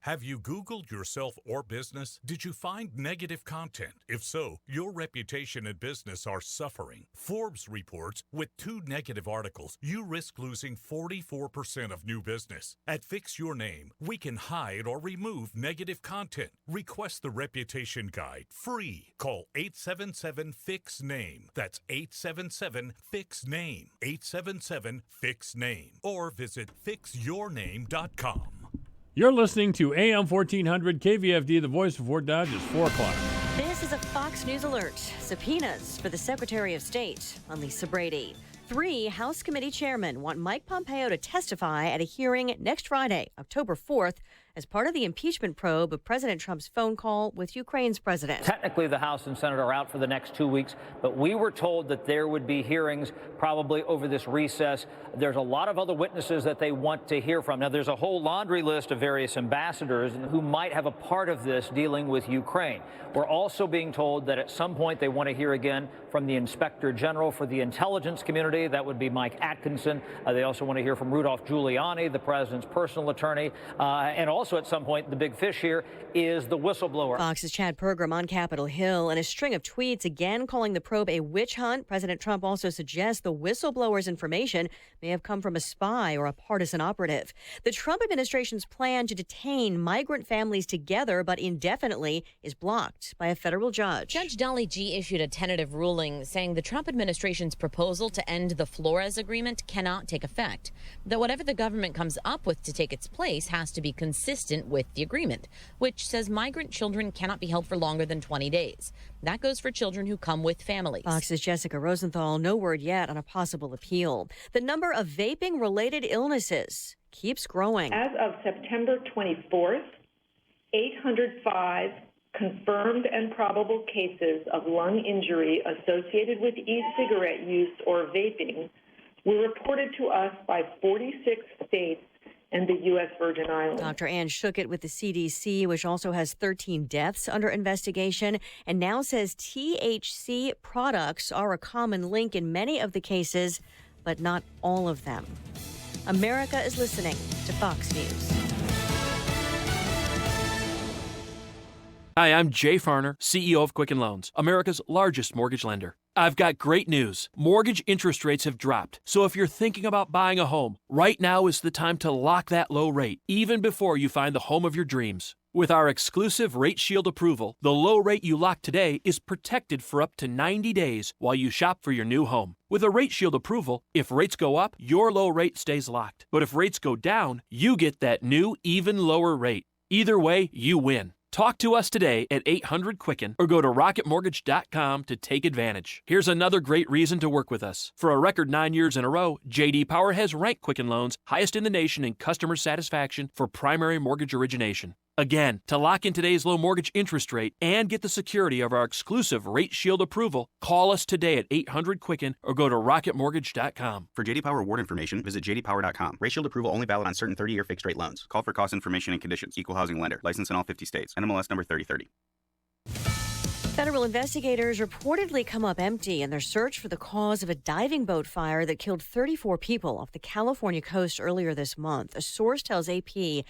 Have you Googled yourself or business? Did you find negative content? If so, your reputation and business are suffering. Forbes reports with 2 negative articles, you risk losing 44% of new business. At Fix Your Name, we can hide or remove negative content. Request the Reputation Guide free. Call 877-FIX-NAME. That's 877-FIX-NAME. 877-FIX-NAME. Or visit fixyourname.com. You're listening to AM 1400 KVFD, the voice of Fort Dodge. It's 4 o'clock. This is a Fox News alert. Subpoenas for the Secretary of State on Lisa Brady. 3 House committee chairmen want Mike Pompeo to testify at a hearing next Friday, October 4th, as part of the impeachment probe of President Trump's phone call with Ukraine's president. Technically, the House and Senate are out for the next 2 weeks, but we were told that there would be hearings probably over this recess. There's a lot of other witnesses that they want to hear from. Now, there's a whole laundry list of various ambassadors who might have a part of this dealing with Ukraine. We're also being told that at some point they want to hear again from the Inspector General for the intelligence community. That would be Mike Atkinson. They also want to hear from Rudolph Giuliani, the president's personal attorney, and also at some point, the big fish here is the whistleblower. Fox's Chad Pergram on Capitol Hill in a string of tweets again calling the probe a witch hunt. President Trump also suggests the whistleblower's information may have come from a spy or a partisan operative. The Trump administration's plan to detain migrant families together but indefinitely is blocked by a federal judge. Judge Dolly G. issued a tentative ruling saying the Trump administration's proposal to end the Flores agreement cannot take effect, though whatever the government comes up with to take its place has to be consistent with the agreement, which says migrant children cannot be held for longer than 20 days. That goes for children who come with families. Fox's Jessica Rosenthal, no word yet on a possible appeal. The number of vaping-related illnesses keeps growing. As of September 24th, 805 confirmed and probable cases of lung injury associated with e-cigarette use or vaping were reported to us by 46 states and the U.S. Virgin Islands. Dr. Ann Schuckett with the CDC, which also has 13 deaths under investigation, and now says THC products are a common link in many of the cases, but not all of them. America is listening to Fox News. Hi, I'm Jay Farner, CEO of Quicken Loans, America's largest mortgage lender. I've got great news. Mortgage interest rates have dropped. So if you're thinking about buying a home, right now is the time to lock that low rate, even before you find the home of your dreams. With our exclusive Rate Shield approval, the low rate you lock today is protected for up to 90 days while you shop for your new home. With a Rate Shield approval, if rates go up, your low rate stays locked. But if rates go down, you get that new, even lower rate. Either way, you win. Talk to us today at 800-QUICKEN or go to rocketmortgage.com to take advantage. Here's another great reason to work with us. For a record 9 years in a row, J.D. Power has ranked Quicken Loans highest in the nation in customer satisfaction for primary mortgage origination. Again, to lock in today's low mortgage interest rate and get the security of our exclusive Rate Shield approval, call us today at 800-QUICKEN or go to rocketmortgage.com. For J.D. Power award information, visit jdpower.com. Rate Shield approval only valid on certain 30-year fixed-rate loans. Call for cost information and conditions. Equal housing lender. License in all 50 states. NMLS number 3030. Federal investigators reportedly come up empty in their search for the cause of a diving boat fire that killed 34 people off the California coast earlier this month. A source tells AP FBI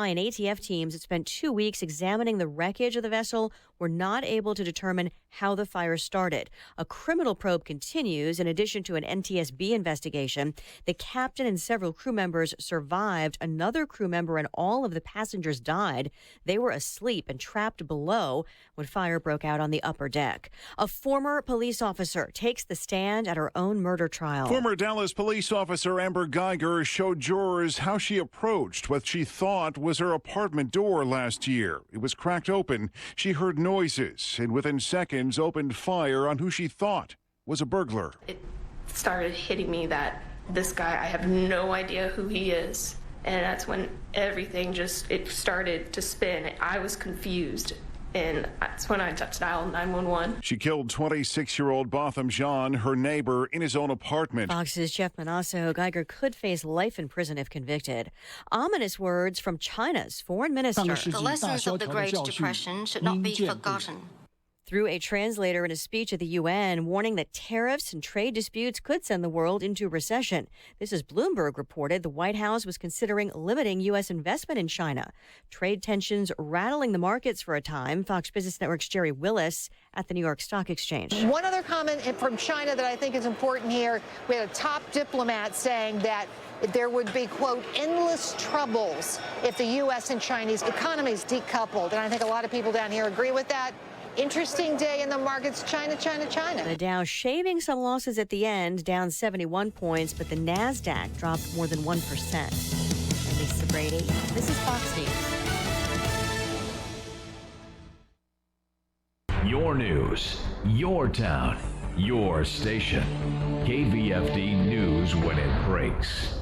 and ATF teams that spent 2 weeks examining the wreckage of the vessel were not able to determine how the fire started. A criminal probe continues. In addition to an NTSB investigation, the captain and several crew members survived. Another crew member and all of the passengers died. They were asleep and trapped below when fire broke out on the upper deck. A former police officer takes the stand at her own murder trial. Former Dallas police officer Amber Geiger showed jurors how she approached what she thought was her apartment door last year. It was cracked open. She heard noises and within seconds opened fire on who she thought was a burglar. It started hitting me that this guy, I have no idea who he is. And that's when everything it started to spin. I was confused. And that's when I dialed 911. She killed 26-year-old Botham Jean, her neighbor, in his own apartment. Fox's Jeff Manasso. Geiger could face life in prison if convicted. Ominous words from China's foreign minister. The lessons of the Great Depression should not be forgotten. Through a translator in a speech at the UN, warning that tariffs and trade disputes could send the world into recession. This is Bloomberg reported the White House was considering limiting U.S. investment in China. Trade tensions rattling the markets for a time. Fox Business Network's Jerry Willis at the New York Stock Exchange. One other comment from China that I think is important here. We had a top diplomat saying that there would be, quote, endless troubles if the U.S. and Chinese economies decoupled. And I think a lot of people down here agree with that. Interesting day in the markets. China, China, China. The Dow shaving some losses at the end, down 71 points, but the NASDAQ dropped more than 1%. And Brady. This is Fox News. Your news, your town, your station. KVFD News when it breaks.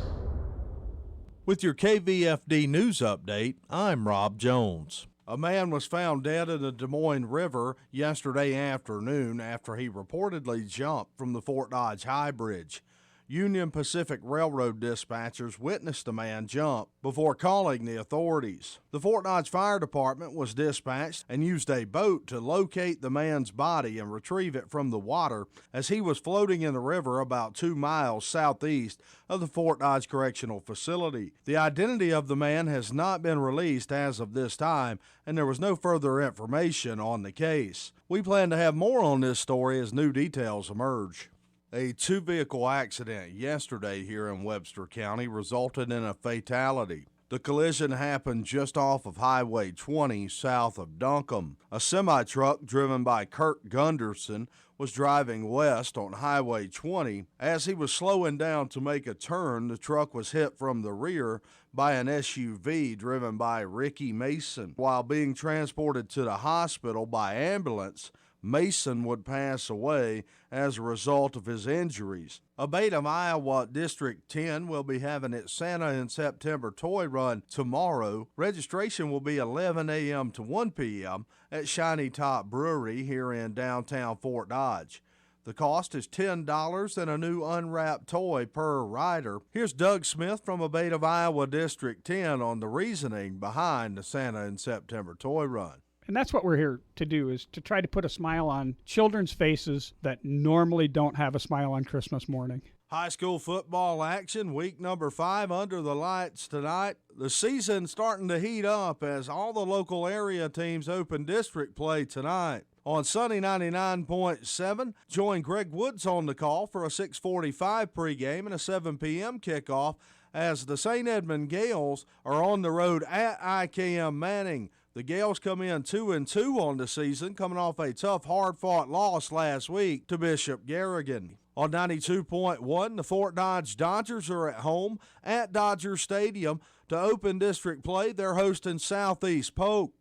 With your KVFD News update, I'm Rob Jones. A man was found dead in the Des Moines River yesterday afternoon after he reportedly jumped from the Fort Dodge High Bridge. Union Pacific Railroad dispatchers witnessed the man jump before calling the authorities. The Fort Dodge Fire Department was dispatched and used a boat to locate the man's body and retrieve it from the water as he was floating in the river about 2 miles southeast of the Fort Dodge Correctional Facility. The identity of the man has not been released as of this time, and there was no further information on the case. We plan to have more on this story as new details emerge. A two-vehicle accident yesterday here in Webster County resulted in a fatality. The collision happened just off of Highway 20 south of Duncombe. A semi-truck driven by Kirk Gunderson was driving west on Highway 20. As he was slowing down to make a turn, the truck was hit from the rear by an SUV driven by Ricky Mason. While being transported to the hospital by ambulance, Mason would pass away as a result of his injuries. A Bait of Iowa District 10 will be having its Santa in September toy run tomorrow. Registration will be 11 a.m. to 1 p.m. at Shiny Top Brewery here in downtown Fort Dodge. The cost is $10 and a new unwrapped toy per rider. Here's Doug Smith from A Bait of Iowa District 10 on the reasoning behind the Santa in September toy run. And that's what we're here to do, is to try to put a smile on children's faces that normally don't have a smile on Christmas morning. High school football action, week number 5 under the lights tonight. The season's starting to heat up as all the local area teams open district play tonight. On Sunny 99.7, join Greg Woods on the call for a 6:45 pregame and a 7 p.m. kickoff as the St. Edmund Gales are on the road at IKM Manning. The Gales come in 2-2 on the season, coming off a tough, hard-fought loss last week to Bishop Garrigan. On 92.1, the Fort Dodge Dodgers are at home at Dodger Stadium to open district play. They're hosting Southeast Polk.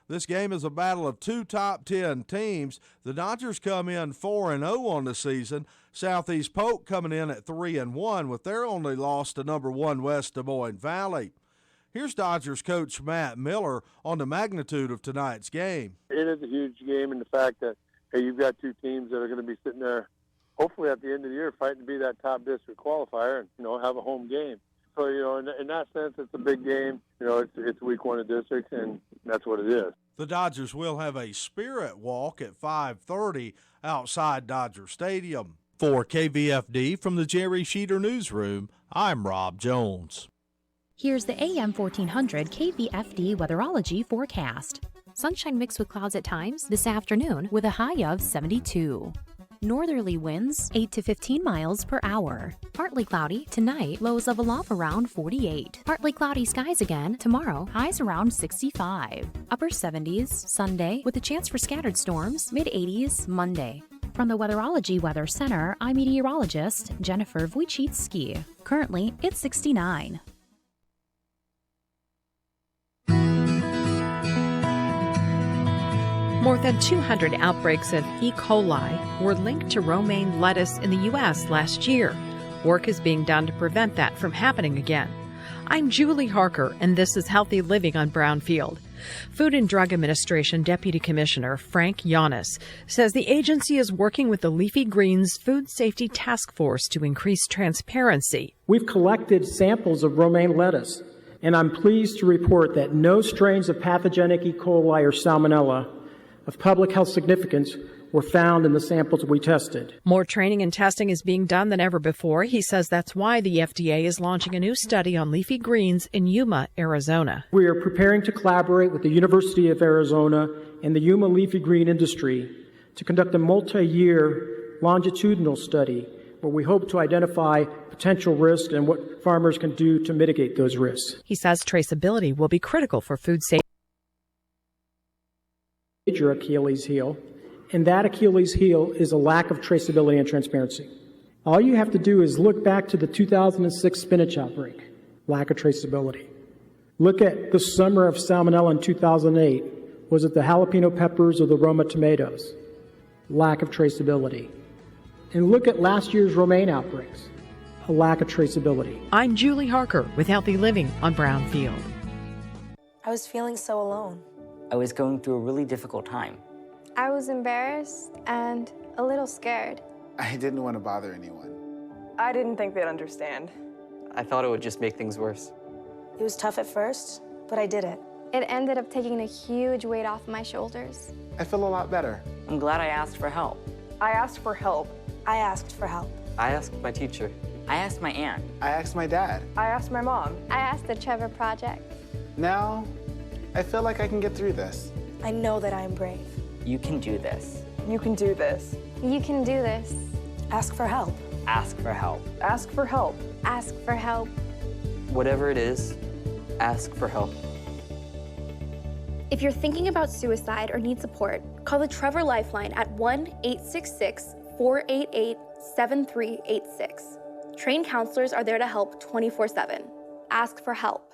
This game is a battle of two top 10 teams. The Dodgers come in 4-0 on the season. Southeast Polk coming in at 3-1 with their only loss to number 1 West Des Moines Valley. Here's Dodgers coach Matt Miller on the magnitude of tonight's game. It is a huge game in the fact that, hey, you've got two teams that are going to be sitting there, hopefully at the end of the year, fighting to be that top district qualifier and, have a home game. So, in that sense, it's a big game. It's week 1 of district, and that's what it is. The Dodgers will have a spirit walk at 5:30 outside Dodger Stadium. For KVFD from the Jerry Sheeter Newsroom, I'm Rob Jones. Here's the AM 1400 KVFD weatherology forecast. Sunshine mixed with clouds at times this afternoon with a high of 72. Northerly winds 8 to 15 miles per hour. Partly cloudy tonight, lows level off around 48. Partly cloudy skies again tomorrow, highs around 65. Upper 70s Sunday with a chance for scattered storms, mid 80s Monday. From the Weatherology Weather Center, I'm meteorologist Jennifer Wojcicki. Currently, it's 69. More than 200 outbreaks of E. coli were linked to romaine lettuce in the U.S. last year. Work is being done to prevent that from happening again. I'm Julie Harker, and this is Healthy Living on Brownfield. Food and Drug Administration Deputy Commissioner Frank Yanis says the agency is working with the Leafy Greens Food Safety Task Force to increase transparency. We've collected samples of romaine lettuce, and I'm pleased to report that no strains of pathogenic E. coli or salmonella of public health significance were found in the samples we tested. More training and testing is being done than ever before. He says that's why the FDA is launching a new study on leafy greens in Yuma, Arizona. We are preparing to collaborate with the University of Arizona and the Yuma leafy green industry to conduct a multi-year longitudinal study where we hope to identify potential risks and what farmers can do to mitigate those risks. He says traceability will be critical for food safety. Major Achilles heel, and that Achilles heel is a lack of traceability and transparency. All you have to do is look back to the 2006 spinach outbreak, lack of traceability. Look at the summer of salmonella in 2008. Was it the jalapeno peppers or the Roma tomatoes? Lack of traceability. And look at last year's romaine outbreaks. A lack of traceability. I'm Julie Harker with Healthy Living on Brownfield. I was feeling so alone. I was going through a really difficult time. I was embarrassed and a little scared. I didn't want to bother anyone. I didn't think they'd understand. I thought it would just make things worse. It was tough at first, but I did it. It ended up taking a huge weight off my shoulders. I feel a lot better. I'm glad I asked for help. I asked for help. I asked for help. I asked my teacher. I asked my aunt. I asked my dad. I asked my mom. I asked the Trevor Project. Now, I feel like I can get through this. I know that I am brave. You can do this. You can do this. You can do this. Ask for help. Ask for help. Ask for help. Ask for help. Whatever it is, ask for help. If you're thinking about suicide or need support, call the Trevor Lifeline at 1-866-488-7386. Trained counselors are there to help 24/7. Ask for help.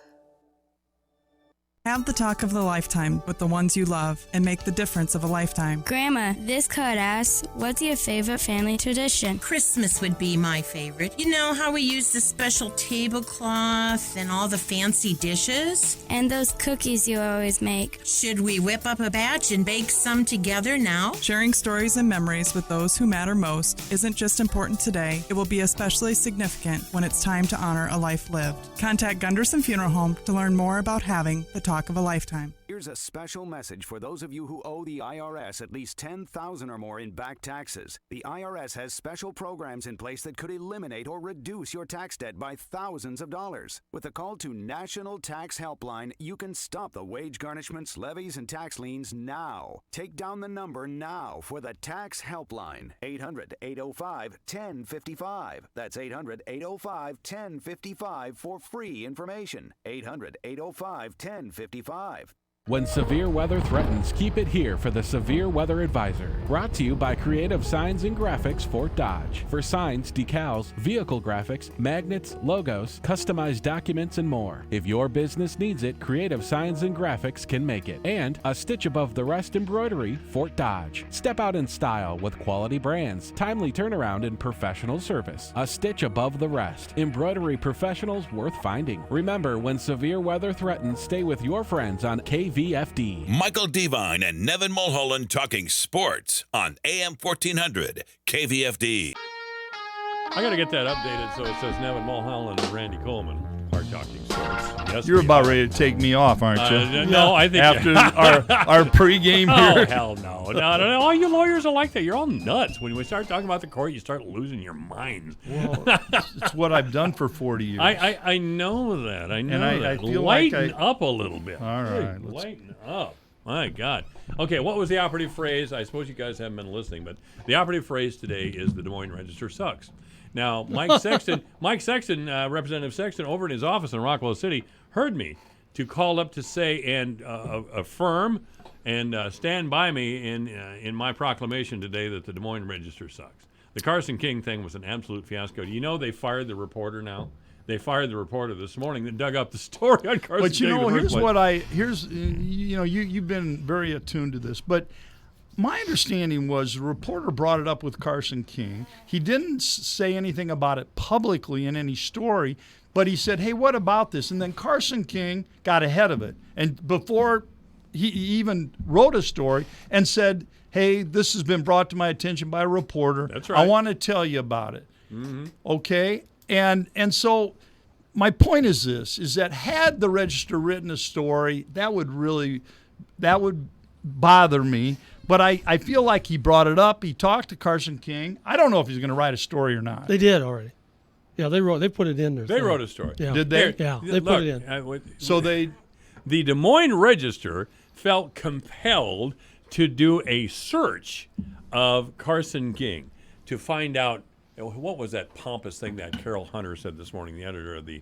Have the talk of the lifetime with the ones you love and make the difference of a lifetime. Grandma, this card asks, what's your favorite family tradition? Christmas would be my favorite. You know how we use the special tablecloth and all the fancy dishes? And those cookies you always make. Should we whip up a batch and bake some together now? Sharing stories and memories with those who matter most isn't just important today, it will be especially significant when it's time to honor a life lived. Contact Gunderson Funeral Home to learn more about having the talk of a lifetime. Here's a special message for those of you who owe the IRS at least $10,000 or more in back taxes. The IRS has special programs in place that could eliminate or reduce your tax debt by thousands of dollars. With a call to National Tax Helpline, you can stop the wage garnishments, levies, and tax liens now. Take down the number now for the Tax Helpline. 800-805-1055. That's 800-805-1055 for free information. 800-805-1055. When severe weather threatens, keep it here for the Severe Weather Advisor. Brought to you by Creative Signs and Graphics Fort Dodge. For signs, decals, vehicle graphics, magnets, logos, customized documents, and more. If your business needs it, Creative Signs and Graphics can make it. And a stitch above the rest embroidery, Fort Dodge. Step out in style with quality brands, timely turnaround, and professional service. A stitch above the rest. Embroidery professionals worth finding. Remember, when severe weather threatens, stay with your friends on KVFD. Michael Devine and Nevin Mulholland talking sports on AM 1400 KVFD. I got to get that updated so it says Nevin Mulholland and Randy Coleman are talking sports. Yes, you're about ready to take me off, aren't you? No, I think after our pregame here. Oh hell no! No! All you lawyers are like that. You're all nuts. When we start talking about the court, you start losing your minds. Well, it's what I've done for 40 years. I know that. I know and that. I feel lighten up a little bit. All right, lighten up. My God. Okay, what was the operative phrase? I suppose you guys haven't been listening, but the operative phrase today is the Des Moines Register sucks. Now, Representative Sexton, over in his office in Rockwell City, heard me to call up to say and affirm and stand by me in my proclamation today that the Des Moines Register sucks. The Carson King thing was an absolute fiasco. Do you know they fired the reporter now? They fired the reporter this morning that dug up the story on Carson King. But you know, you've been very attuned to this, but my understanding was the reporter brought it up with Carson King. He didn't say anything about it publicly in any story, but he said, hey, what about this? And then Carson King got ahead of it. And before he even wrote a story and said, hey, this has been brought to my attention by a reporter. That's right. I want to tell you about it. Mm-hmm. Okay? And so my point is this, is that had the Register written a story, that would bother me. But I feel like he brought it up. He talked to Carson King. I don't know if he's going to write a story or not. They did already. Yeah, they put it in there. They wrote a story. Yeah. Did they? Yeah, they put it in. The Des Moines Register felt compelled to do a search of Carson King to find out what was that pompous thing that Carol Hunter said this morning, the editor of the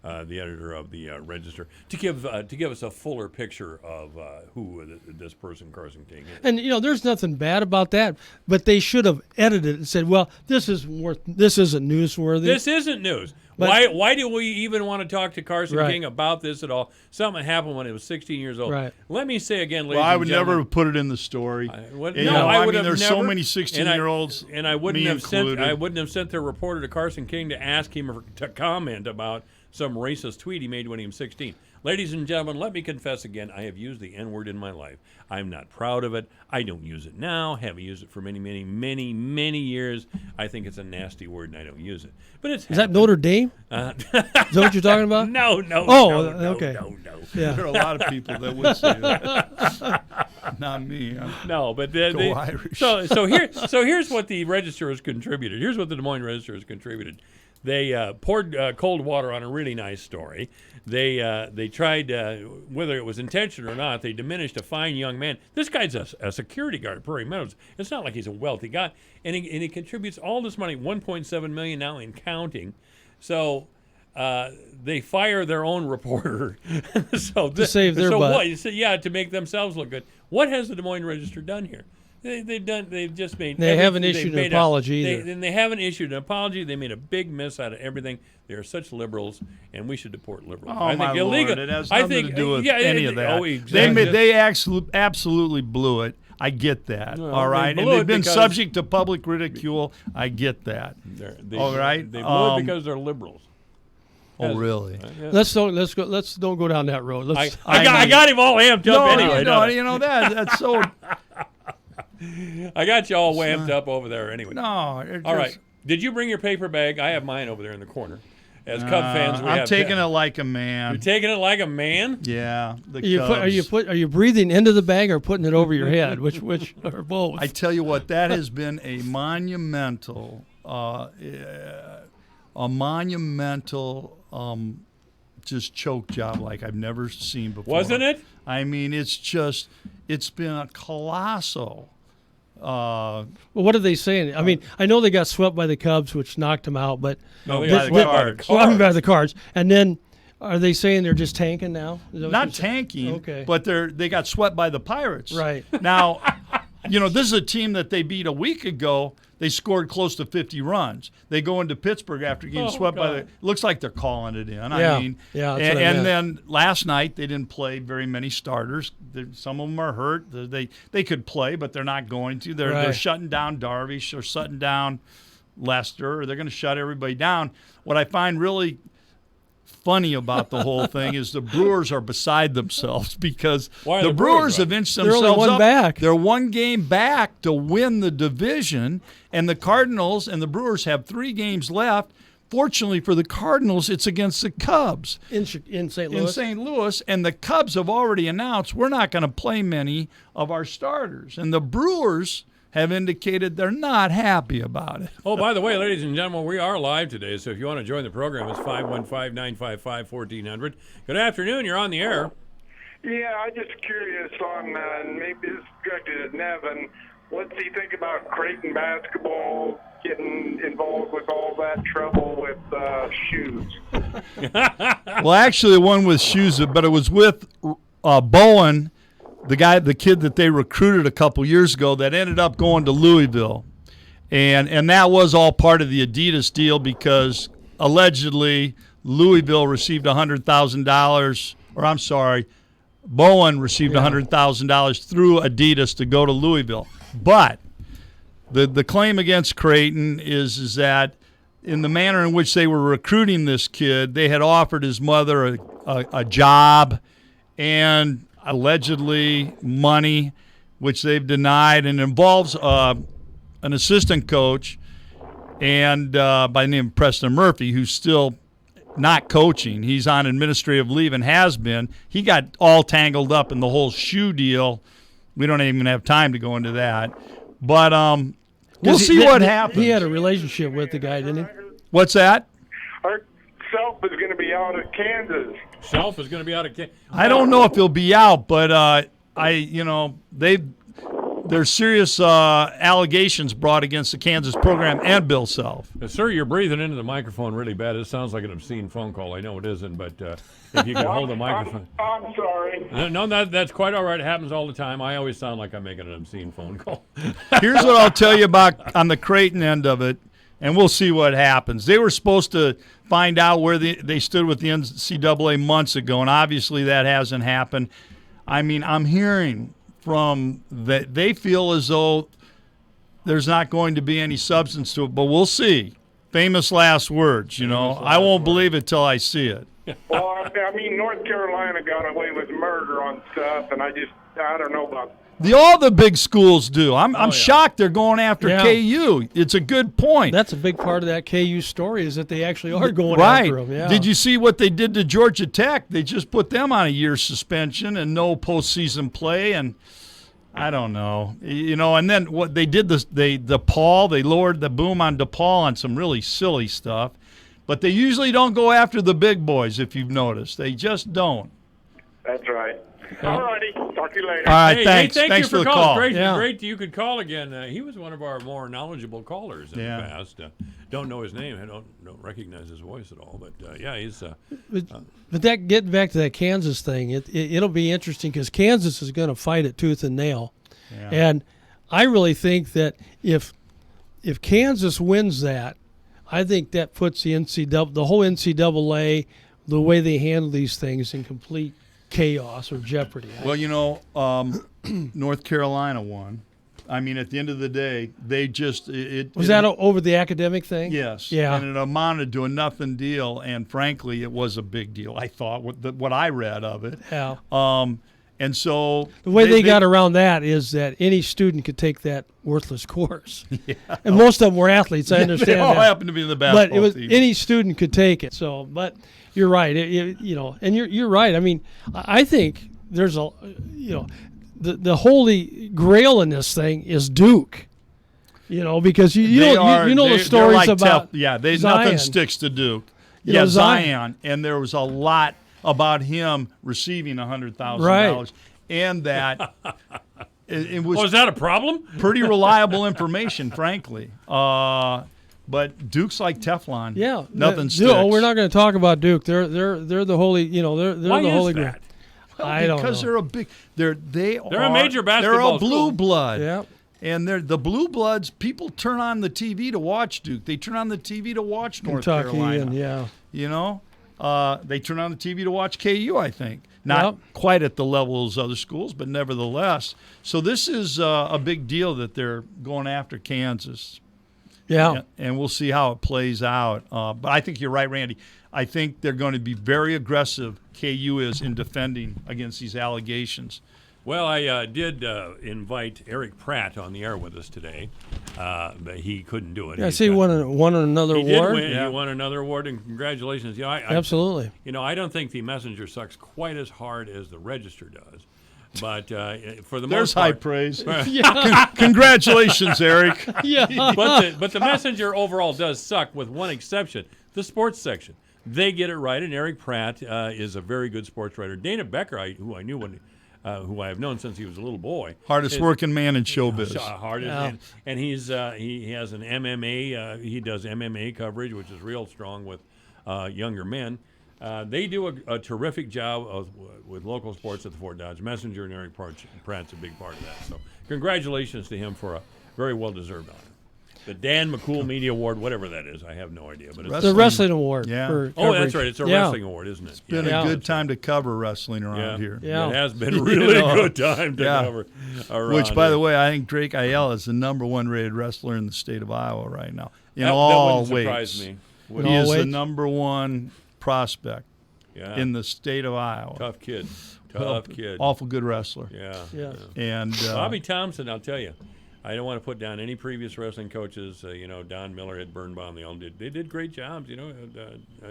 the editor of the Register, to give us a fuller picture of who this person, Carson King, is. And there's nothing bad about that, but they should have edited it and said, "Well, this isn't newsworthy. This isn't news." But, why do we even want to talk to Carson King about this at all? Something happened when he was 16 years old. Right. Let me say again, ladies I and would gentlemen, never put it in the story. I would have there's never, so many 16-year-olds, and I wouldn't have included. I wouldn't have sent their reporter to Carson King to ask him to comment about some racist tweet he made when he was 16. Ladies and gentlemen, let me confess again, I have used the N-word in my life. I'm not proud of it. I don't use it now. Haven't used it for many, many, many, many years. I think it's a nasty word, and I don't use it. But it's Is that Notre Dame? Is that what you're talking about? No. Oh, okay. No. Yeah. There are a lot of people that would say that. Not me. No, but Go Irish. So here's what the Register has contributed. Here's what the Des Moines Register has contributed. They poured cold water on a really nice story. They tried, whether it was intentional or not, they diminished a fine young man. This guy's a security guard at Prairie Meadows. It's not like he's a wealthy guy. And he contributes all this money, $1.7 million now and counting. So they fire their own reporter. To save their butt. What? Yeah, to make themselves look good. What has the Des Moines Register done here? They've just made. They haven't issued an apology either. They haven't issued an apology. They made a big mess out of everything. They are such liberals, and we should deport liberals. Oh, I think my illegal. Lord. It has nothing to do with any of that. Oh, exactly. They absolutely blew it. I get that. Well, all right. they And blew they've it been because subject to public ridicule. I get that. All right. They blew it because they're liberals. Oh, really? Let's don't go down that road. I got him all amped up anyway. No, that's so. I got you all wamped up over there anyway. No. All right. Did you bring your paper bag? I have mine over there in the corner. As Cub fans, I'm taking it like a man. You're taking it like a man? Yeah. Are you breathing into the bag or putting it over your head? Which or both? I tell you what, that has been a monumental, just choke job like I've never seen before. Wasn't it? I mean, it's been a colossal. Well, what are they saying? I mean, I know they got swept by the Cubs, which knocked them out, but they got swept by the Cards. And then, are they saying they're just tanking now? Not tanking, okay, but they got swept by the Pirates. Right now, this is a team that they beat a week ago. They scored close to 50 runs. They go into Pittsburgh after getting swept by the. Looks like they're calling it in. Yeah. I mean, and then last night they didn't play very many starters. Some of them are hurt. They could play, but they're not going to. They're shutting down Darvish or shutting down Lester, or they're going to shut everybody down. What I find really funny about the whole thing is the Brewers are beside themselves because the Brewers have inched themselves They're only one up. back. They're one game back to win the division, and the Cardinals and the Brewers have 3 games left. Fortunately for the Cardinals, it's against the Cubs in St. Louis. In St. Louis, and the Cubs have already announced we're not going to play many of our starters, and the Brewers have indicated they're not happy about it. Oh, by the way, ladies and gentlemen, we are live today, so if you want to join the program, it's 515-955-1400. Good afternoon. You're on the air. Yeah, I'm just curious on, maybe this is directed at Nevin, what do you think about Creighton basketball getting involved with all that trouble with shoes? Well, actually, one with shoes, but it was with Bowen, the kid that they recruited a couple years ago that ended up going to Louisville. And that was all part of the Adidas deal because allegedly Louisville received $100,000, or I'm sorry, Bowen received $100,000 through Adidas to go to Louisville. But the claim against Creighton is that in the manner in which they were recruiting this kid, they had offered his mother a job and allegedly money, which they've denied, and involves an assistant coach and by the name of Preston Murphy, who's still not coaching. He's on administrative leave and has been. He got all tangled up in the whole shoe deal. We don't even have time to go into that. But we'll see what happens. He had a relationship with the guy, didn't he? What's that? Our Self is going to be out at Kansas. Self is going to be out of Kansas. I don't know if he'll be out, but there's serious allegations brought against the Kansas program and Bill Self. Sir, you're breathing into the microphone really bad. It sounds like an obscene phone call. I know it isn't, but if you could hold the microphone. I'm sorry. No, that's quite all right. It happens all the time. I always sound like I'm making an obscene phone call. Here's what I'll tell you about on the Creighton end of it, and we'll see what happens. They were supposed to find out where they stood with the NCAA months ago, and obviously that hasn't happened. I mean, I'm hearing from that they feel as though there's not going to be any substance to it, but we'll see. Famous last words, I won't believe it till I see it. Well, I mean, North Carolina got away with murder on stuff, and I don't know about All the big schools do. I'm shocked they're going after KU. It's a good point. That's a big part of that KU story is that they actually are going right. after them. Yeah. Did you see what they did to Georgia Tech? They just put them on a year's suspension and no postseason play, and I don't know. And then what they did, they lowered the boom on DePaul on some really silly stuff, but they usually don't go after the big boys, if you've noticed. They just don't. That's right. All righty. Talk to you later. All right, thanks. Thank Thanks you for the calling. call. Great you could call again. He was one of our more knowledgeable callers in the past. Don't know his name. I don't recognize his voice at all. But, he's but that getting back to that Kansas thing, it'll be interesting because Kansas is going to fight it tooth and nail. Yeah. And I really think that if Kansas wins that, I think that puts the whole NCAA, the way they handle these things, in complete chaos or jeopardy. Well, North Carolina won. I mean, at the end of the day, they just was that over the academic thing? Yes. Yeah. And it amounted to a nothing deal, and frankly, it was a big deal. I thought what I read of it. Yeah. And so the way they got around that is that any student could take that worthless course. Yeah. And most of them were athletes. I understand they all that. happened to be in the basketball team. Any student could take it. So, but you're right. And you're right. I mean, I think there's the holy grail in this thing is Duke. Because you know the stories like about Zion. Nothing sticks to Duke. Zion, and there was a lot about him receiving $100,000, right. And that it was. Is that a problem? Pretty reliable information, frankly. But Duke's like Teflon. Yeah, nothing sticks. No, we're not going to talk about Duke. They're the holy. They're Why the holy is grail. that? Well, I don't know. Because they're a big. They're a major basketball They're a blue blood. Yeah. And the blue bloods. People turn on the TV to watch Duke. They turn on the TV to watch North Carolina. They turn on the TV to watch KU, I think. Not quite at the level of other schools, but nevertheless. So this is a big deal that they're going after Kansas. Yeah. And we'll see how it plays out. But I think you're right, Randy. I think they're going to be very aggressive, KU is, in defending against these allegations. Well, I did invite Eric Pratt on the air with us today, but he couldn't do it. Yeah, I see he won another award. Did win. He won another award, and congratulations. Absolutely. I don't think the Messenger sucks quite as hard as the Register does. But for the There's most part, high praise. Congratulations, Eric. Yeah. But the Messenger overall does suck, with one exception: the sports section. They get it right, and Eric Pratt is a very good sports writer. Dana Becker, who I knew who I have known since he was a little boy, hardest working man in showbiz. And he has an MMA. He does MMA coverage, which is real strong with younger men. They do a terrific job with local sports at the Fort Dodge Messenger, and Eric Pratt's a big part of that. So congratulations to him for a very well-deserved honor. The Dan McCool Media Award, whatever that is, I have no idea. But it's the wrestling award. Yeah. For that's right. It's a wrestling award, isn't it? It's been a good time to cover wrestling around here. Yeah. It has been a really good time to cover around. Which, by the way, I think Drake Ayala is the #1 rated wrestler in the state of Iowa right now. In all that wouldn't weights. Surprise me. He is the #1 prospect in the state of Iowa. Tough kid. Awful good wrestler. Yeah. And Bobby Thompson, I'll tell you. I don't want to put down any previous wrestling coaches. Don Miller, Ed Birnbaum, they did great jobs.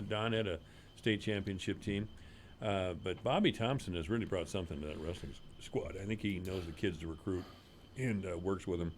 Don had a state championship team. But Bobby Thompson has really brought something to that wrestling squad. I think he knows the kids to recruit and works with them.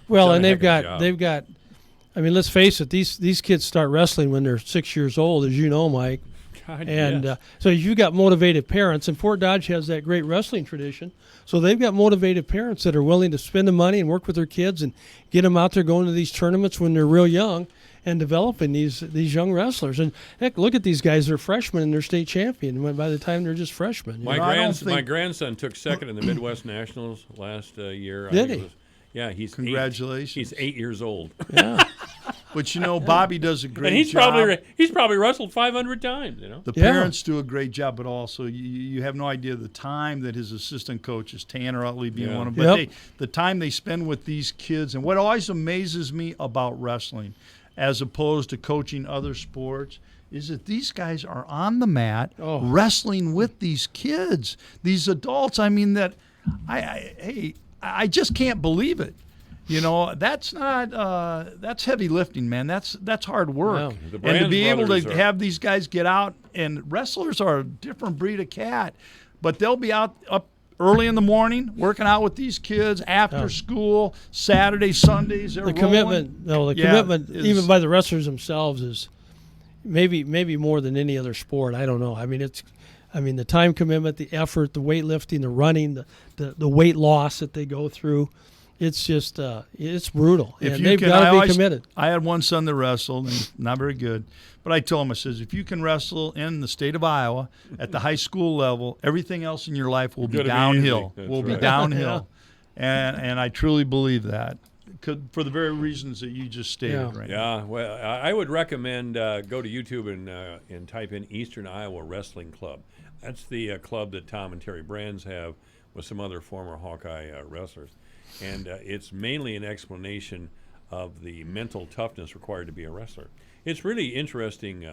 Well, and they've got. I mean, let's face it. These kids start wrestling when they're 6 years old, as you know, Mike. God, And yes. so you got motivated parents, and Fort Dodge has that great wrestling tradition. So they've got motivated parents that are willing to spend the money and work with their kids and get them out there going to these tournaments when they're real young and developing these young wrestlers. And heck, look at these guys. They're freshmen and they're state champion by the time they're just freshmen. My grandson took second in the Midwest Nationals last year. Did he? Yeah, he's Congratulations. He's 8 years old. Yeah. But Bobby does a great and he's job. He's probably wrestled 500 times. The parents do a great job, but also you have no idea the time that his assistant coaches, Tanner Utley being one of them, but the time they spend with these kids. And what always amazes me about wrestling, as opposed to coaching other sports, is that these guys are on the mat wrestling with these kids, these adults. I mean, I just can't believe it. That's not that's heavy lifting, man. That's hard work. The and to be able to have these guys get out, and wrestlers are a different breed of cat, but they'll be up early in the morning working out with these kids after school, Saturdays, Sundays. They're commitment, commitment, even by the wrestlers themselves, is maybe more than any other sport. I don't know. I mean, the time commitment, the effort, the weightlifting, the running, the weight loss that they go through. It's just it's brutal, and they've got to be committed. I had one son that wrestled, and not very good, but I told him, I says, if you can wrestle in the state of Iowa at the high school level, everything else in your life will be downhill. Be downhill, and I truly believe that, for the very reasons that you just stated right now. Yeah, well, I would recommend go to YouTube and type in Eastern Iowa Wrestling Club. That's the club that Tom and Terry Brands have with some other former Hawkeye wrestlers. And it's mainly an explanation of the mental toughness required to be a wrestler. It's really interesting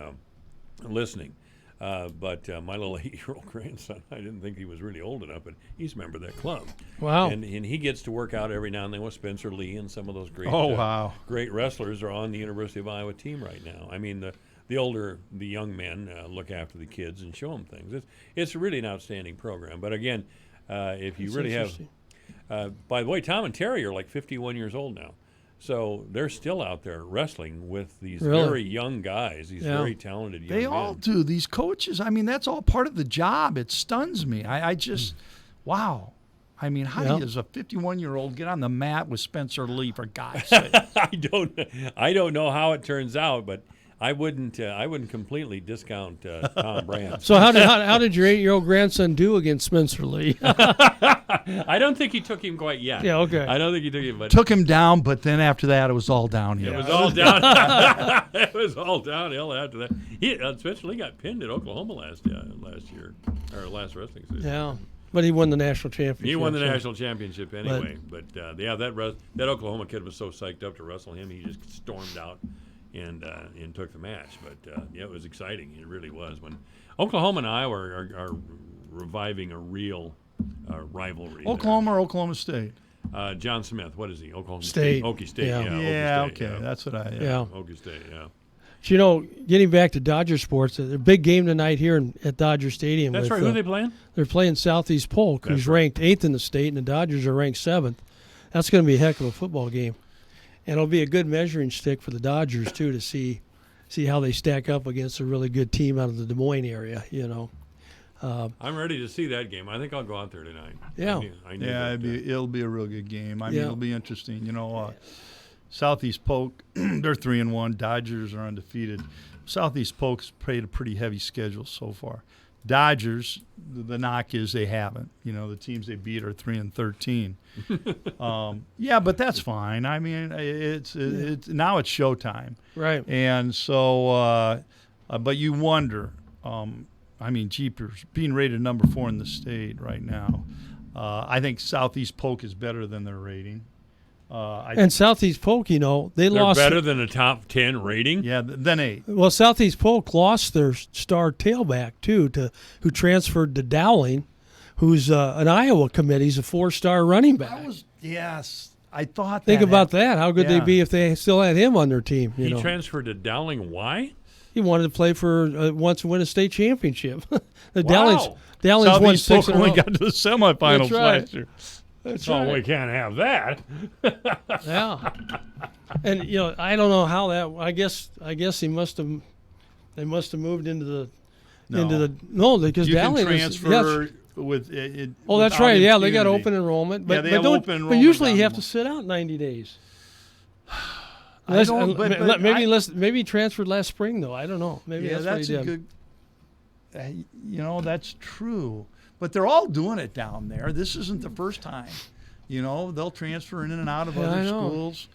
listening. But my little 8-year-old grandson, I didn't think he was really old enough, but he's a member of that club. Wow. And he gets to work out every now and then with Spencer Lee, and some of those great great wrestlers are on the University of Iowa team right now. I mean, the young men look after the kids and show them things. It's really an outstanding program. But again, if you really have... by the way, Tom and Terry are like 51 years old now. So they're still out there wrestling with these very young guys, these very talented young men. They all do. These coaches, I mean, that's all part of the job. It stuns me. I just, wow. I mean, how does a 51-year-old get on the mat with Spencer Lee, for God's sake? I don't know how it turns out, but I wouldn't completely discount Tom Brand. So how did your 8-year-old grandson do against Spencer Lee? I don't think he took him quite yet. Yeah, okay. I don't think he took him. But took him down, but then after that, it was all downhill. It was all down. It was all downhill after that. Spencer Lee got pinned at Oklahoma last year, or last wrestling season. Yeah, but he won the national championship. He won the national championship anyway. But that Oklahoma kid was so psyched up to wrestle him, he just stormed out and took the match. But it was exciting. It really was. When Oklahoma and Iowa are reviving a real rivalry. Oklahoma or Oklahoma State? John Smith. What is he? Oklahoma State. Okie State. Yeah. Okie State, okay. That's what I. Okie State. Yeah. So, getting back to Dodger sports, a big game tonight here at Dodger Stadium. That's right. Who are they playing? They're playing Southeast Polk, who's ranked 8th in the state, and the Dodgers are ranked 7th. That's going to be a heck of a football game, and it'll be a good measuring stick for the Dodgers too, to see how they stack up against a really good team out of the Des Moines area. I'm ready to see that game. I think I'll go out there tonight. Yeah, it'll be a real good game. I mean, it'll be interesting. Southeast Polk, they're 3-1. Dodgers are undefeated. Southeast Polk's played a pretty heavy schedule so far. Dodgers, the knock is they haven't. The teams they beat are 3-13. But that's fine. I mean, it's now it's showtime. Right. And so, but you wonder. I mean, jeepers, being rated number 4 in the state right now. I think Southeast Polk is better than their rating. And Southeast Polk, they're lost. They're better than a top 10 rating? Yeah, than 8. Well, Southeast Polk lost their star tailback, too, who transferred to Dowling, who's an Iowa commit. He's a 4-star running back. I thought Think about that. How good they'd be if they still had him on their team. He transferred to Dowling. Why? He wanted to play for wants to win a state championship. Dowling's won 6 only got to the semifinals last year. That's right. We can't have that. Yeah, and I don't know how that. I guess they must have moved into into because you Valley can transfer with it. Oh, that's right. Yeah, they got open enrollment, but they have open enrollment. But usually you have to sit out 90 days. Maybe he transferred last spring though. I don't know. Maybe that's what he did. Good. That's true. But they're all doing it down there. This isn't the first time. They'll transfer in and out of other schools.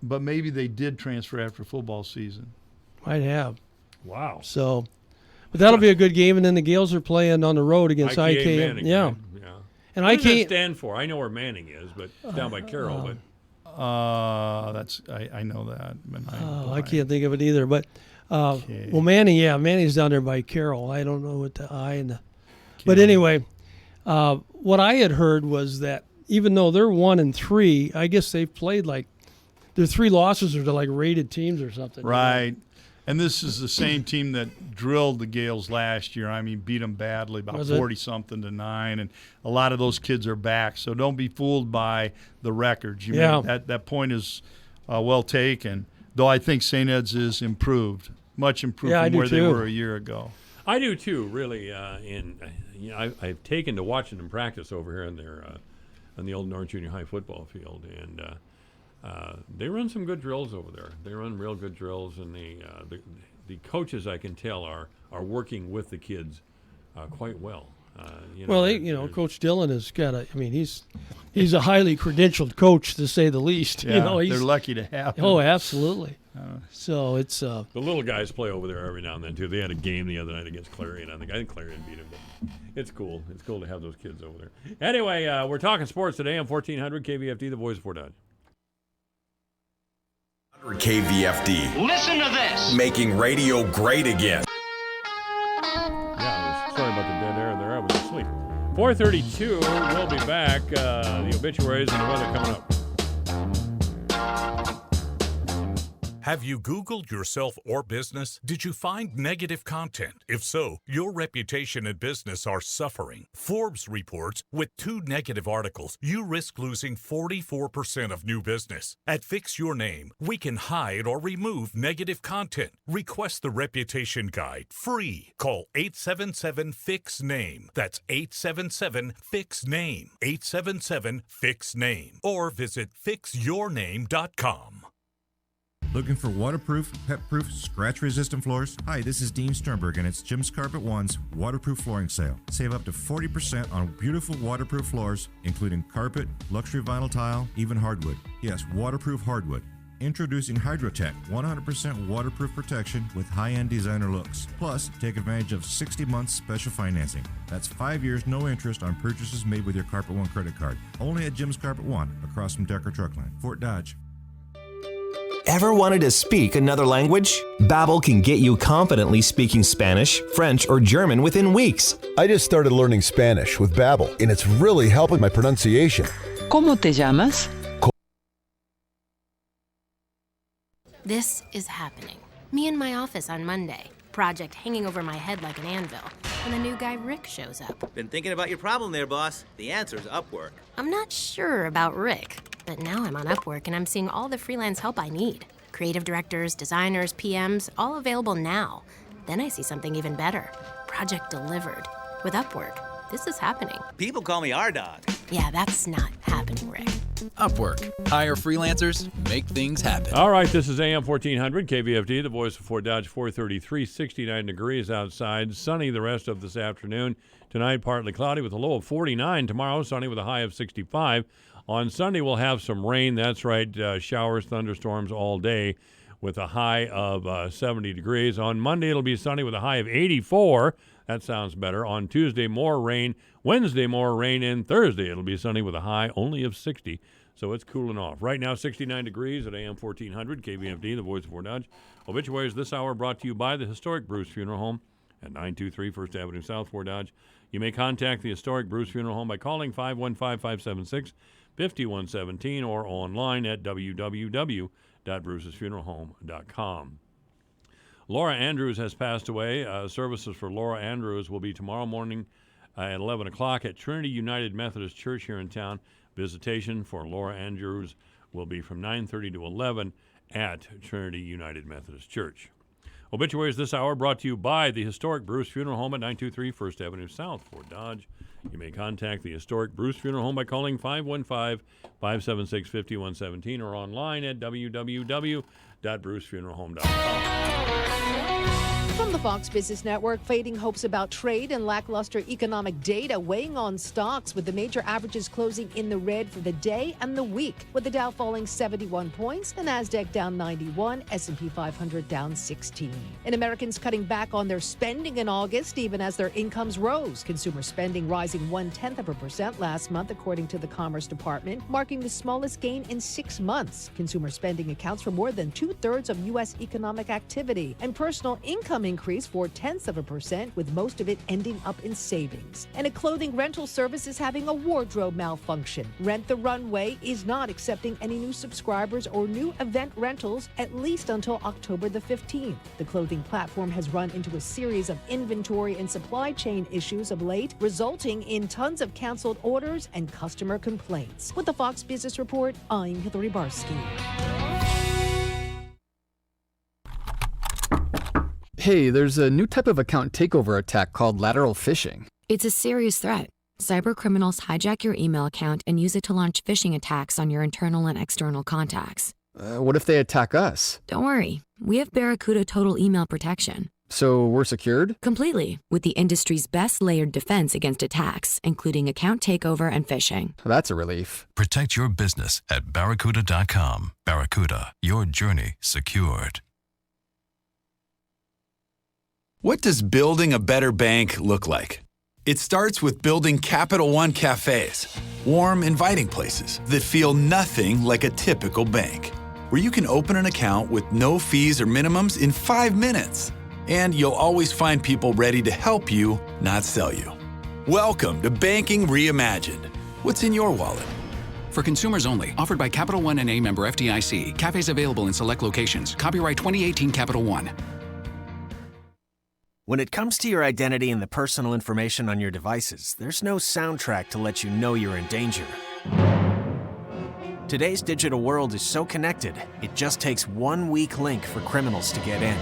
But maybe they did transfer after football season. Might have. Wow. So, but that'll be a good game. And then the Gales are playing on the road against IKM. Manning, yeah. Right? Yeah. And what does that stand for? I know where Manning is, but it's down by Carroll. But I know that. I can't think of it either. But well, Manning's down there by Carroll. I don't know what the I and the. But anyway, what I had heard was that even though they're 1-3, I guess they've played their 3 losses are to rated teams or something. Right. And this is the same team that drilled the Gales last year. I mean, beat them badly, about 40-something to 9. And a lot of those kids are back. So don't be fooled by the records. That point is well taken. Though I think St. Ed's is improved, much improved from where they were a year ago. I do too, really. I've taken to watching them practice over here on the old North Junior High football field, and they run some good drills over there. They run real good drills, and the coaches, I can tell, are working with the kids quite well. Coach Dillon has got he's a highly credentialed coach, to say the least. Yeah, they're lucky to have him. Oh, absolutely. So it's the little guys play over there every now and then too. They had a game the other night against Clarion. I think Clarion beat them, but it's cool. It's cool to have those kids over there. Anyway, we're talking sports today on 1400 KVFD, the voice of Fort Dodge. KVFD. Listen to this. Making radio great again. Yeah, sorry about the dead air there. I was asleep. 4:32. We'll be back. The obituaries and the weather coming up. Have you Googled yourself or business? Did you find negative content? If so, your reputation and business are suffering. Forbes reports with 2 negative articles, you risk losing 44% of new business. At Fix Your Name, we can hide or remove negative content. Request the Reputation Guide free. Call 877-FIX-NAME. That's 877-FIX-NAME. 877-FIX-NAME. Or visit fixyourname.com. Looking for waterproof, pet-proof, scratch-resistant floors? Hi, this is Dean Sternberg, and it's Jim's Carpet One's waterproof flooring sale. Save up to 40% on beautiful waterproof floors, including carpet, luxury vinyl tile, even hardwood. Yes, waterproof hardwood. Introducing HydroTech, 100% waterproof protection with high-end designer looks. Plus, take advantage of 60 months special financing. That's 5 years, no interest on purchases made with your Carpet One credit card. Only at Jim's Carpet One, across from Decker Truckland, Fort Dodge. Ever wanted to speak another language? Babbel can get you confidently speaking Spanish, French, or German within weeks. I just started learning Spanish with Babbel, and it's really helping my pronunciation. ¿Cómo te llamas? This is happening. Me in my office on Monday. Project hanging over my head like an anvil. And the new guy Rick shows up. Been thinking about your problem there, boss. The answer's Upwork. I'm not sure about Rick, but now I'm on Upwork and I'm seeing all the freelance help I need. Creative directors, designers, PMs, all available now. Then I see something even better. Project delivered. With Upwork, this is happening. People call me R-Dog. Yeah, that's not happening, Rick. Upwork. Hire freelancers, make things happen. All right, this is AM 1400, KVFD, the voice of Fort Dodge, 433, 69 degrees outside. Sunny the rest of this afternoon. Tonight, partly cloudy with a low of 49. Tomorrow, sunny with a high of 65. On Sunday, we'll have some rain. That's right, showers, thunderstorms all day with a high of 70 degrees. On Monday, it'll be sunny with a high of 84. That sounds better. On Tuesday, more rain. Wednesday, more rain. And Thursday, it'll be sunny with a high only of 60. So it's cooling off. Right now, 69 degrees at AM 1400, KVFD, the voice of Fort Dodge. Obituaries this hour brought to you by the historic Bruce Funeral Home at 923 First Avenue South, Fort Dodge. You may contact the historic Bruce Funeral Home by calling 515-576-5117 or online at www.brucesfuneralhome.com. Laura Andrews has passed away. Services for Laura Andrews will be tomorrow morning at 11 o'clock at Trinity United Methodist Church here in town. Visitation for Laura Andrews will be from 9:30 to 11 at Trinity United Methodist Church. Obituaries this hour brought to you by the historic Bruce Funeral Home at 923 First Avenue South, Fort Dodge. You may contact the historic Bruce Funeral Home by calling 515-576-5117 or online at www.brucefuneralhome.com. From the Fox Business Network, fading hopes about trade and lackluster economic data weighing on stocks, with the major averages closing in the red for the day and the week, with the Dow falling 71 points, the Nasdaq down 91, S&P 500 down 16. And Americans cutting back on their spending in August, even as their incomes rose. Consumer spending rising 0.1% last month, according to the Commerce Department, marking the smallest gain in 6 months. Consumer spending accounts for more than 2/3 of U.S. economic activity, and personal income increased 0.4%, with most of it ending up in savings. And a clothing rental service is having a wardrobe malfunction. Rent the Runway is not accepting any new subscribers or new event rentals, at least until October the 15th. The clothing platform has run into a series of inventory and supply chain issues of late, resulting in tons of canceled orders and customer complaints. With the Fox Business Report, I'm Hillary Barsky. Hey, there's a new type of account takeover attack called lateral phishing. It's a serious threat. Cyber criminals hijack your email account and use it to launch phishing attacks on your internal and external contacts. What if they attack us? Don't worry. We have Barracuda Total Email Protection. So we're secured? Completely, with the industry's best layered defense against attacks, including account takeover and phishing. That's a relief. Protect your business at Barracuda.com. Barracuda, your journey secured. What does building a better bank look like? It starts with building Capital One cafes, warm, inviting places that feel nothing like a typical bank, where you can open an account with no fees or minimums in 5 minutes. And you'll always find people ready to help you, not sell you. Welcome to Banking Reimagined. What's in your wallet? For consumers only. Offered by Capital One and a member FDIC. Cafes available in select locations. Copyright 2018 Capital One. When it comes to your identity and the personal information on your devices, there's no soundtrack to let you know you're in danger. Today's digital world is so connected, it just takes one weak link for criminals to get in.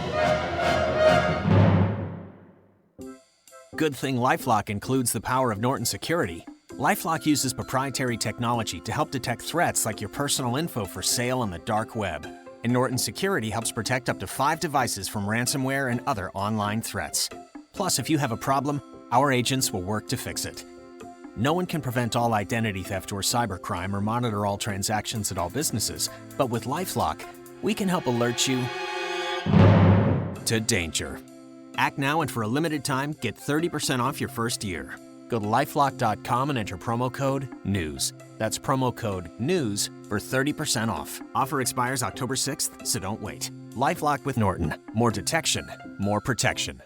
Good thing LifeLock includes the power of Norton Security. LifeLock uses proprietary technology to help detect threats like your personal info for sale on the dark web. And Norton Security helps protect up to 5 devices from ransomware and other online threats. Plus, if you have a problem, our agents will work to fix it. No one can prevent all identity theft or cybercrime or monitor all transactions at all businesses, but with LifeLock, we can help alert you to danger. Act now, and for a limited time, get 30% off your first year. Go to lifelock.com and enter promo code NEWS. That's promo code NEWS for 30% off. Offer expires October 6th, so don't wait. LifeLock with Norton. More detection, more protection.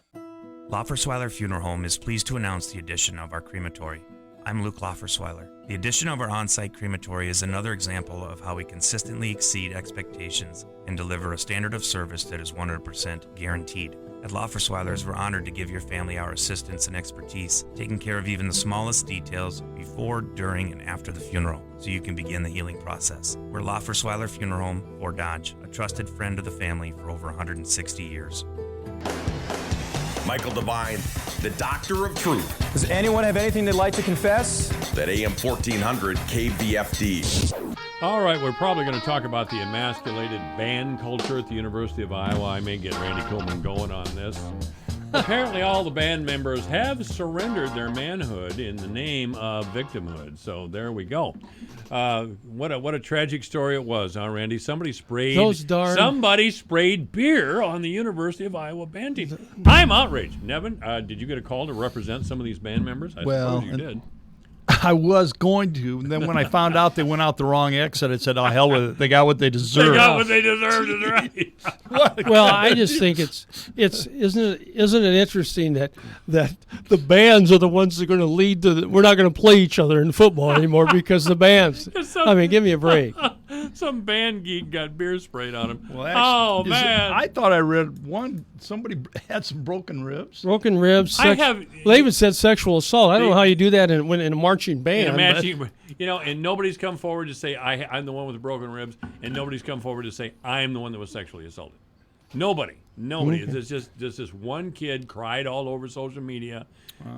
Loffersweiler Funeral Home is pleased to announce the addition of our crematory. I'm Luke Loffersweiler. The addition of our on-site crematory is another example of how we consistently exceed expectations and deliver a standard of service that is 100% guaranteed. At Loffersweilers, we're honored to give your family our assistance and expertise, taking care of even the smallest details before, during, and after the funeral, so you can begin the healing process. We're Loffersweiler Funeral Home, Fort Dodge, a trusted friend of the family for over 160 years. Michael Devine, the Doctor of Truth. Does anyone have anything they'd like to confess? That AM 1400 KVFD. All right, we're probably going to talk about the emasculated band culture at the University of Iowa. I may get Randy Coleman going on this. Apparently, all the band members have surrendered their manhood in the name of victimhood. So there we go. What a tragic story it was, huh, Randy? Somebody sprayed beer on the University of Iowa band team. I'm outraged. Nevin, did you get a call to represent some of these band members? I suppose you did. I was going to, and then when I found out they went out the wrong exit, I said, "Oh, hell with it! They got what they deserve." They got what they deserved, is right. Well, I just think it's isn't it interesting that the bands are the ones that are going to lead to we're not going to play each other in football anymore because the bands. I mean, give me a break. Some band geek got beer sprayed on him. Well, actually, man! I thought I read somebody had some broken ribs. Broken ribs. They even said sexual assault. I don't know how you do that in a marching band. And nobody's come forward to say I'm the one with the broken ribs, and nobody's come forward to say I'm the one that was sexually assaulted. Nobody. It's just this one kid cried all over social media.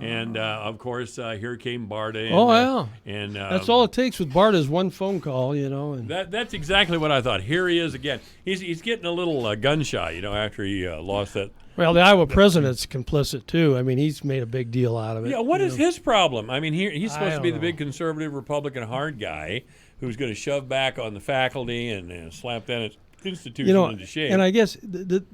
And, of course, here came Barta. And, that's all it takes with Barta is one phone call, And that's exactly what I thought. Here he is again. He's getting a little gun shy, after he lost that. Well, the Iowa president's complicit, too. I mean, he's made a big deal out of it. Yeah, what is his problem? I mean, he's supposed to be the big conservative Republican hard guy who's going to shove back on the faculty and slap that institution into shade. And I guess the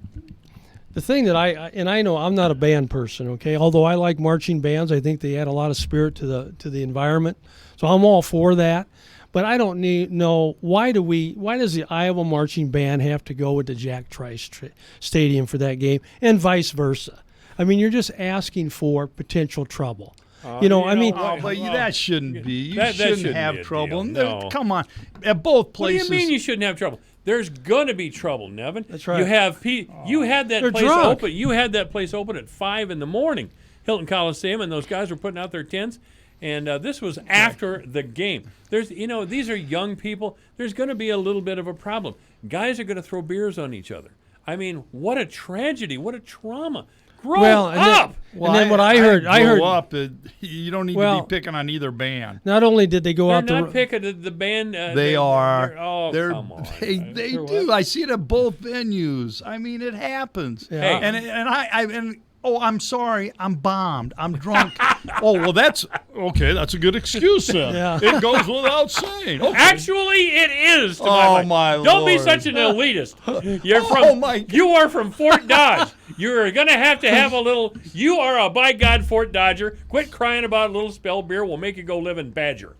thing that I know I'm not a band person, okay? Although I like marching bands, I think they add a lot of spirit to the environment. So I'm all for that. But I don't know why does the Iowa marching band have to go with the Jack Trice Stadium for that game and vice versa? I mean, you're just asking for potential trouble. That shouldn't be. You shouldn't have trouble. No. Come on, at both places. What do you mean you shouldn't have trouble? There's gonna be trouble, Nevin. That's right. You have you had that place drunk. open. You had that place open at 5 a.m. Hilton Coliseum, and those guys were putting out their tents. And this was after the game. There's, these are young people. There's going to be a little bit of a problem. Guys are going to throw beers on each other. I mean, what a tragedy! What a trauma! Grow up. Then what I heard, you don't need to be picking on either band. Not only did they go out, they're not picking the band. They are. Come on. They do. I see it at both venues. I mean, it happens. Yeah. And I'm sorry. I'm bombed. I'm drunk. That's okay. That's a good excuse then. Yeah. It goes without saying. Okay. Actually, it is. My Don't be Lord. such an elitist. You are from Fort Dodge. You're going to have a little. You are a by God Fort Dodger. Quit crying about a little spell beer. We'll make you go live in Badger.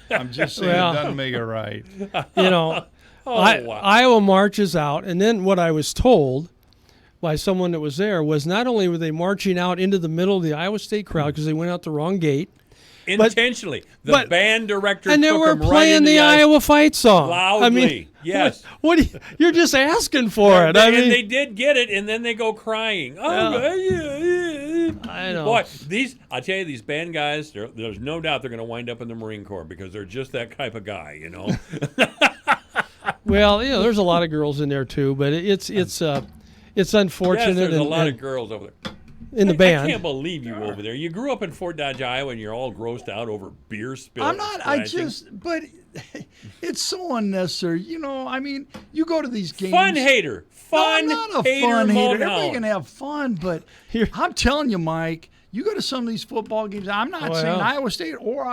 I'm just saying it doesn't make it right. Iowa marches out, and then what I was told by someone that was there was not only were they marching out into the middle of the Iowa State crowd because they went out the wrong gate. Intentionally. The band director and they took were them right playing into the Iowa fight song. Loudly. I mean, yes. You're just asking for it. And they did get it, and then they go crying. I know. Boy, I tell you, these band guys, there's no doubt they're going to wind up in the Marine Corps because they're just that type of guy, Well, there's a lot of girls in there too, but it's unfortunate. Yes, there's a lot of girls over there. In the band. I can't believe you over there. You grew up in Fort Dodge, Iowa, and you're all grossed out over beer spills. I'm not. But it's so unnecessary. I mean, you go to these games. Fun hater. I'm not a fun hater. Everybody can have fun, but I'm telling you, Mike, you go to some of these football games. I'm not saying Iowa State or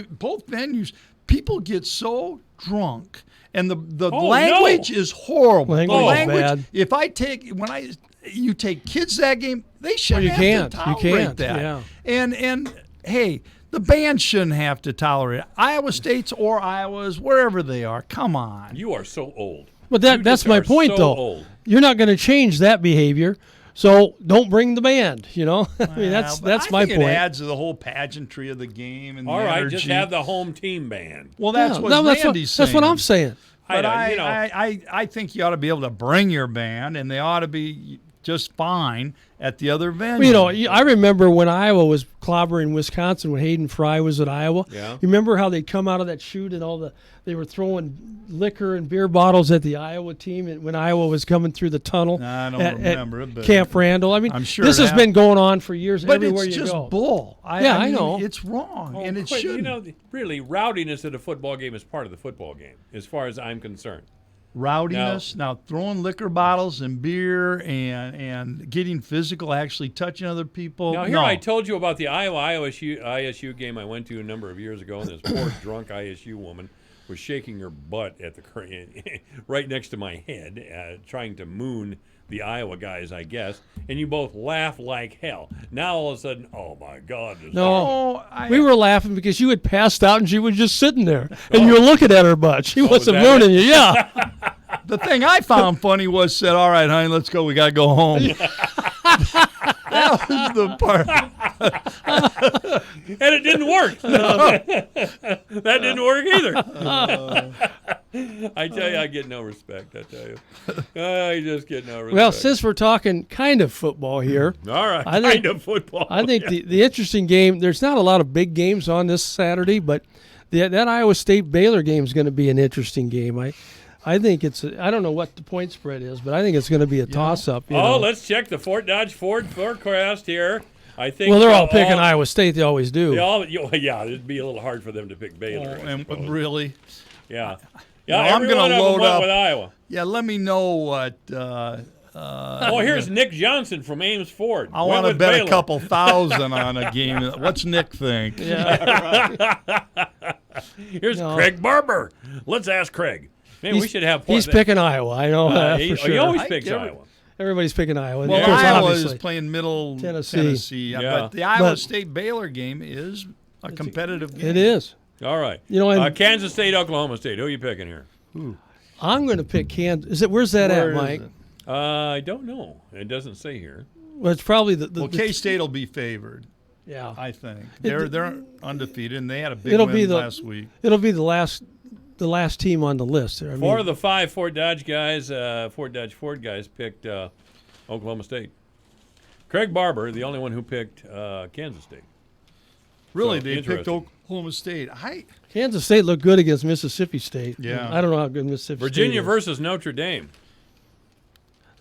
both venues. People get so drunk, and the language is horrible. The language. Bad. You take kids to that game, they shouldn't have to tolerate that. Yeah. And hey, the band shouldn't have to tolerate it. Iowa State's or Iowa's, wherever they are. Come on. You are so old. But that's my point, though. Old. You're not going to change that behavior, so don't bring the band. I mean, that's my point. It adds to the whole pageantry of the game and all the right, energy. just have the home team band. Well, that's Randy's saying. That's what I'm saying. But I think you ought to be able to bring your band, and they ought to be just fine at the other venue. I remember when Iowa was clobbering Wisconsin when Hayden Fry was at Iowa. Yeah. You remember how they'd come out of that chute and they were throwing liquor and beer bottles at the Iowa team when Iowa was coming through the tunnel. I don't remember it, but Camp Randall. I mean, I'm sure this has been going on for years everywhere you go. But it's just bull. I know. It's wrong, and it shouldn't. Really, rowdiness at a football game is part of the football game, as far as I'm concerned. Rowdiness, now throwing liquor bottles and beer and getting physical, actually touching other people. Now, I told you about the ISU game I went to a number of years ago, and this poor drunk ISU woman was shaking her butt at right next to my head, trying to moon the Iowa guys, I guess, and you both laugh like hell. Now all of a sudden, oh my God! We were laughing because you had passed out and she was just sitting there, and you were looking at her butt. She wasn't mooning you. Yeah. The thing I found funny was said, "All right, honey, let's go. We gotta go home." That was the part. And it didn't work. That didn't work either. I tell you, I get no respect. I tell you, I just get no respect. Well, since we're talking kind of football here, all right, kind of football. I think the interesting game. There's not a lot of big games on this Saturday, but that Iowa State Baylor game is going to be an interesting game. I think it's. I don't know what the point spread is, but I think it's going to be a toss-up. Let's check the Fort Dodge Ford forecast here. I think. Well, they're all picking Iowa State. They always do. It'd be a little hard for them to pick Baylor. Really? Yeah. I'm going to load up with Iowa. Yeah, let me know what. Here's Nick Johnson from Ames Ford. I want to bet a couple thousand on a game. What's Nick think? Yeah. Here's Craig Barber. Let's ask Craig. Maybe we should have. He's picking Iowa. I know for sure. He always picks Iowa. Everybody's picking Iowa. Well, Iowa is playing Middle Tennessee. But the Iowa State Baylor game is a competitive game. It is. All right. Kansas State, Oklahoma State. Who are you picking here? I'm going to pick Kansas. Where's that at, Mike? I don't know. It doesn't say here. Well, it's probably the K-State will be favored. Yeah, I think they're undefeated, and they had a big win last week. It'll be the last team on the list. Four of the 5 Fort Dodge guys, Fort Dodge Ford guys, picked Oklahoma State. Craig Barber, the only one who picked Kansas State. Really, they picked Oklahoma State. Kansas State looked good against Mississippi State. Yeah, I don't know how good Mississippi State is. Virginia versus Notre Dame.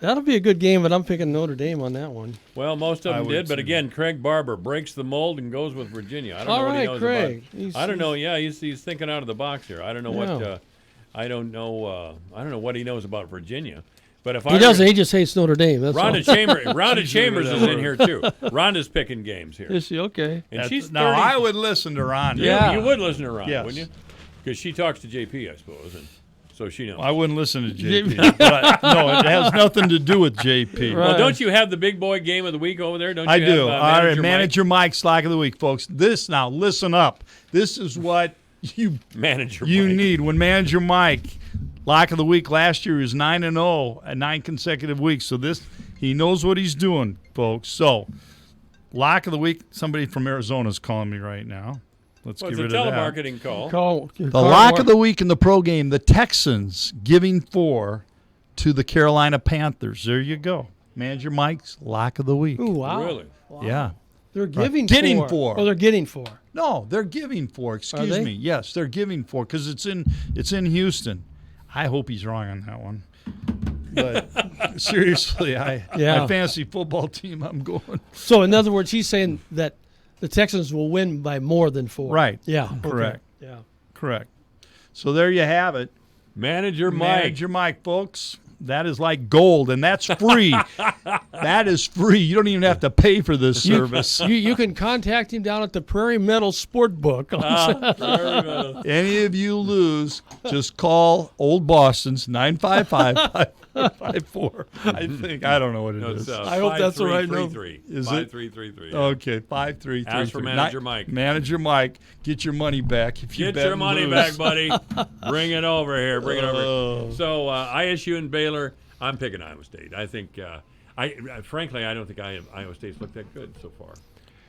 That'll be a good game, but I'm picking Notre Dame on that one. Well, most of them did, but again, Craig Barber breaks the mold and goes with Virginia. I don't know what he knows Craig. about. I don't know. Yeah, he's thinking out of the box here. I don't know what. I don't know what he knows about Virginia. But if he doesn't, he just hates Notre Dame. That's Rhonda Chambers is in here too. Rhonda's picking games here. Is she okay? And she's now I would listen to Rhonda. Yeah, you would listen to Rhonda, wouldn't you? Because she talks to JP, I suppose, and so she knows. I wouldn't listen to JP. But no, it has nothing to do with JP. Well, don't you have the big boy game of the week over there? Don't you? I do. Have, all right, Manager Mike's Slack of the Week, folks. Now listen up. This is what you need when Manager Mike. Lock of the week last year is 9-0 at 9 consecutive weeks. So he knows what he's doing, folks. So lock of the week. Somebody from Arizona is calling me right now. Let's get rid of that. It's a telemarketing call. The lock of the week in the pro game: the Texans giving 4 to the Carolina Panthers. There you go, Manager Mike's lock of the week. Ooh, wow! Really? Wow. Yeah. They're giving getting 4. Oh, they're getting 4. No, they're giving 4. Excuse me. Yes, they're giving 4 because it's in Houston. I hope he's wrong on that one. But seriously, my fantasy football team, I'm going. So, in other words, he's saying that the Texans will win by more than 4. Right. Yeah. Correct. Okay. Yeah. Correct. So there you have it. Manager Mike, folks. That is like gold, and that's free. That is free. You don't even have to pay for this service. You can contact him down at the Prairie Meadow Sport Book. Any of you lose, just call Old Boston's 955-554. I think. I don't know what it is. I hope that's the right number. Is 5333. Okay, 5333. Ask for Manager Mike. Manager Mike, get your money back. If you get your money back, buddy. Bring it over here. Bring it over here. So ISU and Baylor. I'm picking Iowa State. I think, frankly, I don't think Iowa State's looked that good so far.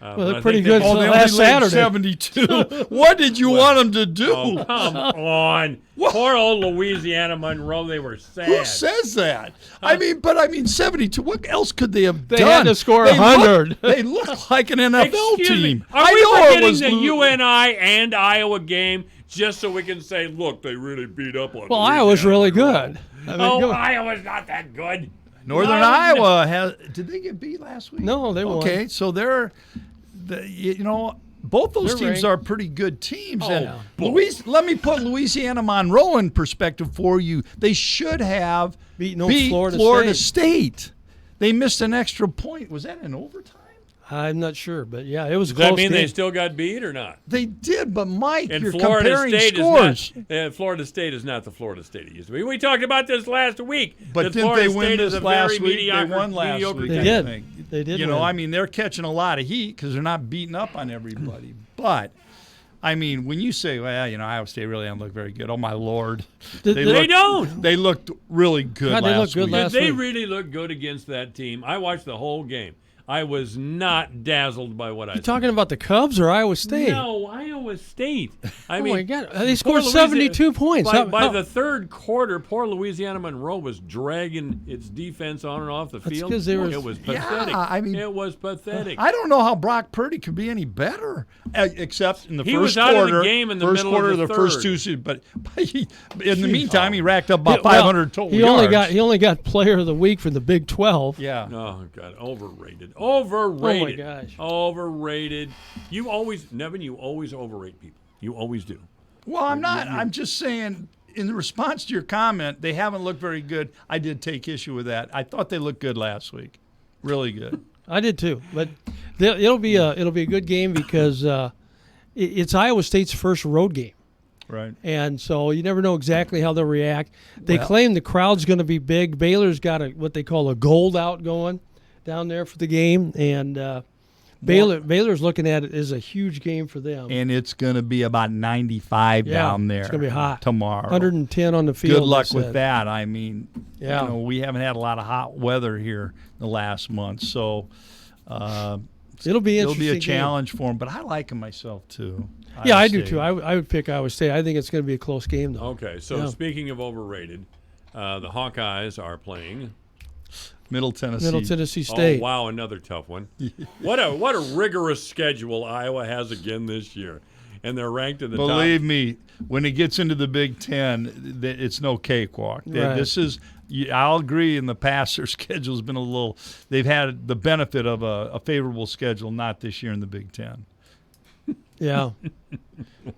Well, they're pretty good last Saturday. 72. What did you want them to do? Oh, come on. Poor old Louisiana Monroe. They were sad. Who says that? I mean, 72. What else could they have done? They had to score 100. They look like an NFL team. Are we forgetting the UNI and Iowa game just so we can say, look, they really beat up on Iowa's really good. Iowa's not that good. Northern Iowa did they get beat last week? No, they won. Okay, so both those teams are pretty good teams. And let me put Louisiana Monroe in perspective for you. They should have beat Florida State. They missed an extra point. Was that in overtime? I'm not sure, but yeah, it was Does close. Does that mean they still got beat or not? They did, but Mike, and you're Florida comparing State scores. Florida State is not the Florida State it used to be. We talked about this last week. But didn't they win this last week? They won last week. They did. They did. I mean, they're catching a lot of heat because they're not beating up on everybody. But I mean, when you say, well, Iowa State really doesn't look very good. Oh my Lord, they don't. They looked really good last week. Did they really look good against that team? I watched the whole game. I was not dazzled by what I saw. You talking about the Cubs or Iowa State? No, Iowa Iowa State. I Oh mean, my God, they scored 72 points. By the third quarter, poor Louisiana Monroe was dragging its defense on and off the field. It was pathetic. Yeah, I mean, it was pathetic. I don't know how Brock Purdy could be any better, except in the He first was out quarter. of the game in the first middle quarter of the first third. two. But in the meantime, he racked up about 500 total he yards. He only got Player of the Week from the Big 12. Yeah. Oh God, overrated. Oh my gosh. Overrated. Nevin, you always overrate people. You always do. Well, I'm not. I'm just saying, in response to your comment, they haven't looked very good. I did take issue with that. I thought they looked good last week. Really good. I did too. But it'll be a good game because it's Iowa State's first road game. Right. And so you never know exactly how they'll react. They claim the crowd's going to be big. Baylor's got what they call a gold out going down there for the game, and Baylor's looking at it as a huge game for them. And it's going to be about 95 down there. It's going to be hot tomorrow. 110 on the field. Good luck with that. I mean, yeah. We haven't had a lot of hot weather here the last month, so it'll be a challenge for them. But I like them myself too. Yeah, I do too. I would pick Iowa State. I think it's going to be a close game, though. Okay, so speaking of overrated, the Hawkeyes are playing Middle Tennessee State. Oh wow, another tough one. What a rigorous schedule Iowa has again this year, and they're ranked in the top. Believe me, when it gets into the Big Ten, it's no cakewalk. Right. This is. I'll agree. In the past, their schedule's been a little. They've had the benefit of a favorable schedule, not this year in the Big Ten. Yeah.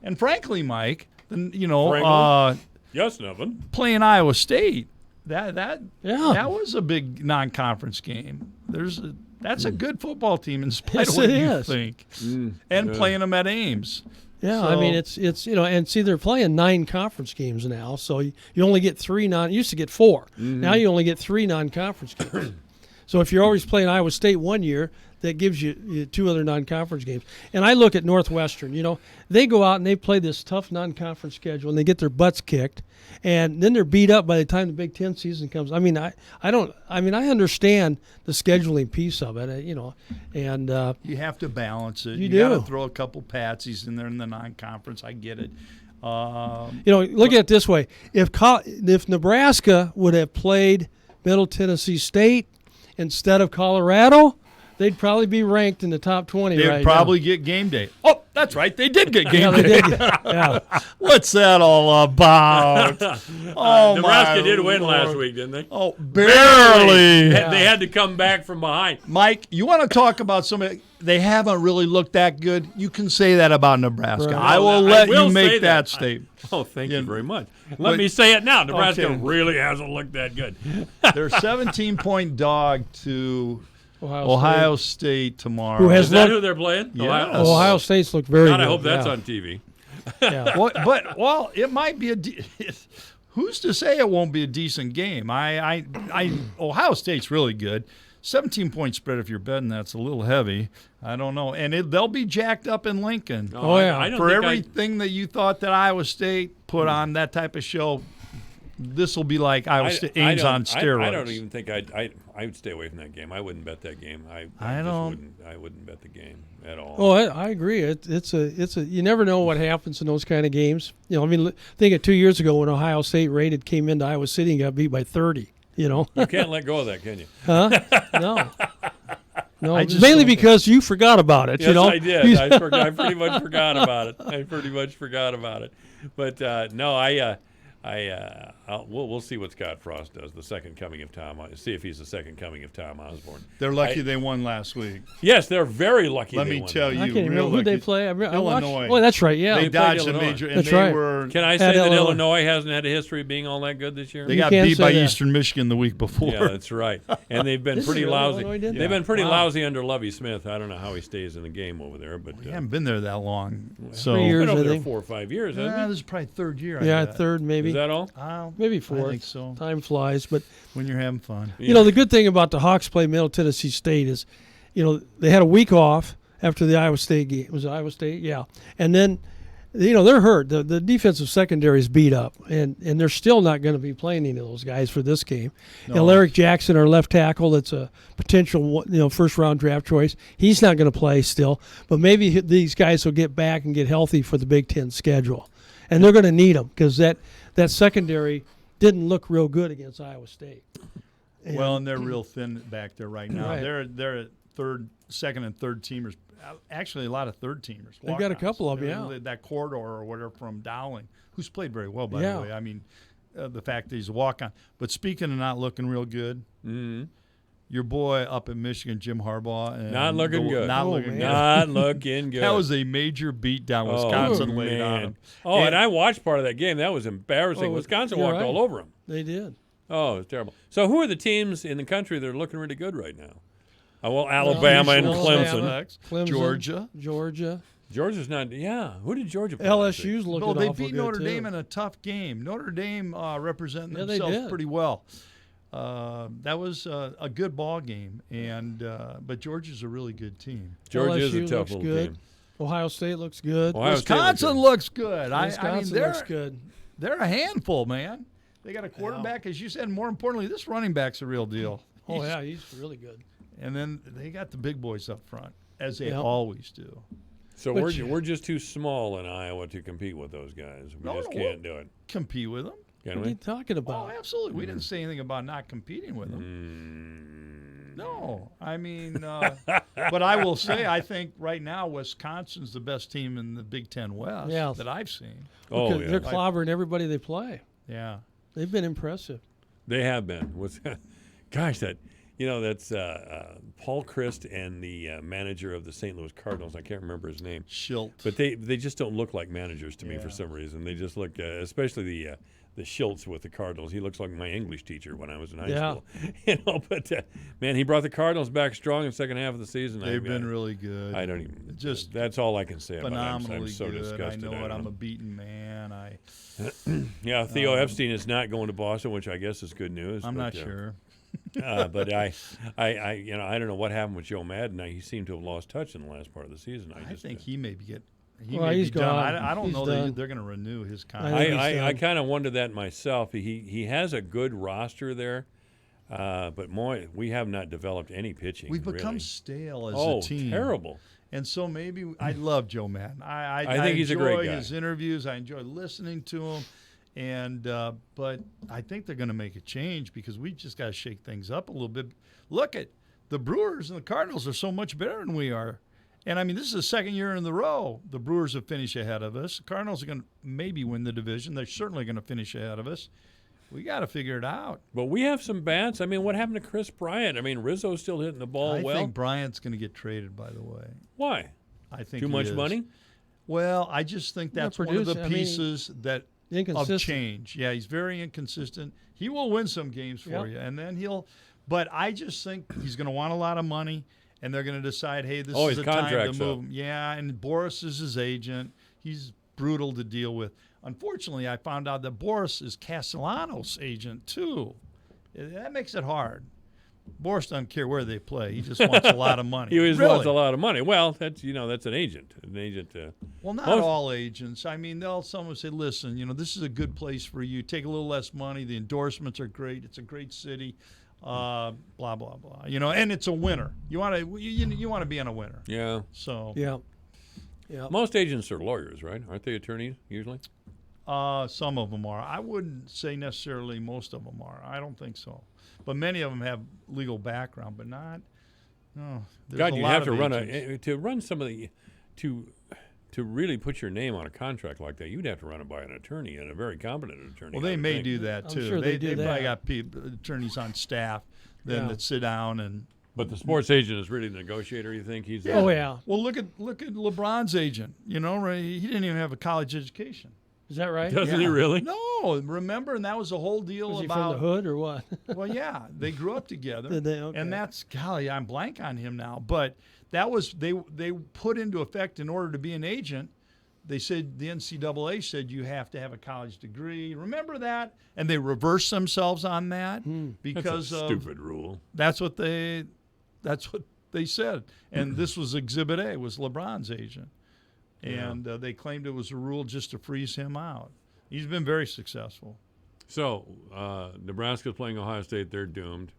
And frankly, Mike, yes, Nevin, playing Iowa State. That was a big non-conference game. That's a good football team in spite of what you think. And playing them at Ames. Yeah, so, I mean it's and see they're playing 9 conference games now, so you only get 3 you used to get 4. Now you only get 3 non-conference games. So if you're always playing Iowa State one year, that gives you 2 other non-conference games. And I look at Northwestern, they go out and they play this tough non-conference schedule and they get their butts kicked, and then they're beat up by the time the Big Ten season comes. I mean, I understand the scheduling piece of it, and you have to balance it. You got to do. throw a couple patsies in there in the non-conference. I get it. Look at it this way: if Nebraska would have played Middle Tennessee State instead of Colorado, they'd probably be ranked in the top 20 right now. They'd probably get game day. Oh, that's right. They did get game day. They did. Yeah. What's that all about? Nebraska did win last week, didn't they? Oh, barely. They had to come back from behind. Mike, you want to talk about somebody? They haven't really looked that good. You can say that about Nebraska. Right. I will let you make that statement. Thank you very much. Let me say it now. Nebraska really hasn't looked that good. They're 17-point dog to Ohio State tomorrow. Is that who they're playing? Yes. Ohio State's looked very good. I hope that's on TV. Yeah. Well, it might be who's to say it won't be a decent game? Ohio State's really good. 17-point spread if you're betting that's a little heavy. I don't know. And they'll be jacked up in Lincoln. Oh, yeah. I don't For think everything that you thought that Iowa State put on that type of show, this will be like Iowa State Ames on steroids. I don't even think I would stay away from that game. I wouldn't bet that game. I wouldn't bet the game at all. Oh, I agree. It's a you never know what happens in those kind of games. Think of 2 years ago when Ohio State rated came into Iowa City and got beat by 30. You can't let go of that, can you? Huh? No, mainly because you forgot about it. Yes, I did. I pretty much forgot about it. But no, we'll see what Scott Frost does. The second coming of Tom. See if he's the second coming of Tom Osborne. They're lucky they won last week. Yes, they're very lucky. Let me tell you, I can't remember who they play. Illinois. Oh, that's right. Yeah, they dodged a major. And that's they right. were. Can I say that Illinois hasn't had a history of being all that good this year? They got beat by Eastern Michigan the week before. Yeah, that's right. And they've been pretty lousy. They've been pretty Wow. lousy under Lovie Smith. I don't know how he stays in the game over there, but We haven't been there that long. So 3 years, been over I there think. 4 or 5 years, hasn't he? this is probably third year. I Yeah, bet. third maybe. Is that all? Maybe 4th. I think so. Time flies, but When you're having fun. the good thing about the Hawks play Middle Tennessee State is, they had a week off after the Iowa State game. Was it Iowa State? Yeah, and then they're hurt. The defensive secondary is beat up, and they're still not going to be playing any of those guys for this game. No. And Alaric Jackson, our left tackle, that's a potential first-round draft choice. He's not going to play still, but maybe these guys will get back and get healthy for the Big Ten schedule, and they're going to need them because that secondary didn't look real good against Iowa State. And they're real thin back there right now. Right. They're second and third teamers. Actually, a lot of third teamers. They've got a couple of them, yeah. That corridor or whatever from Dowling, who's played very well, by Yeah. the way. I mean, the fact that he's a walk-on. But speaking of not looking real good, your boy up in Michigan, Jim Harbaugh. And Not looking good. Not looking good. Not looking good. That was a major beatdown Wisconsin laid on him. Oh, and I watched part of that game. That was embarrassing. Wisconsin walked all over him. They did. Oh, it was terrible. So who are the teams in the country that are looking really good right now? Alabama and Clemson. Georgia. Georgia's not. Yeah. Who did Georgia play? LSU's looking awful good, they beat Notre too. Dame in a tough game. Notre Dame representing themselves pretty well. That was a good ball game, but Georgia's a really good team. Georgia's a LSU tough looks little good. team. Ohio State looks good. Wisconsin looks good. Wisconsin looks good. They're a handful, man. They got a quarterback, as you said, and more importantly, this running back's a real deal. He's really good. And then they got the big boys up front, as they always do. So we're just too small in Iowa to compete with those guys. We just can't do it. Compete with them. Can what we? are you talking about? Oh, absolutely. We didn't say anything about not competing with them. No. I mean, but I will say, I think right now Wisconsin's the best team in the Big Ten West that I've seen. Oh, yeah. They're clobbering everybody they play. Yeah. They've been impressive. They have been. Gosh, that's Paul Christ and the manager of the St. Louis Cardinals. I can't remember his name. Schilt. But they just don't look like managers to me for some reason. They just look, especially the Schultz with the Cardinals. He looks like my English teacher when I was in high school. But man, he brought the Cardinals back strong in the second half of the season. They've been really good. I don't even. That's all I can say about them. I'm so good. disgusted. I know it. I'm a beaten man. Theo Epstein is not going to Boston, which I guess is good news. I'm not sure. But I don't know what happened with Joe Madden. He seemed to have lost touch in the last part of the season. I think he may be he's done. gone. I don't know that they're going to renew his contract. I kind of wondered that myself. He has a good roster there, but we have not developed any pitching. We've become stale as a team. Oh, terrible. And so maybe I love Joe Madden. I think he's a great guy. I enjoy his interviews. I enjoy listening to him. But I think they're going to make a change because we just got to shake things up a little bit. Look at the Brewers and the Cardinals are so much better than we are. And, I mean, this is the second year in a row the Brewers have finished ahead of us. The Cardinals are going to maybe win the division. They're certainly going to finish ahead of us. We got to figure it out. But we have some bats. I mean, what happened to Chris Bryant? I mean, Rizzo's still hitting the ball well. I think Bryant's going to get traded, by the way. Why? I think too much money? Well, I just think that's one of the pieces of change. Yeah, he's very inconsistent. He will win some games for you, and then but I just think he's going to want a lot of money, and they're going to decide, hey, this is the time to move him. Yeah, and Boris is his agent. He's brutal to deal with. Unfortunately, I found out that Boris is Castellanos' agent, too. That makes it hard. Boris doesn't care where they play. He just wants a lot of money. He always wants a lot of money. Well, that's an agent. An agent. Well, not all agents. I mean, someone say, listen, this is a good place for you. Take a little less money. The endorsements are great. It's a great city. Blah blah blah. And it's a winner. You want to be on a winner. Yeah. So. Yeah. Most agents are lawyers, right? Aren't they attorneys usually? Some of them are. I wouldn't say necessarily most of them are. I don't think so. But many of them have legal background, but not. No. God, you have to run some of the to really put your name on a contract like that. You'd have to run it by an attorney and a very competent attorney. Well, they may do that too. I'm sure they do that. Probably got attorneys on staff that sit down and. But the sports agent is really the negotiator. You think he's? Oh yeah. Well, look at LeBron's agent. He didn't even have a college education. Is that right? Doesn't he really? No, remember, and that was the whole deal Was he about from the hood or what? Well, yeah, they grew up together. Did they? Okay. And that's I'm blank on him now, but that was they put into effect in order to be an agent. They said the NCAA said you have to have a college degree. Remember that? And they reversed themselves on that because that's a stupid rule. That's what they said. And this was Exhibit A, was LeBron's agent. and they claimed it was a rule just to freeze him out. He's been very successful. So Nebraska's playing Ohio State. They're doomed.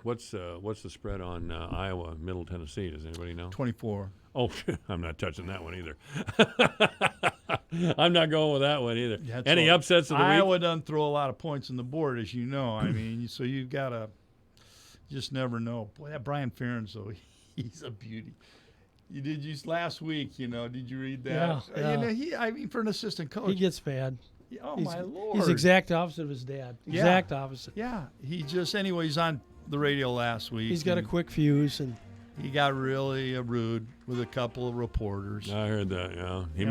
What's the spread on Iowa, Middle Tennessee? Does anybody know? 24. Oh, I'm not touching that one either. I'm not going with that one either. Any upsets of the week? Iowa doesn't throw a lot of points on the board, as you know. I mean, so you've got to just never know. Boy, that Brian Ferentz, though, he's a beauty. Last week, did you read that? Yeah. For an assistant coach. He gets mad. My Lord. He's the exact opposite of his dad. Exact opposite. Yeah. He's on the radio last week. He's got a quick fuse, and he got really rude with a couple of reporters. I heard that. Yeah, he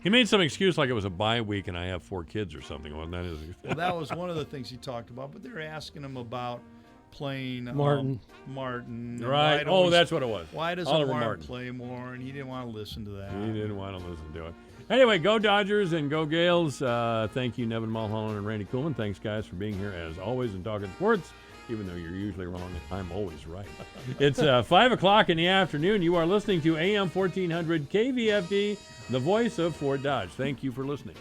made some excuse like it was a bye week and I have 4 kids or something. Well, that was one of the things he talked about. But they're asking him about playing Martin. Right. That's what it was. Why doesn't Martin play more? And he didn't want to listen to that. He didn't want to listen to it. Anyway, go Dodgers and go Gales. Thank you, Nevin Mulholland and Randy Coolman. Thanks, guys, for being here as always and talking sports. Even though you're usually wrong, I'm always right. It's 5 o'clock in the afternoon. You are listening to AM 1400 KVFD, the voice of Ford Dodge. Thank you for listening.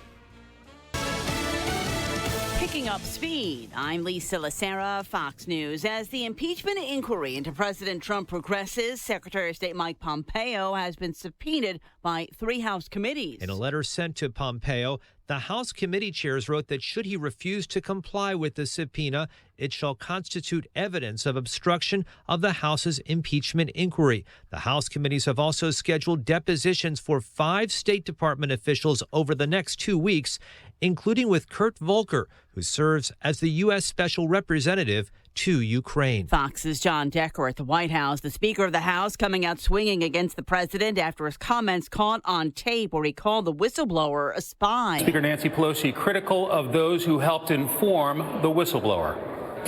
Picking up speed, I'm Lisa Lacera, Fox News. As the impeachment inquiry into President Trump progresses, Secretary of State Mike Pompeo has been subpoenaed by 3 House committees. In a letter sent to Pompeo, the House committee chairs wrote that should he refuse to comply with the subpoena, it shall constitute evidence of obstruction of the House's impeachment inquiry. The House committees have also scheduled depositions for 5 State Department officials over the next 2 weeks, including with Kurt Volker, who serves as the U.S. Special Representative to Ukraine. Fox's John Decker at the White House. The Speaker of the House coming out swinging against the president after his comments caught on tape where he called the whistleblower a spy. Speaker Nancy Pelosi critical of those who helped inform the whistleblower.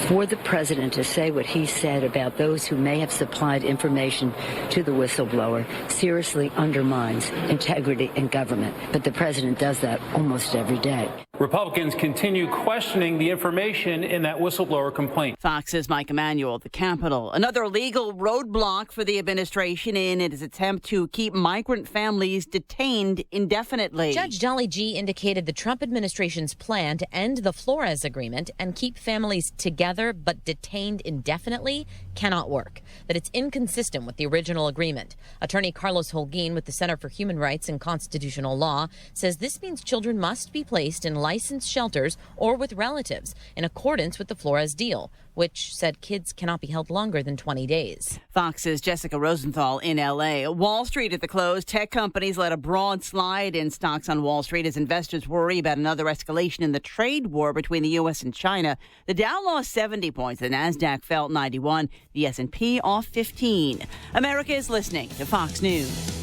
For the president to say what he said about those who may have supplied information to the whistleblower seriously undermines integrity in government. But the president does that almost every day. Republicans continue questioning the information in that whistleblower complaint. Fox's Mike Emanuel at the Capitol. Another legal roadblock for the administration in its attempt to keep migrant families detained indefinitely. Judge Dolly G. indicated the Trump administration's plan to end the Flores agreement and keep families together but detained indefinitely cannot work, that it's inconsistent with the original agreement. Attorney Carlos Holguin with the Center for Human Rights and Constitutional Law says this means children must be placed in licensed shelters or with relatives in accordance with the Flores deal, which said kids cannot be held longer than 20 days. Fox's Jessica Rosenthal in L.A. Wall Street at the close. Tech companies led a broad slide in stocks on Wall Street as investors worry about another escalation in the trade war between the U.S. and China. The Dow lost 70 points. The Nasdaq fell 91. The S&P off 15. America is listening to Fox News.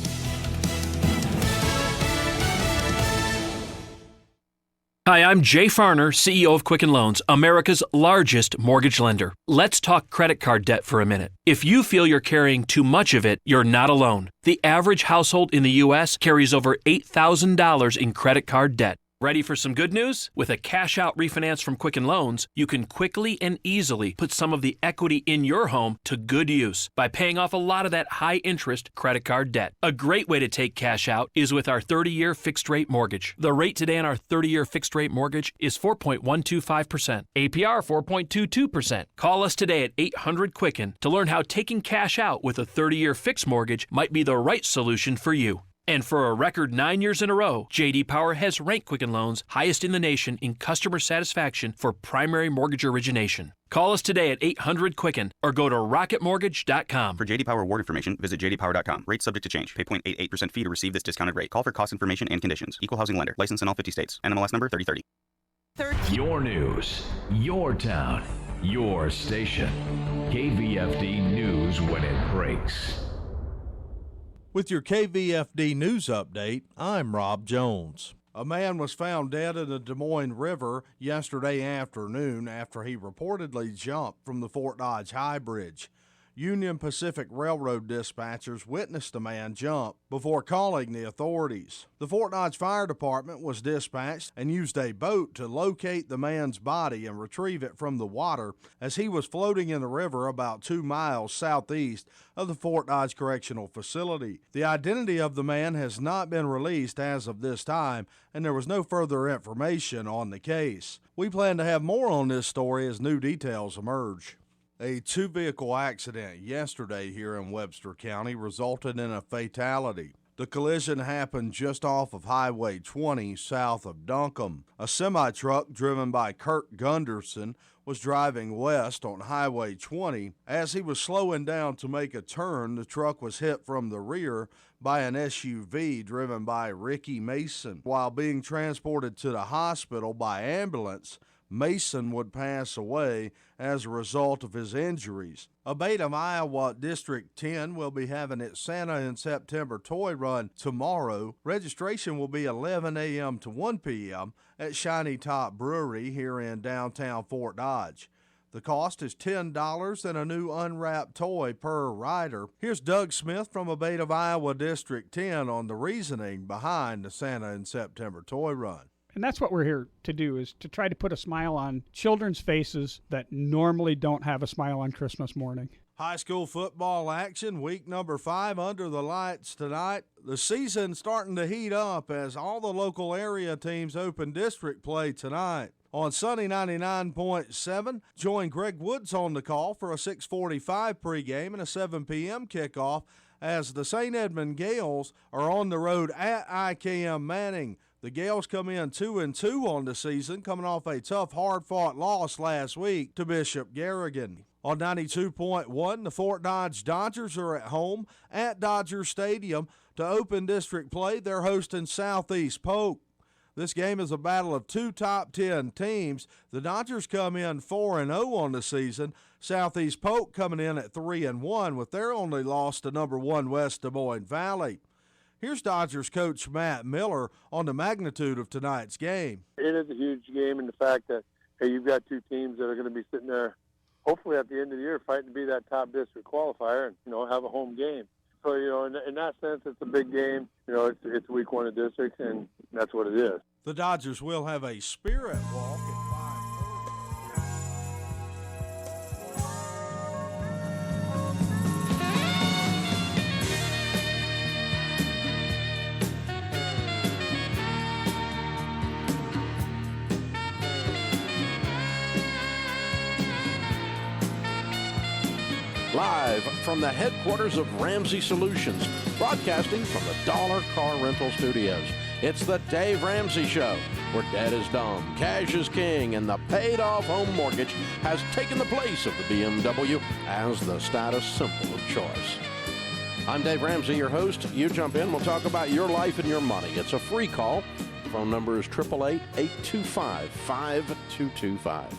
Hi, I'm Jay Farner, CEO of Quicken Loans, America's largest mortgage lender. Let's talk credit card debt for a minute. If you feel you're carrying too much of it, you're not alone. The average household in the U.S. carries over $8,000 in credit card debt. Ready for some good news? With a cash-out refinance from Quicken Loans, you can quickly and easily put some of the equity in your home to good use by paying off a lot of that high-interest credit card debt. A great way to take cash out is with our 30-year fixed-rate mortgage. The rate today on our 30-year fixed-rate mortgage is 4.125%, APR 4.22%. Call us today at 800-QUICKEN to learn how taking cash out with a 30-year fixed mortgage might be the right solution for you. And for a record 9 years in a row, J.D. Power has ranked Quicken Loans highest in the nation in customer satisfaction for primary mortgage origination. Call us today at 800-QUICKEN or go to rocketmortgage.com. For J.D. Power award information, visit jdpower.com. Rates subject to change. Pay 0.88% fee to receive this discounted rate. Call for cost information and conditions. Equal housing lender. License in all 50 states. NMLS number 3030. Your news, your town, your station. KVFD News when it breaks. With your KVFD News Update, I'm Rob Jones. A man was found dead in the Des Moines River yesterday afternoon after he reportedly jumped from the Fort Dodge High Bridge. Union Pacific Railroad dispatchers witnessed a man jump before calling the authorities. The Fort Dodge Fire Department was dispatched and used a boat to locate the man's body and retrieve it from the water as he was floating in the river about 2 miles southeast of the Fort Dodge Correctional Facility. The identity of the man has not been released as of this time, and there was no further information on the case. We plan to have more on this story as new details emerge. A 2-vehicle accident yesterday here in Webster County resulted in a fatality. The collision happened just off of Highway 20 south of Duncombe. A semi-truck driven by Kirk Gunderson was driving west on Highway 20. As he was slowing down to make a turn, the truck was hit from the rear by an SUV driven by Ricky Mason. While being transported to the hospital by ambulance, Mason would pass away as a result of his injuries. A Bait of Iowa District 10 will be having its Santa in September toy run tomorrow. Registration will be 11 a.m. to 1 p.m. at Shiny Top Brewery here in downtown Fort Dodge. The cost is $10 and a new unwrapped toy per rider. Here's Doug Smith from A Bait of Iowa District 10 on the reasoning behind the Santa in September toy run. And that's what we're here to do, is to try to put a smile on children's faces that normally don't have a smile on Christmas morning. High school football action, week number 5 under the lights tonight. The season's starting to heat up as all the local area teams open district play tonight. On Sunny 99.7, join Greg Woods on the call for a 6:45 pregame and a 7 p.m. kickoff as the St. Edmund Gales are on the road at IKM Manning. The Gales come in 2-2 on the season, coming off a tough, hard-fought loss last week to Bishop Garrigan. On 92.1, the Fort Dodge Dodgers are at home at Dodger Stadium to open district play. They're hosting Southeast Polk. This game is a battle of 2 top 10 teams. The Dodgers come in 4-0 on the season. Southeast Polk coming in at 3-1 with their only loss to number 1 West Des Moines Valley. Here's Dodgers coach Matt Miller on the magnitude of tonight's game. It is a huge game in the fact that, hey, you've got 2 teams that are going to be sitting there, hopefully at the end of the year, fighting to be that top district qualifier and, have a home game. So, in that sense, it's a big game. It's week 1 of districts, and that's what it is. The Dodgers will have a spirit walk at 5:30. Live from the headquarters of Ramsey Solutions, broadcasting from the Dollar Car Rental Studios. It's the Dave Ramsey Show, where debt is dumb, cash is king, and the paid-off home mortgage has taken the place of the BMW as the status symbol of choice. I'm Dave Ramsey, your host. You jump in, we'll talk about your life and your money. It's a free call. The phone number is 888-825-5225.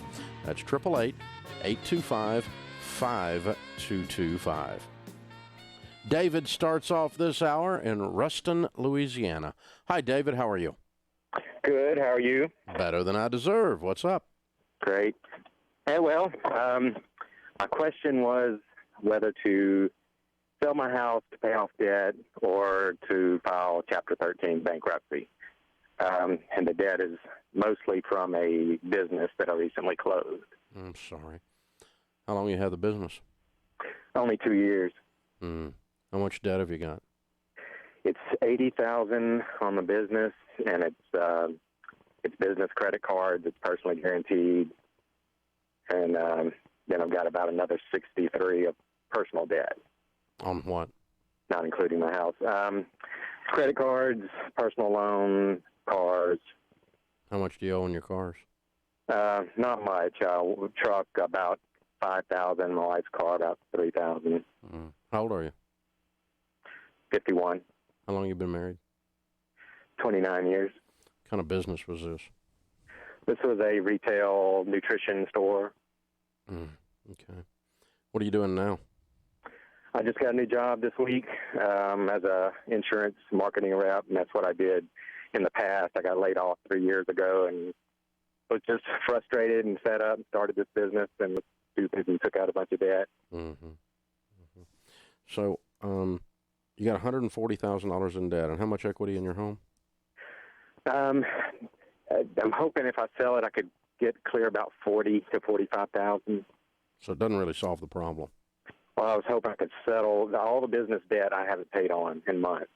That's 888-825-5225. David starts off this hour in Ruston, Louisiana. Hi, David. How are you? Good. How are you? Better than I deserve. What's up? Great. Well, my question was whether to sell my house to pay off debt or to file Chapter 13 bankruptcy. And the debt is mostly from a business that I recently closed. I'm sorry. How long you had the business? Only 2 years. How much debt have you got? It's $80,000 on the business, and it's business credit cards. It's personally guaranteed, and then I've got about another $63 of personal debt. On what? Not including my house. Credit cards, personal loan, cars. How much do you owe on your cars? Not much. Truck about $5,000. My wife's car about $3,000. How old are you? 51. How long have you been married? 29 years. What kind of business was this? This was a retail nutrition store. Okay. What are you doing now? I just got a new job this week as a insurance marketing rep, and that's what I did in the past. I got laid off 3 years ago and was just frustrated and fed up and started this business and was stupid and took out a bunch of debt. So you got $140,000 in debt, and how much equity in your home? I'm hoping if I sell it, I could get clear about $40,000 to $45,000. So it doesn't really solve the problem. Well, I was hoping I could settle all the business debt I haven't paid on in months.